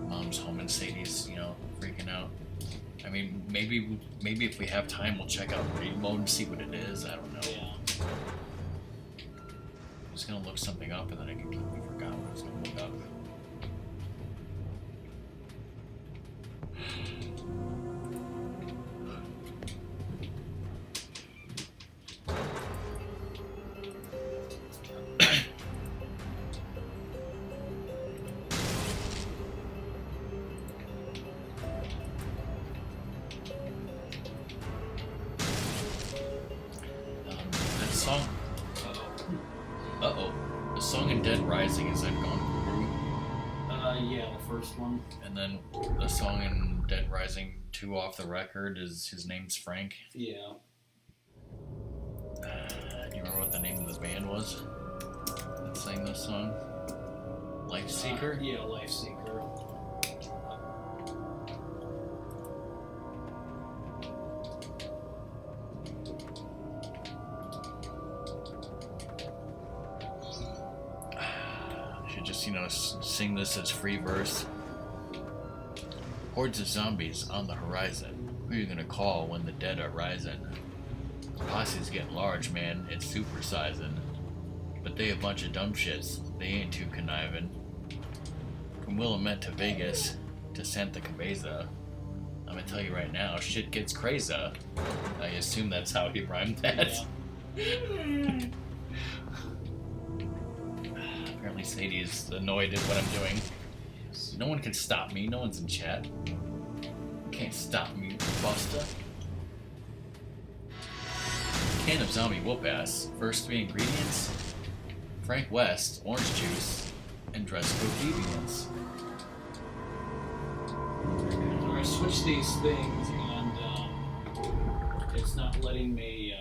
Mom's home and Sadie's, freaking out. I mean, maybe if we have time, we'll check out read mode and see what it is. I don't know. Yeah. I was gonna look something up and then I completely forgot what I was gonna look up. That song. Uh-oh. The song in Dead Rising is I've Gone Through. Yeah, the first one. And then the song in Dead Rising 2 Off the Record is His Name's Frank. Yeah. Do you remember what the name of the band was that sang this song? Life Seeker? Yeah, Life Seeker. Should just, sing this as free verse. Hordes of zombies on the horizon. Who are you gonna call when the dead are rising? The posse's getting large, man. It's supersizing. But they a bunch of dumb shits. They ain't too conniving. From Willamette to Vegas to Santa Cabeza. I'm gonna tell you right now, shit gets crazy. I assume that's how he rhymed that. Yeah. Apparently Sadie is annoyed at what I'm doing. No one can stop me. No one's in chat. You can't stop me, Buster. You can of zombie whoop-ass. First 3 ingredients: Frank West, orange juice, and dress code deviants. I switched these things and it's not letting me.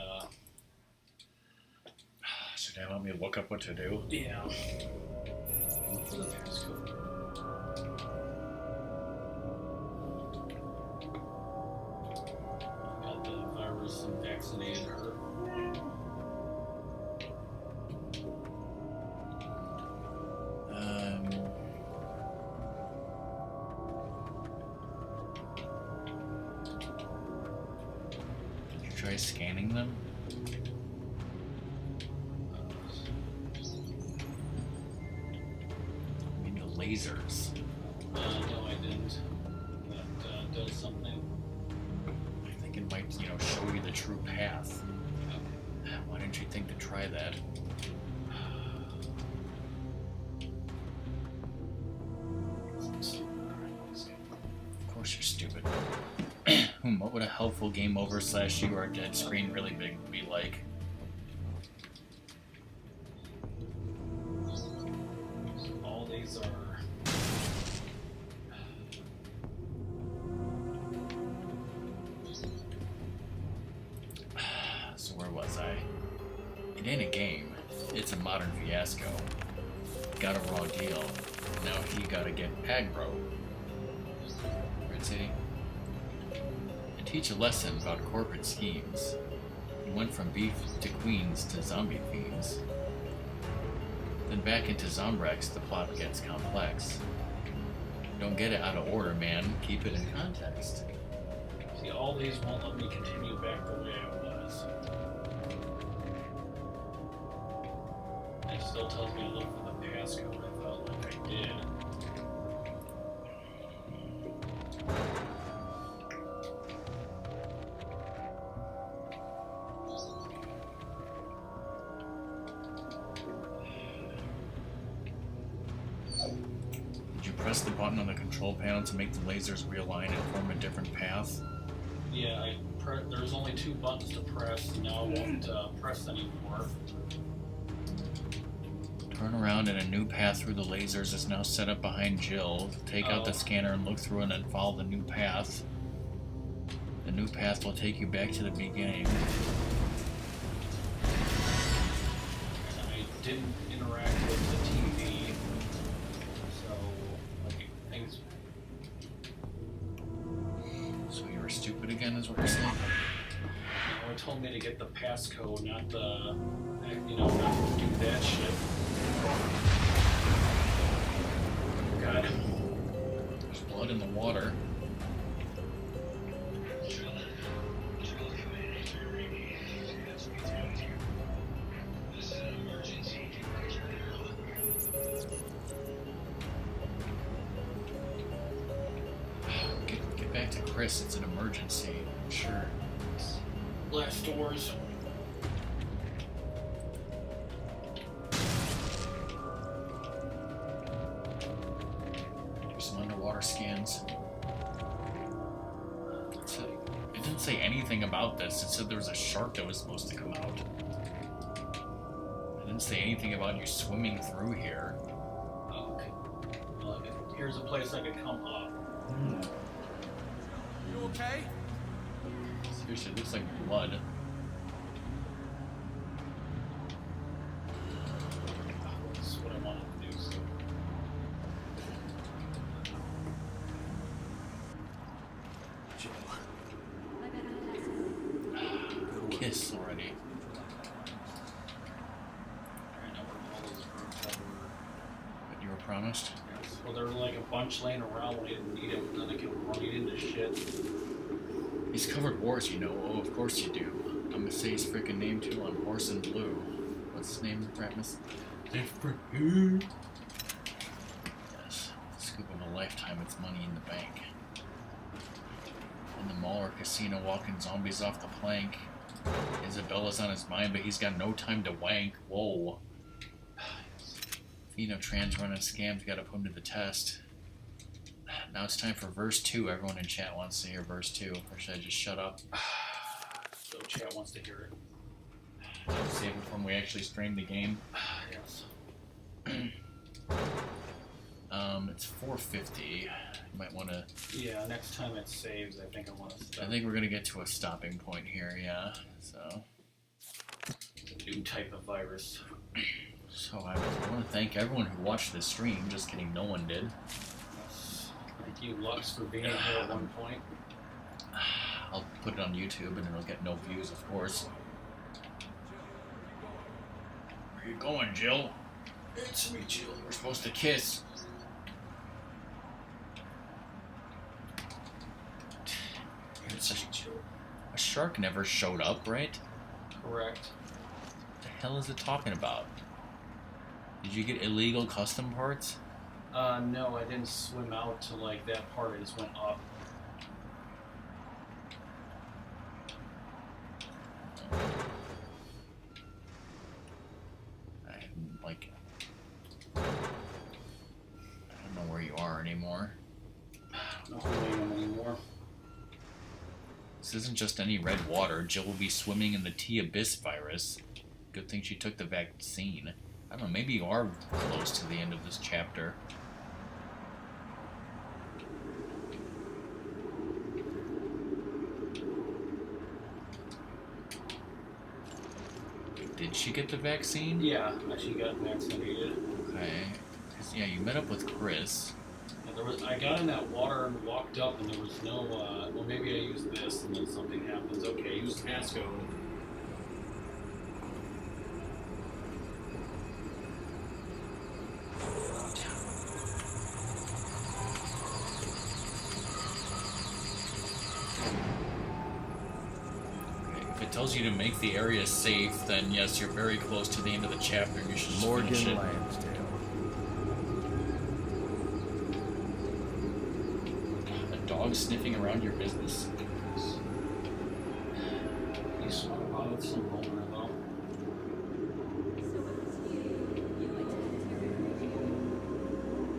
Should I let me look up what to do? Yeah. Look for the passcode. Got the virus and vaccinated her. Did you try scanning them? Lasers. No, I didn't. That does something. I think it might, show you the true path. Why didn't you think to try that? Of course you're stupid. What would a helpful game over / you are dead screen really big be like? All these are. So where was I? It ain't a game. It's a modern fiasco. Got a raw deal. Now he gotta get aggro. Red City. And teach a lesson about corporate schemes. He went from beef to queens to zombie themes. Then back into Zombrex, the plot gets complex. Don't get it out of order, man. Keep it in context. See, all these won't let me continue back the way I was. It still tells me to look for the passcode. I felt like I did. Did you press the button on the control panel to make the lasers realign and form a different path? Yeah, there's only 2 buttons to press. Now I won't press anymore. Turn around and a new path through the lasers is now set up behind Jill. Take out the scanner and look through it and follow the new path. The new path will take you back to the beginning. And I didn't interact with the TV. So, like, things... So you were stupid again is what you're saying? No, it told me to get the passcode, not the... not to do that shit. God. There's blood in the water. Get back to Chris, it's an emergency. Sure. Last doors. Underwater scans. It didn't say anything about this. It said there was a shark that was supposed to come out. It didn't say anything about you swimming through here. Okay. Well, here's a place I could come up. You okay? Seriously, it looks like blood. This is what I wanted to do. So. Kiss already. But you were promised? Yes. Well, there were like a bunch laying around when I didn't need it, but then I kept running into shit. He's covered wars, you know. Oh, of course you do. I'm gonna say his freaking name too on Horse and Blue. What's his name, Ratmus? Yes. The scoop of a lifetime, it's money in the bank. In the mall or casino, walking zombies off the plank. Isabella's on his mind, but he's got no time to wank. Whoa. Trans running scams, gotta put him to the test. Now it's time for verse 2. Everyone in chat wants to hear verse 2. Or should I just shut up? So chat wants to hear it. Save it when we actually stream the game. Yes. It's 450. You might want to. Yeah, next time it saves, I think I want to stop. I think we're gonna get to a stopping point here. Yeah. So. New type of virus. So I want to thank everyone who watched this stream. Just kidding, no one did. Thank you, Lux, for being here at one point. I'll put it on YouTube and it'll get no views, of course. Where you going, Jill? It's me, Jill. We're supposed to kiss. A shark never showed up, right? Correct. What the hell is it talking about? Did you get illegal custom parts? No, I didn't swim out to like that part. I just went up. I don't know where you are anymore. I don't know who I am anymore. This isn't just any red water. Jill will be swimming in the T-Abyss virus. Good thing she took the vaccine. I don't know, maybe you are close to the end of this chapter. Did she get the vaccine? Yeah, she got vaccinated. Okay. Yeah, you met up with Chris. I got in that water and walked up, and there was no. Well, maybe I used this, and then something happens. Okay, use passcode. If it tells you to make the area safe, then yes, you're very close to the end of the chapter. You should Morgan finish it. Lansdale. Dog sniffing around your business. You smart about it, some roller though.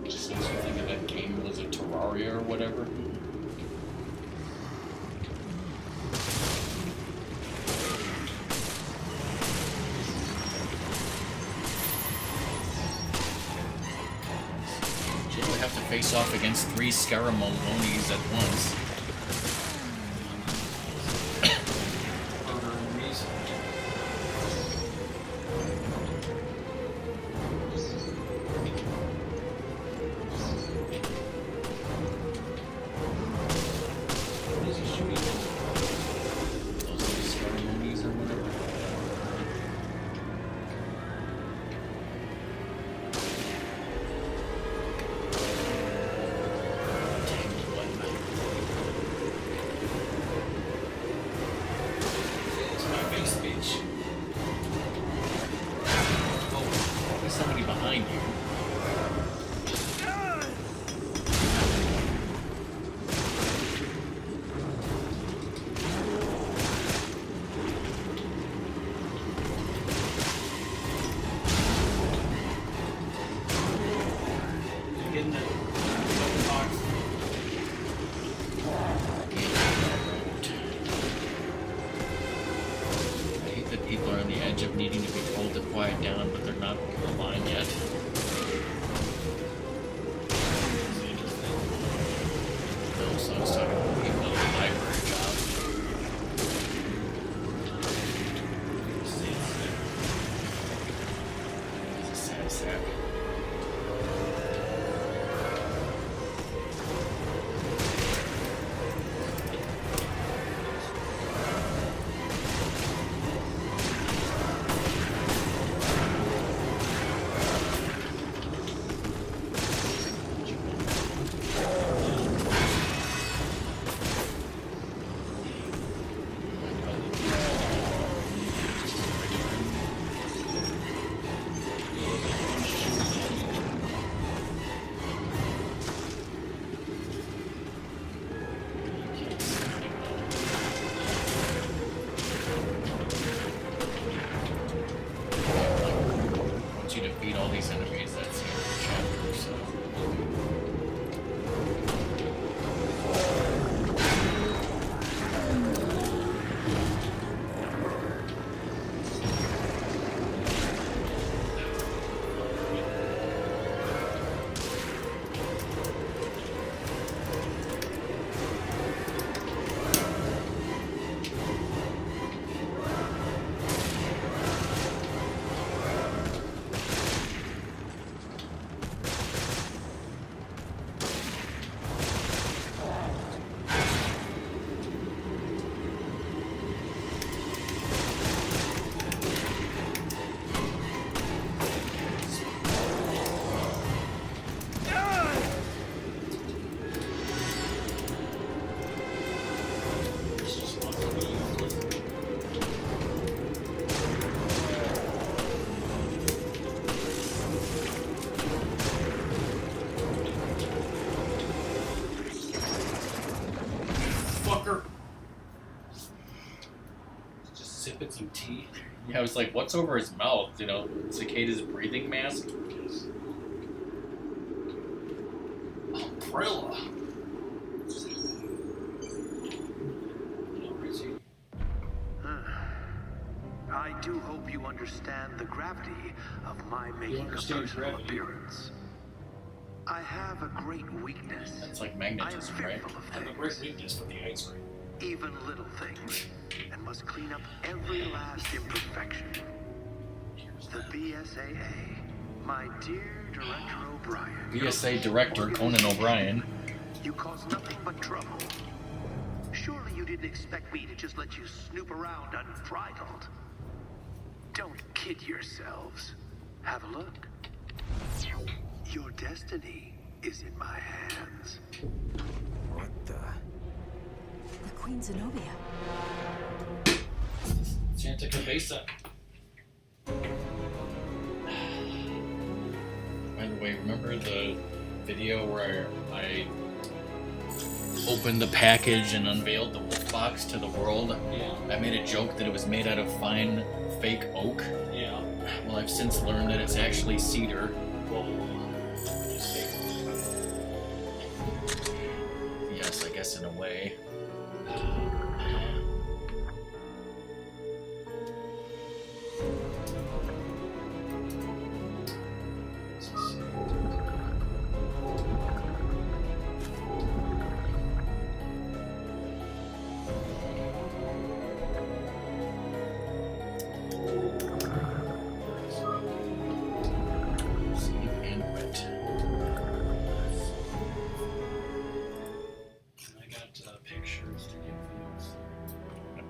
Just makes me think of that game, was it Terraria or whatever? She would have to face off against 3 Scaramolonis at once. Somebody behind you. I hate that people are on the edge of needing to be told to quiet down, but they're not over the line yet. Bill, so I was talking about people in the library job. He's a sad sack. spit some tea. Yeah, I was like, what's over his mouth? You know, Cicada's breathing mask? Umbrella. I do hope you understand the gravity of my making a personal appearance. I have a great weakness. That's like magnetism, right? I have a great weakness for the ice cream. Even little things, and must clean up every last imperfection. The BSAA, my dear Director O'Brien. BSA Director Conan O'Brien. You cause nothing but trouble. Surely you didn't expect me to just let you snoop around unbridled. Don't kid yourselves. Have a look. Your destiny is in my hands. What the? The Queen Zenobia. Santa Cabeza. By the way, remember the video where I opened the package and unveiled the wolf box to the world? Yeah. I made a joke that it was made out of fine fake oak. Yeah. Well, I've since learned that it's actually cedar. Whoa. Yes, I guess in a way.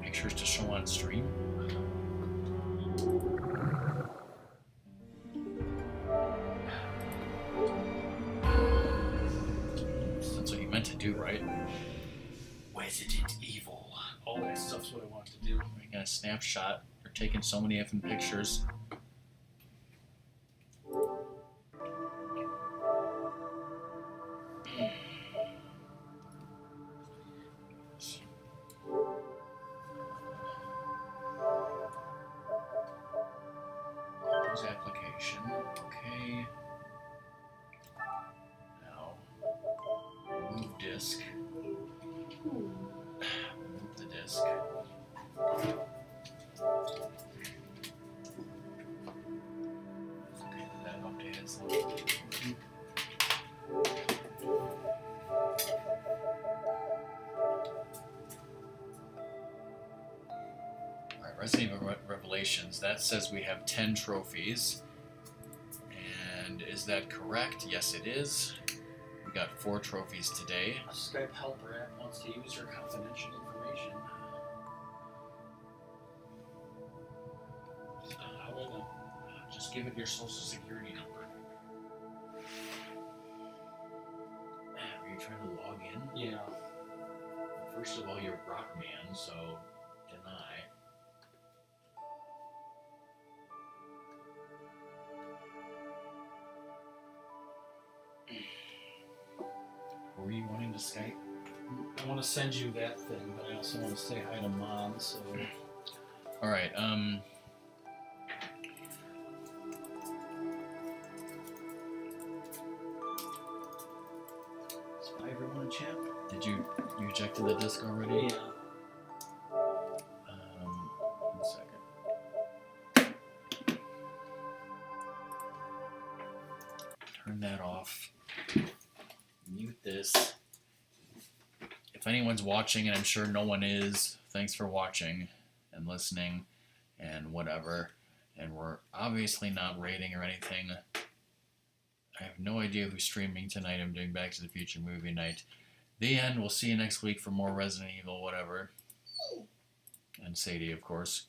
Pictures to show on stream. That's what you meant to do, right? Resident Evil. All that stuff's what I want to do. We got a snapshot. You're taking so many effing pictures. Application. Okay. Now, remove disk. Remove the disk. Okay, that updates. Alright, Resident Evil Revelations. That says we have 10 trophies. And is that correct? Yes, it is. We got 4 trophies today. A Skype helper app wants to use your confidential information. How will I? Just give it your social security number. Are you trying to log in? Yeah. First of all, you're RockMan, so deny. Who are you wanting to Skype? I want to send you that thing, but I also want to say hi to Mom, so... Alright, Spy everyone in chat? Did you ejected the disc already? Yeah. 1 second. Turn that off. Mute this. If anyone's watching, and I'm sure no one is, thanks for watching and listening and whatever. And we're obviously not rating or anything. I have no idea who's streaming tonight. I'm doing Back to the Future movie night. The end. We'll see you next week for more Resident Evil, whatever. And Sadie, of course.